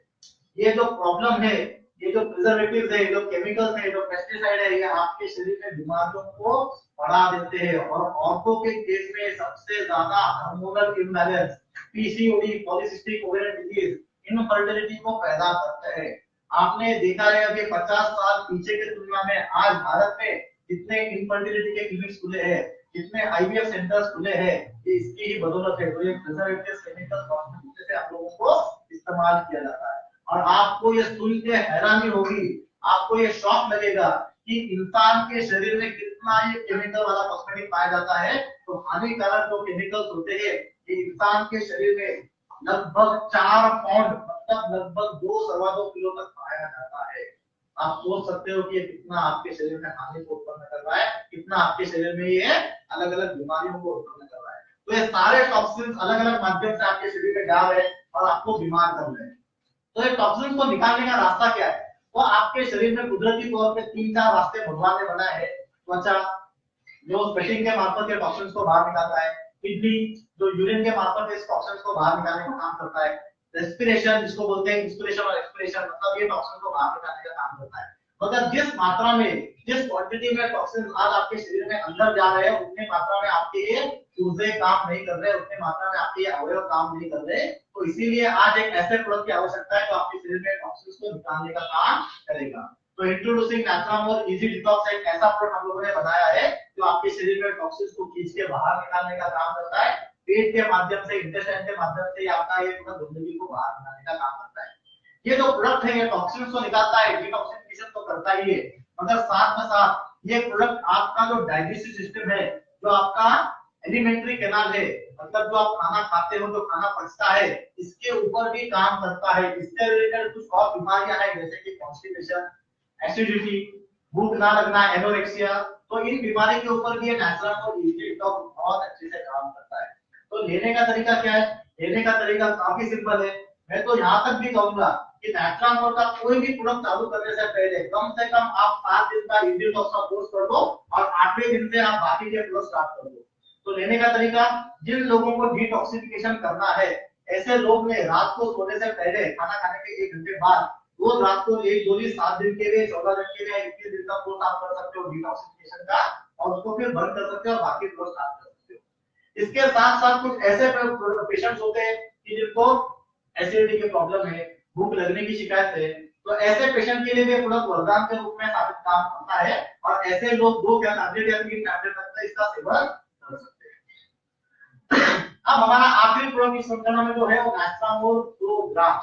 ये जो प्रॉब्लम है, ये जो प्रिजर्वेटिव्स है, जो केमिकल्स है, जो पेस्टिसाइड है, ये आपके शरीर में बीमारियों को बढ़ा देते हैं। और औरतों के केस में सबसे ज्यादा hormonal imbalance, PCOD, polycystic ovarian disease, infertility को पैदा करते हैं। आपने देखा है अभी 50 साल पीछे की तुलना में आज भारत में जितने इनफर्टिलिटी के क्लिनिक्स खुले हैं, जितने आईवीएफ सेंटर्स खुले हैं, ये इसकी ही बदौलत है। तो ये प्रिजर्वेटिव्स, केमिकल्स, कॉस्मेटिक्स से आप लोगों को इस्तेमाल किया जाता है। और आपको ये सुन के हैरानी होगी, आपको ये शॉक लगेगा कि इंसान के शरीर में कितना ये केमिकल वाला कॉस्मेटिक पाया जाता है। तो हानिकारक जो केमिकल्स होते हैं, ये इंसान के शरीर में लगभग 4 पाउंड, मतलब लगभग 2.25 किलो तक पाया जाता है। आप सोच सकते हो कि ये कितना आपके शरीर में हानि को उत्पन्न कर रहा है, कितना आपके शरीर में ये अलग अलग बीमारियों को उत्पन्न कर रहा है। तो ये सारे टॉक्सिन्स अलग अलग माध्यम से आपके शरीर में जा रहे हैं और आपको बीमार कर रहे हैं। तो ये टॉक्सिन्स को निकालने का रास्ता क्या है? तो आपके शरीर में कुदरती तौर पे 3-4 रास्ते भगवान ने बनाए हैं। त्वचा, जो स्वेटिंग के मार्फत ये टॉक्सिन्स को बाहर निकालता है। किडनी जो यूरिन के मार्फत इस टॉक्सिन्स को बाहर निकालने का काम करता है। रेस्पिरेशन जिसको बोलते हैं इंस्पिरेशन और एक्सपिरेशन, मतलब ये टॉक्सिन को बाहर निकालने का काम करता है। मतलब जिस मात्रा में, जिस क्वांटिटी में टॉक्सिन आज आपके शरीर में अंदर जा रहे हैं, उतनी मात्रा में आपके ये पुर्जे काम नहीं कर रहे, उतनी मात्रा में आपके अवयव काम नहीं कर रहे। तो इसीलिए आज एक ऐसे प्रोडक्ट की आवश्यकता है जो आपके शरीर में टॉक्सिन्स को निकालने का काम करेगा। तो इंट्रोड्यूसिंग नैचुरामोर इजी डिटॉक्स एक ऐसा प्रोडक्ट हम लोगों ने बनाया है जो आपके शरीर में टॉक्सिन्स को खींच के बाहर निकालने का काम करता है। पेट के माध्यम से, इंटेस्टाइन के माध्यम से आपका ये पूरा गंदगी को बाहर निकालने का काम करता है। ये जो प्रोडक्ट है ये टॉक्सिन्स को निकालता है, डिटॉक्सिफिकेशन तो करता ही है, मगर साथ में साथ ये प्रोडक्ट आपका जो डाइजेस्टिव सिस्टम है, जो आपका एलिमेंट्री कैनाल है, मतलब जो आप खाना खाते हो, जो खाना पचता है, इसके ऊपर भी काम करता है। इससे रिलेटेड कुछ और बीमारियां हैं जैसे कि कॉन्स्टिपेशन, एसिडिटी, भूख ना लगना, एनोरेक्सिया, तो इन बीमारी के ऊपर भी ये नैचुरामोर इजी डिटॉक्स बहुत अच्छे से काम करता है। तो लेने का तरीका क्या है? लेने का तरीका काफी सिंपल है। मैं तो यहाँ तक भी कहूंगा कि नैचुरामोर का कोई भी प्रोडक्ट चालू करने से पहले कम से कम आप 7 दिन का इजी डिटॉक्स का कोर्स कर दो और 8वें दिन से आप बाकी के प्रोडक्ट स्टार्ट कर दो। तो लेने का तरीका, जिन लोगों को डिटॉक्सिफिकेशन करना है, ऐसे लोग ने रात को सोने से पहले, खाना खाने के 1 घंटे बाद, रोज रात को एक गोली 7 दिन के लिए, 14 दिन के लिए, 21 दिन का कोर्स आप कर सकते हो डिटॉक्सिफिकेशन का, और उसको फिर बंद कर सकते हो और बाकी प्रोडक्ट स्टार्ट कर सकते हो। इसके साथ साथ कुछ ऐसे पेशेंट्स होते हैं कि जिनको एसिडिटी की प्रॉब्लम है, भूख लगने की शिकायत है, तो ऐसे पेशेंट के लिए भी प्रोडक्ट वरदान के रूप में साबित काम करता है और ऐसे लोग 2 या 3 टैबलेट तक इसका सेवन कर सकते हैं। अब हमारा आखिरी प्रोडक्ट इस श्रृंखला में जो है वो नैचुरामोर प्रोग्राम।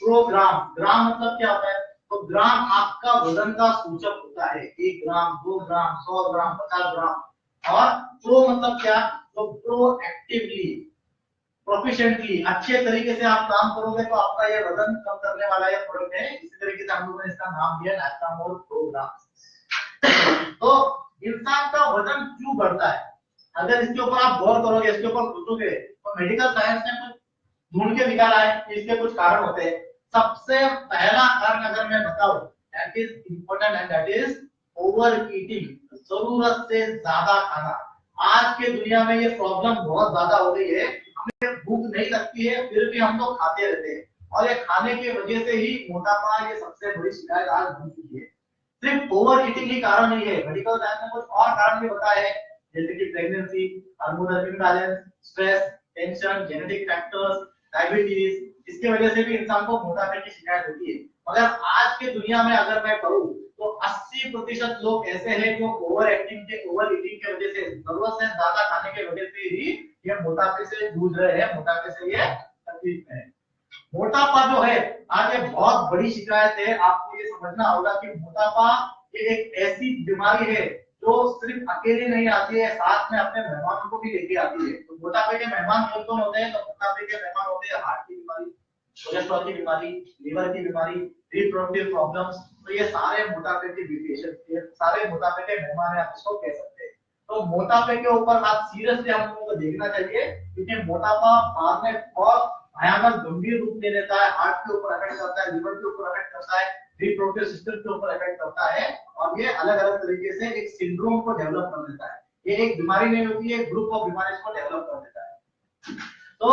प्रोग्राम, ग्राम मतलब क्या होता है? तो ग्राम आपका वजन का सूचक होता है। 1 ग्राम, 2 ग्राम, 100 ग्राम, 50 ग्राम। और प्रो मतलब क्या? तो प्रोएक्टिवली, प्रोफिशिएंटली, अच्छे तरीके से आप काम करोगे तो आपका ये वजन कम करने वाला ये प्रोडक्ट है। इसी तरीके से हम लोगों ने इसका नाम दिया नैचुरामोर प्रोग्राम। तो इंसान का वजन क्यों बढ़ता है? अगर इसके ऊपर आप गौर करोगे, इसके ऊपर सोचोगे, तो मेडिकल साइंस ने कुछ ढूंढ के निकाला है कि इसके कुछ कारण होते हैं। सबसे पहला कारण अगर मैं बताऊं, that is important and that is over eating, जरूरत से ज्यादा खाना। आज के दुनिया में ये प्रॉब्लम बहुत ज्यादा हो गई है। हमें भूख नहीं लगती है फिर भी हम लोग खाते रहते हैं, और ये खाने की वजह से ही मोटापा ये सबसे बड़ी शिकायत आज बन चुकी है। सिर्फ ओवर ईटिंग ही कारण नहीं है, मेडिकल साइंस ने कुछ और कारण भी बताए हैं, जैसे कि pregnancy, hormonal imbalance, stress, tension, genetic factors, diabetes, इसकी वजह से भी इंसान को मोटापे की शिकायत होती है। मगर आज के दुनिया में अगर मैं कहूं तो 80% लोग ऐसे हैं जो ओवर ईटिंग के वजह से, जरूरत से ज्यादा खाने की वजह से ही ये मोटापे से जूझ रहे हैं, मोटापे से ये तकलीफ है। मोटापा जो है आज ये बहुत बड़ी शिकायत है। आपको ये समझना होगा कि मोटापा ये एक ऐसी बीमारी है जो सिर्फ अकेले नहीं आती है, साथ में अपने मेहमानों को भी लेके आती है। तो मोटापे के मेहमान कौन कौन होते हैं? तो मोटापे के मेहमान होते हैं हार्ट की बीमारी, कोलेस्ट्रॉल की बीमारी, लीवर की बीमारी, रिप्रोडक्टिव प्रॉब्लम्स। तो ये सारे मोटापे के वेरिएशन, ये सारे मोटापे के मेहमान आप इसको कह सकते हैं। तो मोटापे के ऊपर आज सीरियसली हम लोगों को देखना चाहिए, क्योंकि मोटापा बाद में बहुत भयानक गंभीर रूप ले लेता है। हार्ट के ऊपर अफेक्ट करता है, लिवर के ऊपर अफेक्ट करता है, रिप्रोडक्टिव सिस्टम के ऊपर अफेक्ट करता है, और ये अलग अलग तरीके से एक सिंड्रोम को डेवलप कर देता है। ये एक बीमारी नहीं होती है, ग्रुप ऑफ बीमारी को डेवलप कर देता है। तो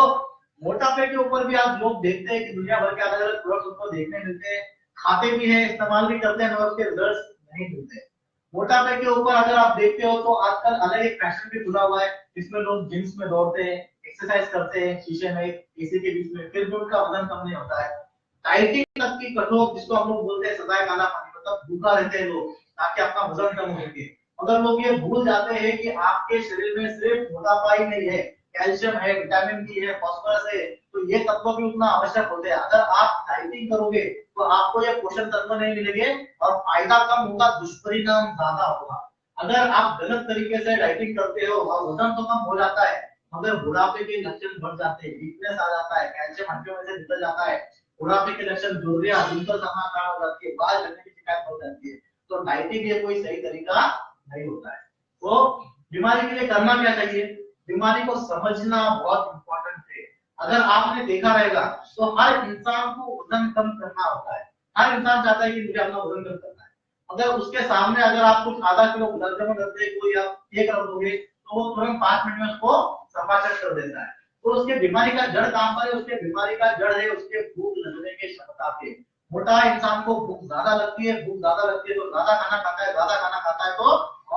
मोटापे के ऊपर भी आज लोग देखते हैं कि दुनिया भर के अलग अलग प्रोडक्ट्स उनको देखने मिलते हैं, खाते भी हैं, इस्तेमाल भी करते हैं, मगर उसके रिजल्ट्स नहीं मिलते। मोटापे के ऊपर अगर आप देखते हो तो आजकल अलग एक फैशन भी खुला हुआ है, जिसमें लोग जिम्स में दौड़ते हैं, एक्सरसाइज करते हैं शीशे में, एसी के बीच में, फिर भी उनका वजन कम नहीं होता है। डाइटिंग तक की कठोर, जिसको हम लोग बोलते हैं सदाए काला पानी, मतलब भूखा रहते हैं लोग ताकि आपका वजन कम हो सके। अगर लोग ये भूल जाते हैं कि आपके शरीर में सिर्फ मोटापा ही नहीं है, कैल्शियम है, विटामिन डी है, फास्फोरस है, तो ये तत्व भी उतना आवश्यक होते हैं। अगर आप डाइटिंग करोगे तो आपको ये पोषण तत्व नहीं मिलेंगे और फायदा कम होगा, दुष्परिणाम ज्यादा होगा। अगर आप गलत तरीके से डाइटिंग करते हो और वजन तो कम हो जाता है, मगर बुढ़ापे के लक्षण बढ़ जाते हैं, वीकनेस आ जाता है, कैल्शियम हड्डियों में से निकल जाता है, बुढ़ापे के लक्षण झुर्रियां, दिनकर समाचार हो जाती है, बाल झड़ने की शिकायत हो जाती है। तो डाइटिंग ये कोई सही तरीका नहीं होता है। तो बीमारी के लिए करना क्या चाहिए? बीमारी को समझना बहुत इंपॉर्टेंट है। अगर आपने देखा रहेगा तो हर इंसान को वजन कम करना होता है, हर इंसान चाहता है कि मुझे अपना वजन कम करना है, अगर उसके सामने अगर आप कुछ आधा किलो गुलाब जामुन रख दे कोई आप 1 रख दोगे तो वो तुरंत 5 मिनट में उसको समाप्त कर देता है। तो उसके बीमारी का जड़ कहां पर है? उसके बीमारी का जड़ है उसके भूख लगने की क्षमता पे। मोटा इंसान को भूख ज्यादा लगती है, भूख ज्यादा लगती है तो ज्यादा खाना खाता है, ज्यादा खाना खाता है तो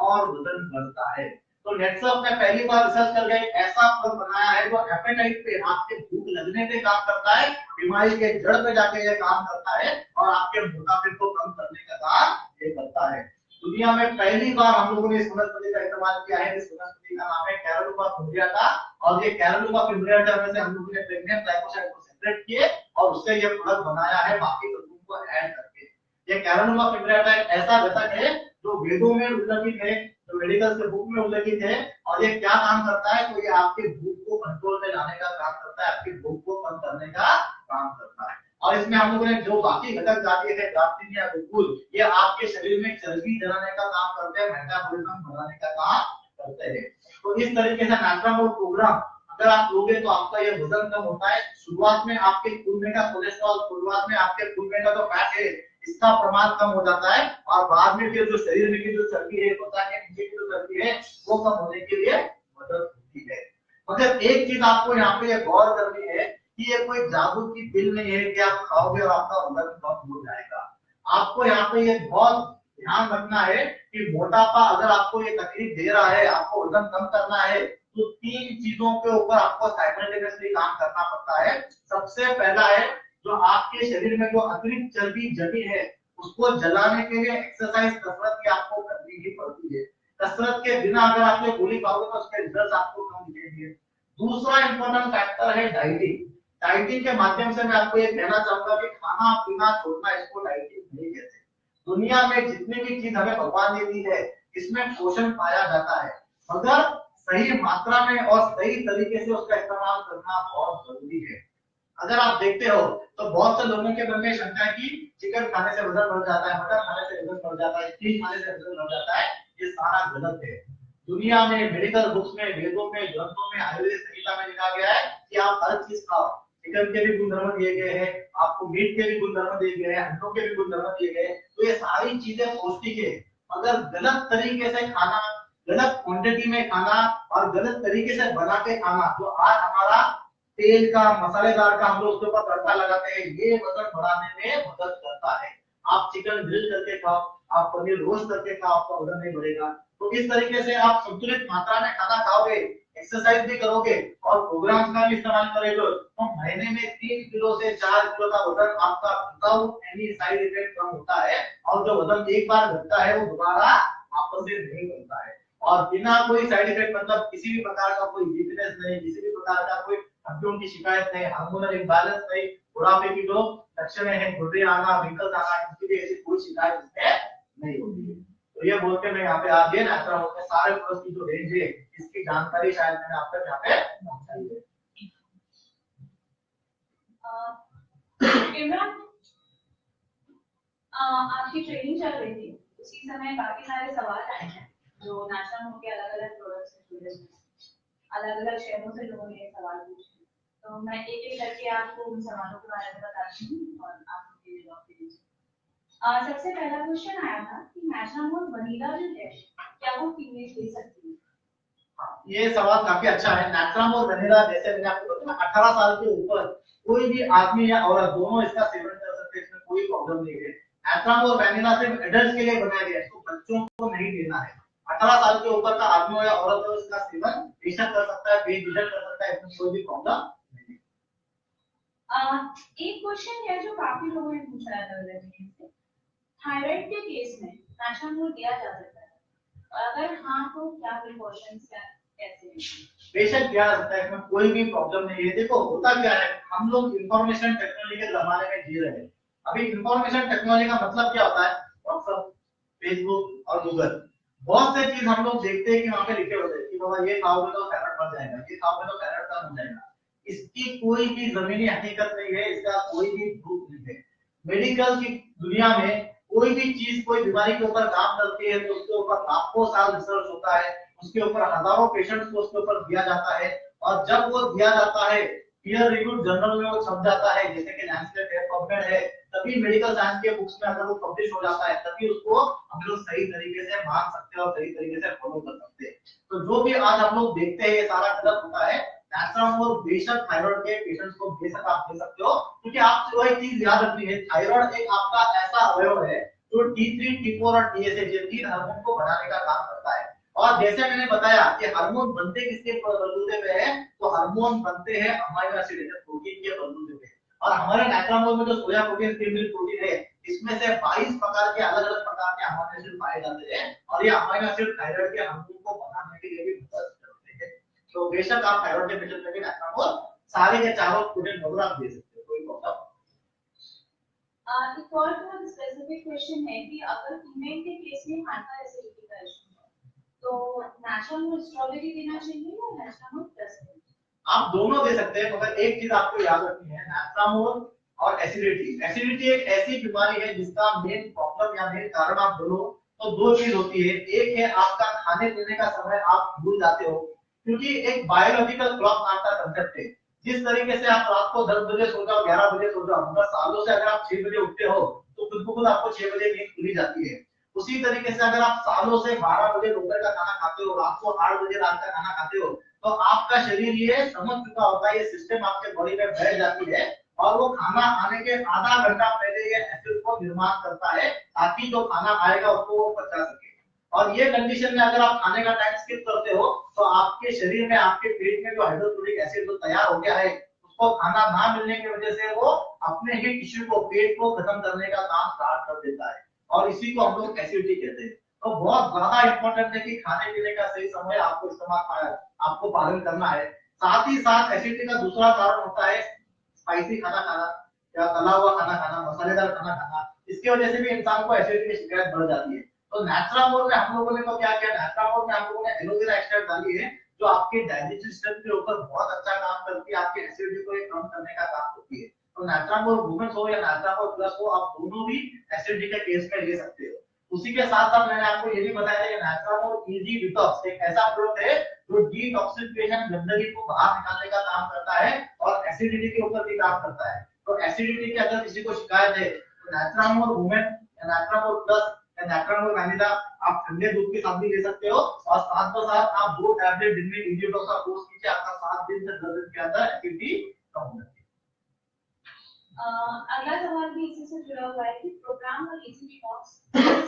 और वजन बढ़ता है। तो नेटवर्क ने पहली बार रिसर्च करके ऐसा फल बनाया है जो एपेटाइट पे, आपके भूख लगने पे काम करता है, बीमारी के जड़ पे जाके ये काम करता है और आपके मोटापे को कम करने का काम ये करता है। दुनिया में पहली बार हम लोगों ने इस वनस्पति का इस्तेमाल किया है। इस वनस्पति का नाम है कैरोलुका फ्लोरियाटा और ये कैरोलुका फ्लोरियाटा में से हम लोगों ने प्रेग्नेंट ग्लाइकोसाइड को सेपरेट किए और उससे ये प्रोडक्ट बनाया है बाकी तत्वों को ऐड करके। ये कैरोलुका फ्लोरियाटा एक ऐसा घटक है जो वेदों में उल्लेखित है, जो मेडिकल के बुक में उल्लेखित है और ये क्या काम करता है? तो ये आपके भूख को कंट्रोल में लाने का काम करता है, आपकी भूख को कम करने का काम करता है। और इसमें हम लोगों ने जो बाकी घटक जाती है ग्लाइसिन या ग्लूकोज, ये आपके शरीर में चर्बी जलाने का काम करते हैं, मेटाबॉलिज्म बढ़ाने का काम करते हैं। तो इस तरीके से नाइट्रामोल प्रोग्राम अगर आप लोगे तो आपका ये वजन कम होता है। शुरुआत में आपके खून में का कोलेस्ट्रॉल, शुरुआत में आपके खून में का जो फैट है इसका प्रमाण कम हो जाता है और बाद में फिर जो शरीर में की जो चर्बी है, त्वचा के नीचे की जो चर्बी है वो कम होने के लिए मदद होती है। मगर एक चीज आपको यहाँ पे गौर करनी है कि ये कोई जादू की पिल नहीं है कि आप खाओगे और आपका वजन कम हो जाएगा। आपको यहाँ पे ये बहुत ध्यान रखना है कि मोटापा अगर आपको ये तकलीफ दे रहा है, आपको वजन कम करना है तो 3 चीजों के ऊपर आपको साइमल्टेनियसली काम करना पड़ता है। सबसे पहला है जो आपके शरीर में जो अतिरिक्त चर्बी जमी है उसको जलाने के लिए एक्सरसाइज, कसरत की आपको करनी ही पड़ती है। कसरत के बिना अगर आप ये गोली खाओगे तो उसके रिजल्ट आपको कम दिखेंगे। दूसरा इंपॉर्टेंट फैक्टर है डाइटिंग। डाइटिंग के माध्यम से मैं आपको ये कहना चाहूंगा कि खाना पीना छोड़ना, इसको डाइटिंग नहीं कहते। दुनिया में जितनी भी चीज हमें भगवान ने दी है इसमें पोषण पाया जाता है, मगर सही मात्रा में और सही तरीके से उसका इस्तेमाल करना बहुत जरूरी है। अगर आप देखते हो तो बहुत से लोगों के मन में शंका है कि चिकन खाने से वजन बढ़ जाता है, मटन खाने से वजन बढ़ जाता है, फिश खाने से वजन बढ़ जाता है। ये सारा गलत है। दुनिया में मेडिकल बुक्स में, वेदों में, ग्रंथों में, आयुर्वेद संहिता में लिखा गया है कि आप हर चीज खाओ। चिकन के भी गुणधर्म दिए गए हैं, आपको मीट के भी गुणधर्म दिए गए हैं, अंडों के भी गुणधर्म दिए गए हैं। तो ये सारी चीजें पौष्टिक है, मगर गलत तरीके से खाना, गलत क्वांटिटी में खाना और गलत तरीके से बना के खाना, तो आज हमारा तेल का, मसालेदार का हम लोग उसके ऊपर तड़का लगाते हैं, ये वजन बढ़ाने में मदद करता है। आप चिकन ग्रिल करके खाओ, आप पनीर रोस्ट करके खाओ, आपका वजन नहीं बढ़ेगा। तो इस तरीके से आप संतुलित मात्रा में खाना खाओगे, एक्सरसाइज भी करोगे और प्रोग्राम्स का भी इस्तेमाल करोगे तो महीने में 3 किलो से 4 किलो का वजन आपका विदाउट एनी साइड इफेक्ट कम होता है और जो वजन एक बार घटता है वो दोबारा वापस से नहीं बनता है। और बिना कोई साइड इफेक्ट, मतलब किसी भी प्रकार का कोई वीकनेस नहीं, किसी भी प्रकार का कोई हड्डियों की शिकायत नहीं, हार्मोनल इम्बैलेंस नहीं, बुढ़ापे की जो लक्षण है, घुटने आना, रिंकल्स आना, इनकी भी ऐसी कोई शिकायत इसमें नहीं होती है। तो ये बोल के मैं यहाँ पे आज ये नेचुरल के सारे प्रोडक्ट्स की जो रेंज है इसकी जानकारी शायद मैंने आप तक यहाँ पे पहुंचाई है। इमरान, आपकी ट्रेनिंग चल रही थी, उसी समय काफी सारे सवाल आए हैं जो नेचुरल के अलग-अलग प्रोडक्ट्स से जुड़े हैं। अलग-अलग शहरों से लोगों ने सवाल पूछे, तो मैं एक-एक करके आपको उन सवालों के बारे में बताती हूँ और आप मुझे जवाब दीजिए। सबसे पहला क्वेश्चन आया था कि नेचुरल वनीला जो है क्या वो फीमेल ले सकती है? ये सवाल काफी अच्छा है। नेचुरल और वनीला जैसे मैंने आपको बताया 18 साल के ऊपर कोई भी आदमी या औरत दोनों इसका सेवन कर सकते हैं, इसमें कोई प्रॉब्लम नहीं है। नेचुरल और वनीला सिर्फ एडल्ट्स के लिए बनाया गया है, इसको बच्चों को नहीं लेना है। 18 साल के ऊपर का आदमी हो या औरत हो इसका सेवन बेशक कर सकता है, बेझिझक कर सकता है, इसमें कोई भी प्रॉब्लम नहीं है। एक क्वेश्चन है जो काफी लोगों ने पूछा है, थायराइड के केस में नेचुरल दिया जा सकता है? अगर हाँ तो क्या प्रिकॉशंस कैसे हैं? बेशक दिया जा सकता है, इसमें कोई भी प्रॉब्लम नहीं है। देखो होता क्या है, हम लोग इंफॉर्मेशन टेक्नोलॉजी के जमाने में जी रहे हैं। अभी इंफॉर्मेशन टेक्नोलॉजी का मतलब क्या होता है? व्हाट्सएप, फेसबुक और गूगल, बहुत से चीज हम लोग देखते हैं कि वहां पे लिखे होते हैं कि बाबा ये खाओगे तो थायराइड बढ़ जाएगा, ये खाओगे तो थायराइड कम हो जाएगा। इसकी कोई भी जमीनी हकीकत नहीं है, इसका कोई भी प्रूफ नहीं है। मेडिकल की दुनिया में कोई भी चीज कोई बीमारी के ऊपर काम करती है तो उसके ऊपर लाखों साल रिसर्च होता है, उसके ऊपर हजारों पेशेंट्स को उसके ऊपर दिया जाता है और जब वो दिया जाता है पीयर रिव्यूड जर्नल में वो छप जाता है, जैसे कि लैंसेट है, पबमेड है, तभी मेडिकल साइंस के बुक्स में अगर वो पब्लिश हो जाता है तभी उसको हम लोग सही तरीके से मान सकते हैं और सही तरीके से फॉलो कर सकते हैं। तो जो भी आज हम लोग देखते हैं ये सारा गलत होता है। नैचुरामोर बेशक थायराइड के पेशेंट्स को बेशक आप दे सकते हो, क्योंकि आप जो एक चीज याद रखनी है, थायराइड एक आपका ऐसा अवयव है जो T3, T4 और TSH ये तीन हार्मोन को बढ़ाने का काम करता है। और जैसे मैंने बताया कि हार्मोन बनते किसके बलबूते पे है, तो हार्मोन बनते हैं अमीनो एसिड जैसे प्रोटीन के बलबूते पे। और हमारे नैचुरामोल में जो soya protein, skim milk protein है, इसमें से 22 प्रकार के अलग-अलग प्रकार के अमीनो एसिड पाए जाते हैं और ये अमीनो एसिड थायराइड के हार्मोन को बनाने के लिए भी मदद करते हैं। तो बेशक आप थायराइड के पेशेंट में भी नैचुरामोल सारे के चारों प्रोटीन वगैरह आप दे सकते हो, कोई प्रॉब्लम। एक और बहुत स्पेसिफिक क्वेश्चन है कि अगर फीमेल के केस में हाइपर एसिडिटी का इशू है तो नेचुरल स्ट्रॉबेरी देना चाहिए या नेचुरल प्लस? आप दोनों दे सकते हैं, मगर एक चीज आपको याद रखनी है, नैचुरामोल और एसिडिटी। एसिडिटी एक ऐसी बीमारी है जिसका मेन प्रॉब्लम या मेन कारण आप बोलो तो दो चीज होती है। एक है आपका खाने पीने का समय आप भूल जाते हो, क्योंकि एक बायोलॉजिकल क्लॉक नाम का कंसेप्ट है। जिस तरीके से आप रात को 10 बजे सो जाओ, 11 बजे सो जाओ, मगर सालों से अगर आप 6 बजे उठते हो तो खुद को खुद आपको 6 बजे नींद खुली जाती है। उसी तरीके से अगर आप सालों से 12 बजे दोपहर का खाना खाते हो, रात को 8 बजे रात का खाना खाते हो, तो आपका शरीर ये समझ चुका होता है, ये सिस्टम आपके बॉडी में बैठ जाती है और वो खाना आने के आधा घंटा पहले ये एसिड को निर्माण करता है ताकि जो खाना आएगा उसको वो पचा सके। और ये कंडीशन में अगर आप खाने का टाइम स्किप करते हो तो आपके शरीर में, आपके पेट में जो हाइड्रोक्लोरिक एसिड जो तैयार हो गया है, उसको खाना ना मिलने की वजह से वो अपने ही टिश्यू को, पेट को खत्म करने का काम स्टार्ट कर देता है और इसी को हम लोग एसिडिटी कहते हैं। तो बहुत ज्यादा इंपॉर्टेंट है कि खाने पीने का सही समय आपको इस्तेमाल, आपको पालन करना है। साथ ही साथ एसिडिटी का दूसरा कारण होता है स्पाइसी खाना खाना या तला हुआ खाना खाना, मसालेदार खाना खाना। इसकी वजह से भी इंसान को एसिडिटी की शिकायत बढ़ जाती है। तो नैचुरामोल में हम लोगों ने तो क्या किया, नैचुरामोल में हम लोगों ने एलोवेरा एक्सट्रैक्ट डाली है जो आपके डाइजेस्टिव सिस्टम के ऊपर बहुत अच्छा काम करती है, आपके एसिडिटी को कम करने का काम करती है। तो नैचुरामोल वुमेन हो या नैचुरामोल प्लस हो, आप दोनों भी एसिडिटी के केस में ले सकते हो। उसी के साथ साथ मैंने आपको ये भी बताया है कि नैचुरामोल इजी डिटॉक्स एक ऐसा प्रोडक्ट है जो डिटॉक्सिफिकेशन, गंदगी को बाहर निकालने का काम करता है और एसिडिटी के ऊपर भी काम करता है। तो एसिडिटी की अगर किसी को शिकायत है तो नैचुरामोल वुमेन या नैचुरामोल प्लस या नैचुरामोल वैनिला आप ठंडे दूध के साथ भी ले सकते हो और साथ तो साथ आप 2 टैबलेट दिन में इजी डिटॉक्स का कोर्स कीजिए, आपका 7 दिन से 10 दिन के अंदर एसिडिटी कम हो जाती है। अगला सवाल भी इसी से जुड़ा हुआ है कि प्रोग्राम और इजी डिटॉक्स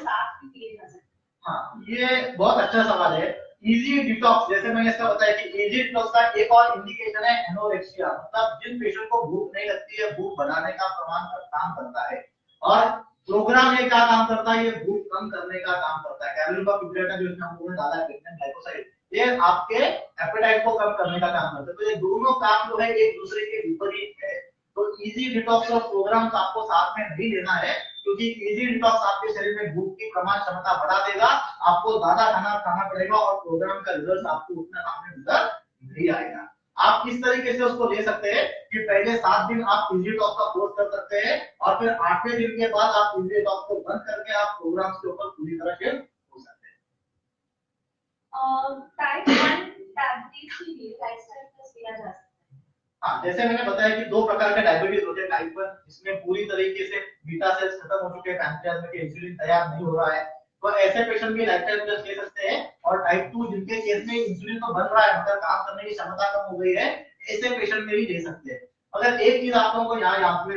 साथ में किए जा सकते हैं। हाँ, ये बहुत अच्छा सवाल है। इजी डिटॉक्स, जैसे मैंने इसका बताया कि इजी डिटॉक्स का एक और इंडिकेशन है एनोरेक्सिया, मतलब जिन पेशेंट को भूख नहीं लगती है, भूख बढ़ाने का प्रमाण का काम करता है। और प्रोग्राम ये क्या काम करता है, ये भूख कम करने का काम करता है। कैलोरी का पिगमेंट जो इसमें हम लोगों ने डाला है, ग्लाइकोसाइड, ये आपके एपेटाइट को कम करने का काम करता है। तो ये दोनों काम जो है एक दूसरे के विपरीत है। तो इजी डिटॉक्स और प्रोग्राम आपको साथ में नहीं लेना है, क्योंकि इजी डिटॉक्स आपके शरीर में भूख की प्रमाण क्षमता बढ़ा देगा, आपको ज्यादा खाना पड़ेगा और प्रोग्राम का रिजल्ट आपको उतना सामने नजर नहीं आएगा। आप किस तरीके से उसको ले सकते हैं कि पहले 7 दिन आप इजी डिटॉक्स का कोर्स कर सकते हैं और फिर 8वें दिन के बाद आप इजी डिटॉक्स को बंद करके आप प्रोग्राम्स के ऊपर पूरी तरह से हो सकते हैं। टाइप 1 डायबिटीज के लिए लाइफस्टाइल टेस्ट दिया जा सकता है। हाँ, जैसे मैंने बताया कि 2 प्रकार के डायबिटीज होते हैं। टाइप 1 जिसमें पूरी तरीके से बीटा सेल्स खत्म हो चुके हैं, पैंक्रियाज में इंसुलिन तैयार नहीं हो रहा है, तो ऐसे पेशेंट भी लाइफस्टाइल टेस्ट ले सकते हैं। और टाइप 2 जिनके केस में इंसुलिन तो बन रहा है मगर काम करने की क्षमता कम हो गई है, ऐसे पेशेंट में भी ले सकते हैं। मगर एक चीज आप लोगों को यहाँ पे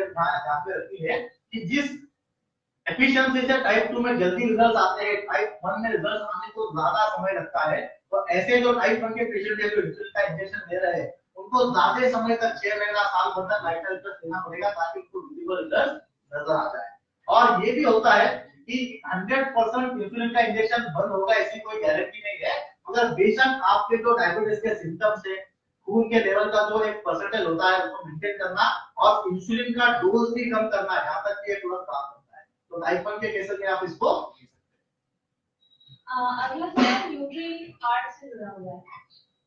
रखनी है कि जिस एफिशिएंसी से टाइप 2 में जल्दी रिजल्ट आते हैं, टाइप 1 में रिजल्ट आने को ज्यादा समय लगता है। तो ऐसे जो टाइप 1 के पेशेंट है जो इंसुलिन का इंजेक्शन ले रहे हैं, उनको ज्यादा समय तक 6 महीना साल भर तक लाइफस्टाइल टेस्ट लेना पड़ेगा ताकि उनको विजिबल रिजल्ट नजर आ जाए। और ये भी होता है कि 100% इंसुलिन का इंजेक्शन बंद होगा ऐसी कोई गारंटी नहीं है, मगर बेशक आपके जो डायबिटीज के सिम्टम्स है, खून के लेवल का जो एक परसेंटेज होता है उसको मेंटेन करना और इंसुलिन का डोज भी कम करना है, यहाँ तक कि ये तुरंत काम करता है। तो टाइप 1 के केसेस में आप इसको अगला सवाल न्यूट्री हार्ट से जुड़ा हुआ है।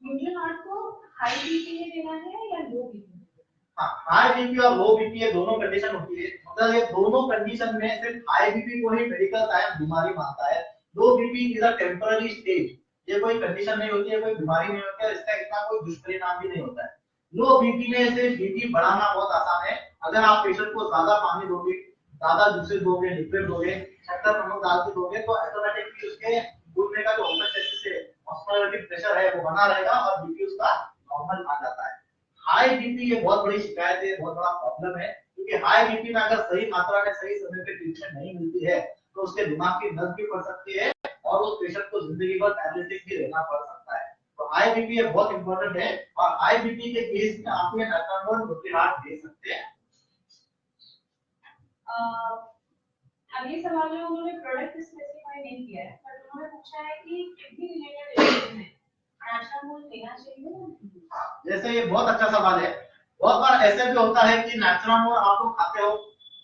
न्यूट्री हार्ट को हाई बीपी में देना है या लो बीपी में? हाँ, हाई बीपी और लो बीपी ये दोनों कंडीशन होती है, मतलब ये दोनों कंडीशन में सिर्फ हाई बीपी को ही मेडिकल साइंस बीमारी मानता है। लो BP is a temporary stage, ये कोई कंडीशन नहीं होती है, कोई बीमारी नहीं होती है, इसका इतना कोई दुष्परिणाम भी नहीं होता है। लो बीपी में से बीपी बढ़ाना बहुत आसान है। अगर आप पेशेंट को ज्यादा पानी दोगे, ज्यादा जूसेस दोगे, लिक्विड दोगे, शक्कर नमक डाल के दोगे तो ऑटोमेटिकली उसके खून का जो ऑक्सीजन से ऑस्मोलैरिक प्रेशर है वो बना रहेगा और बीपी उसका नॉर्मल आ जाता है। हाई बीपी ये बहुत बड़ी शिकायत है, बहुत बड़ा प्रॉब्लम है, क्योंकि हाई बीपी में अगर सही मात्रा में सही समय पे ट्रीटमेंट नहीं मिलती है तो उसके दिमाग की नस भी पड़ सकती है और उस पेशेंट को जिंदगी भर पैरालिसिस भी रहना पड़ सकता है। तो हाई बीपी ये बहुत इंपॉर्टेंट है और हाई बीपी के केस में आप ये नाइट्रामोल मोटिहार्ट दे सकते हैं। अगले सवाल में उन्होंने प्रोडक्ट स्पेसिफाई नहीं किया है, पर उन्होंने पूछा है कि किडनी रिलेटेड इश्यूज में नाइट्रामोल लेना चाहिए। जैसे ये बहुत अच्छा सवाल है। बहुत बार ऐसे भी होता है कि नाइट्रामोल आप लोग खाते हो,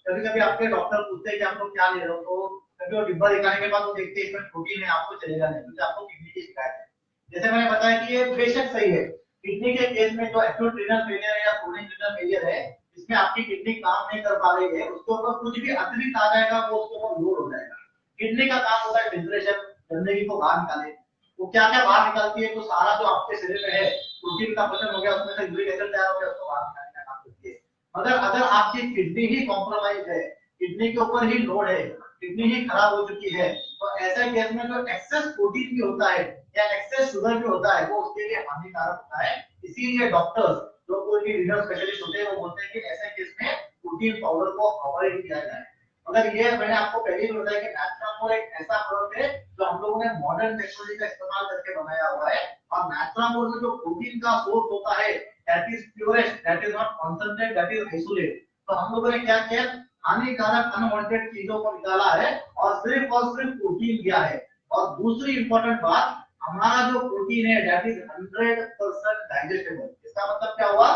कभी कभी आपके डॉक्टर पूछते हैं कि आप लोग क्या ले रहे हो, तो कभी वो डिब्बा दिखाने के बाद वो देखते हैं इसमें प्रोटीन है, आपको चलेगा नहीं क्योंकि आपको किडनी की शिकायत है। जैसे मैंने बताया कि ये बेशक सही है, किडनी के केस में जो एक्यूट रीनल फेलियर है या क्रोनिक रीनल फेलियर है, इसमें आपकी किडनी काम नहीं कर पा रही है, उसके ऊपर कुछ भी अतिरिक्त आ जाएगा वो उसके ऊपर लोड हो जाएगा। किडनी का काम होता है फिल्ट्रेशन, गंदगी को बाहर निकाले। वो क्या क्या बाहर निकालती है, तो सारा जो आपके शरीर में है प्रोटीन का पचन हो गया, उसमें से यूरिक एसिड तैयार हो गया, उसको बाहर निकालने का काम करती है। अगर आपकी किडनी ही कॉम्प्रोमाइज है, किडनी के ऊपर ही लोड है, किडनी ही खराब हो चुकी है, तो ऐसे केस में जो एक्सेस प्रोटीन भी होता है या एक्सेस शुगर भी होता है वो उसके लिए हानिकारक होता है। इसीलिए डॉक्टर्स जो कोई भी रीनल स्पेशलिस्ट होते हैं वो बोलते हैं कि ऐसे केस में प्रोटीन पाउडर को अवॉइड किया जाए। मगर ये मैंने आपको पहले ही बताया कि नाइट्रामोल एक ऐसा प्रोडक्ट है जो हम लोगों ने मॉडर्न टेक्नोलॉजी का इस्तेमाल करके बनाया हुआ है और नाइट्रामोल में जो प्रोटीन का सोर्स होता है that is purest, that is not concentrate, that is isolate. तो हम लोगों ने क्या किया, हानिकारक अनवांटेड चीजों को निकाला है और सिर्फ प्रोटीन दिया है। और दूसरी इंपॉर्टेंट बात, हमारा जो प्रोटीन है दैट इज 100% डाइजेस्टेबल। इसका मतलब क्या हुआ,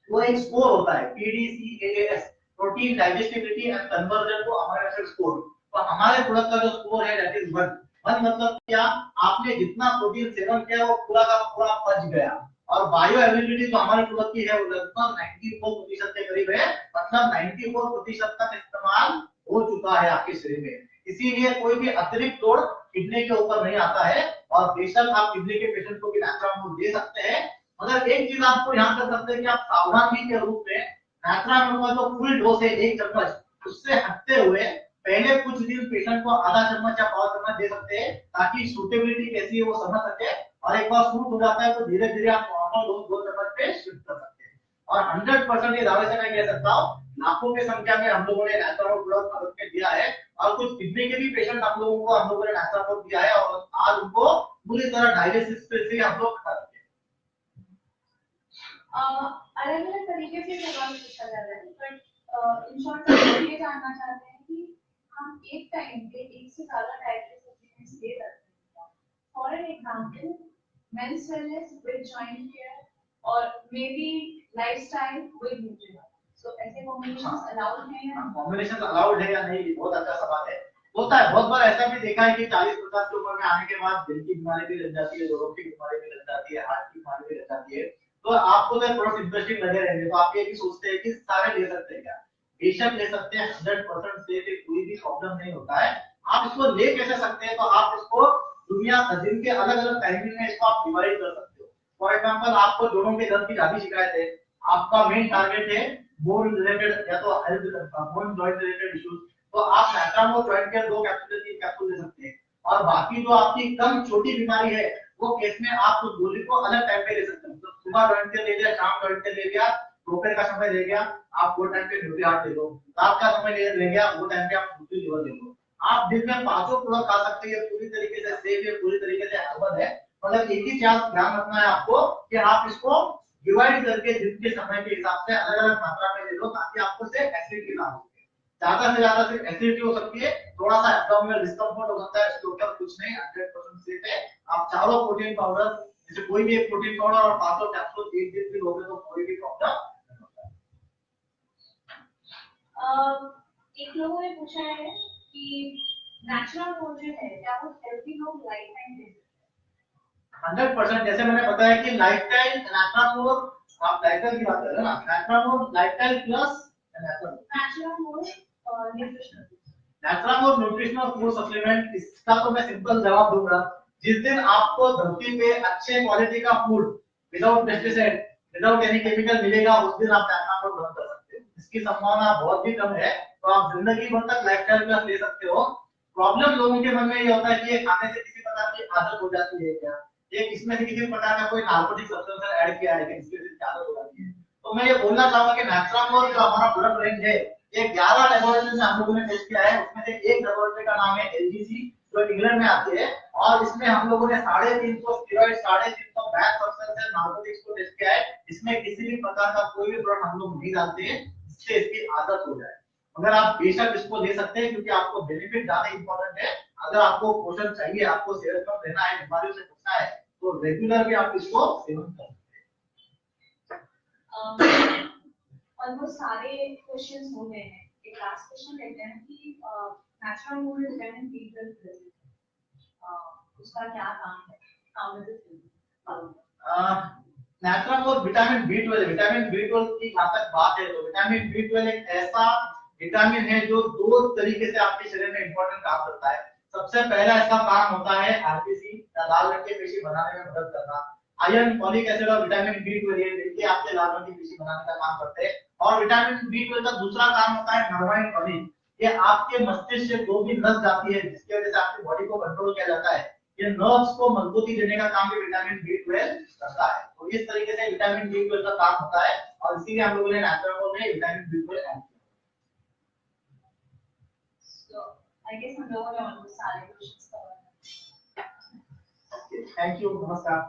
वो एक स्कोर होता है PDCAAS, protein digestibility and conversion को अमीनो एसिड स्कोर। तो हमारे प्रोडक्ट का जो स्कोर है दैट इज 1। मतलब क्या, आपने जितना प्रोटीन सेवन किया वो पूरा का पूरा पच गया। और बायो अवेलेबिलिटी जो हमारे प्रोडक्ट की है वो लगभग 94% के करीब है, मतलब 94% तक इस्तेमाल हो चुका है आपके शरीर में। इसीलिए कोई भी अतिरिक्त लोड किडनी के ऊपर नहीं आता है और बेशक आप किडनी के पेशेंट को भी नाइट्रामोल दे सकते हैं। मगर एक चीज आपको ध्यान कर सकते हैं कि आप सावधानी के रूप में नाइट्रामोल का जो फुल डोज है 1 चम्मच, उससे हटते हुए पहले कुछ दिन पेशेंट को आधा चम्मच या पाव चम्मच दे सकते हैं ताकि सूटेबिलिटी कैसी है वो समझ सके, और एक बार सूट हो जाता है तो धीरे धीरे आप नॉर्मल डोज 2 चम्मच पे शिफ्ट कर सकते हैं। और 100% ये दावे से मैं कह सकता हूँ, लाखों की संख्या में हम लोगों ने नाइट्रामोल प्रोडक्ट खरीद के दिया है और कुछ किडनी के भी पेशेंट हम लोगों को हम लोगों ने नाइट्रामोल दिया है और आज उनको पूरी तरह डायलिसिस से हम लोग खा रहे हैं। अलग अलग तरीके से सवाल पूछा जा रहा है, बट इन शॉर्ट हम ये जानना चाहते हैं कि हम एक टाइम पे एक से ज्यादा डाइटरी सप्लीमेंट्स ले सकते हैं। For an example, men's wellness with joint care और may be lifestyle with nutrition. So ऐसे कॉम्बिनेशंस अलाउड हैं या कॉम्बिनेशन अलाउड है या नहीं, बहुत अच्छा सवाल है। होता है, बहुत बार ऐसा भी देखा है कि 40-50 की उम्र में आने के बाद दिल की बीमारी भी लग जाती है, जोड़ों की बीमारी भी लग जाती है, हार्ट की बीमारी भी लग जाती है। तो आपको तो थोड़ा इंटरेस्टिंग लगे रहेंगे तो आप ये भी सोचते हैं कि सारे ले सकते हैं क्या? बेशक ले सकते हैं, 100% से कोई भी प्रॉब्लम नहीं होता है। आप इसको ले कैसे सकते हैं, तो आप इसको दुनिया दिन के अलग अलग टाइमिंग में इसको आप डिवाइड कर सकते हो। फॉर एग्जांपल, आपको जोड़ों के दर्द की ज्यादा शिकायत है, आपका मेन टारगेट है बोन रिलेटेड या तो health bone joint related issues, तो आप नाइट्रामोल जॉइंट के 2 कैप्सूल 3 कैप्सूल ले सकते हैं। और बाकी जो आपकी कम छोटी बीमारी है वो केस में आप उस गोली को अलग टाइम पे ले सकते हैं। तो सुबह जॉइंट के ले लिया, शाम जॉइंट के ले लिया, दोपहर का समय ले गया, आप वो टाइम पे न्यूट्री हार्ट ले लो, रात का समय ले गया, वो टाइम पे आप न्यूट्री लिवर ले लो। आप दिन में 5 प्रोडक्ट खा सकते हैं, पूरी तरीके से सेफ है, पूरी तरीके से हर्बल है। मतलब एक ही चीज ध्यान रखना है आपको कि आप इसको डिवाइड करके दिन के समय के हिसाब से अलग अलग मात्रा में ले लो ताकि आपको से एसिडिटी ना हो। ज्यादा से ज्यादा सिर्फ एसिडिटी हो सकती है, थोड़ा सा एब्डोमिनल डिस्कम्फर्ट हो सकता है, इसके ऊपर कुछ नहीं, 100% सेफ है। आप चारों प्रोटीन पाउडर, जैसे कोई भी एक प्रोटीन पाउडर और 500 कैप्सूल एक दिन भी लोगे तो कोई भी प्रॉब्लम नहीं होता है। एक लोगों ने पूछा है कि नेचुरल प्रोटीन है क्या वो हेल्दी लोग लाइफ टाइम ले सकते हैं? 100%। जैसे मैंने बताया कि लाइफ टाइम नाइट्रामोल, आप लाइफस्टाइल की बात कर रहे हैं ना, Nitramol lifestyle plus natural nutritional food supplement. इसका तो मैं सिंपल जवाब दूंगा, जिस दिन आपको धरती पे अच्छे क्वालिटी का food without pesticide, without any chemical मिलेगा उस दिन आप नाइट्रामोल बंद कर सकते हो। इसकी संभावना बहुत ही कम है, तो आप जिंदगी भर तक लाइफस्टाइल प्लस ले सकते हो। प्रॉब्लम लोगों के मन में ये होता है कि ये खाने से किसी प्रकार की आदत हो जाती है क्या, ये इसमें से किसी प्रकार का कोई नार्कोटिक सब्सटेंस ऐड किया है कि जिसकी वजह से आदत हो जाती है। तो मैं ये बोलना चाहूंगा कि नाइट्रामोल जो हमारा प्रोडक्ट रेंज है, ये 11 लेबोरेटरी से हम लोगों ने टेस्ट किया है। उसमें से एक लेबोरेटरी का नाम है एलजीसी जो इंग्लैंड में आती है, और इसमें हम लोगों ने 350 स्टेरॉइड 350 बैड सब्सटेंस नार्कोटिक्स को टेस्ट किया है। इसमें किसी भी प्रकार का कोई भी प्रोडक्ट हम लोग नहीं डालते हैं जिससे इसकी आदत हो जाए। अगर आप बेशक इसको ले सकते हैं क्योंकि आपको बेनिफिट ज्यादा इंपॉर्टेंट है। अगर आपको पोषण चाहिए, आपको सेहतमंद रहना है, बीमारियों से बचना है, तो रेगुलर भी आप इसको सेवन कर सकते हैं। ऑलमोस्ट सारे क्वेश्चंस हो गए हैं। एक लास्ट क्वेश्चन लेते हैं कि नाइट्रामोल में विटामिन B12 प्रेजेंट है, उसका क्या काम है, how does it help? Nitramol vitamin B12 की जहां तक बात है, तो विटामिन B12 एक ऐसा विटामिन है जो दो तरीके से आपके शरीर में इंपॉर्टेंट काम करता है। सबसे पहला इसका काम होता है आरबीसी लाल रंग की पेशी बनाने में मदद करना। आयरन, फॉलिक एसिड और विटामिन B12 ये मिलकर आपके लाल रंग की पेशी बनाने का काम करते हैं। और विटामिन B12 का दूसरा काम होता है नर्वाइन टॉनिक। ये आपके मस्तिष्क से जो भी नस जाती है जिसकी वजह से आपकी बॉडी को कंट्रोल किया जाता है, ये नर्व्स को मजबूती देने का काम भी विटामिन B12 करता है। तो इस तरीके से विटामिन B12 का काम होता है, और इसीलिए हम लोगों ने नाइट्रामोल में विटामिन B12 ऐड किया। So I guess हम लोगों ने ऑलमोस्ट सारे क्वेश्चंस कवर कर लिया। थैंक यू, नमस्कार।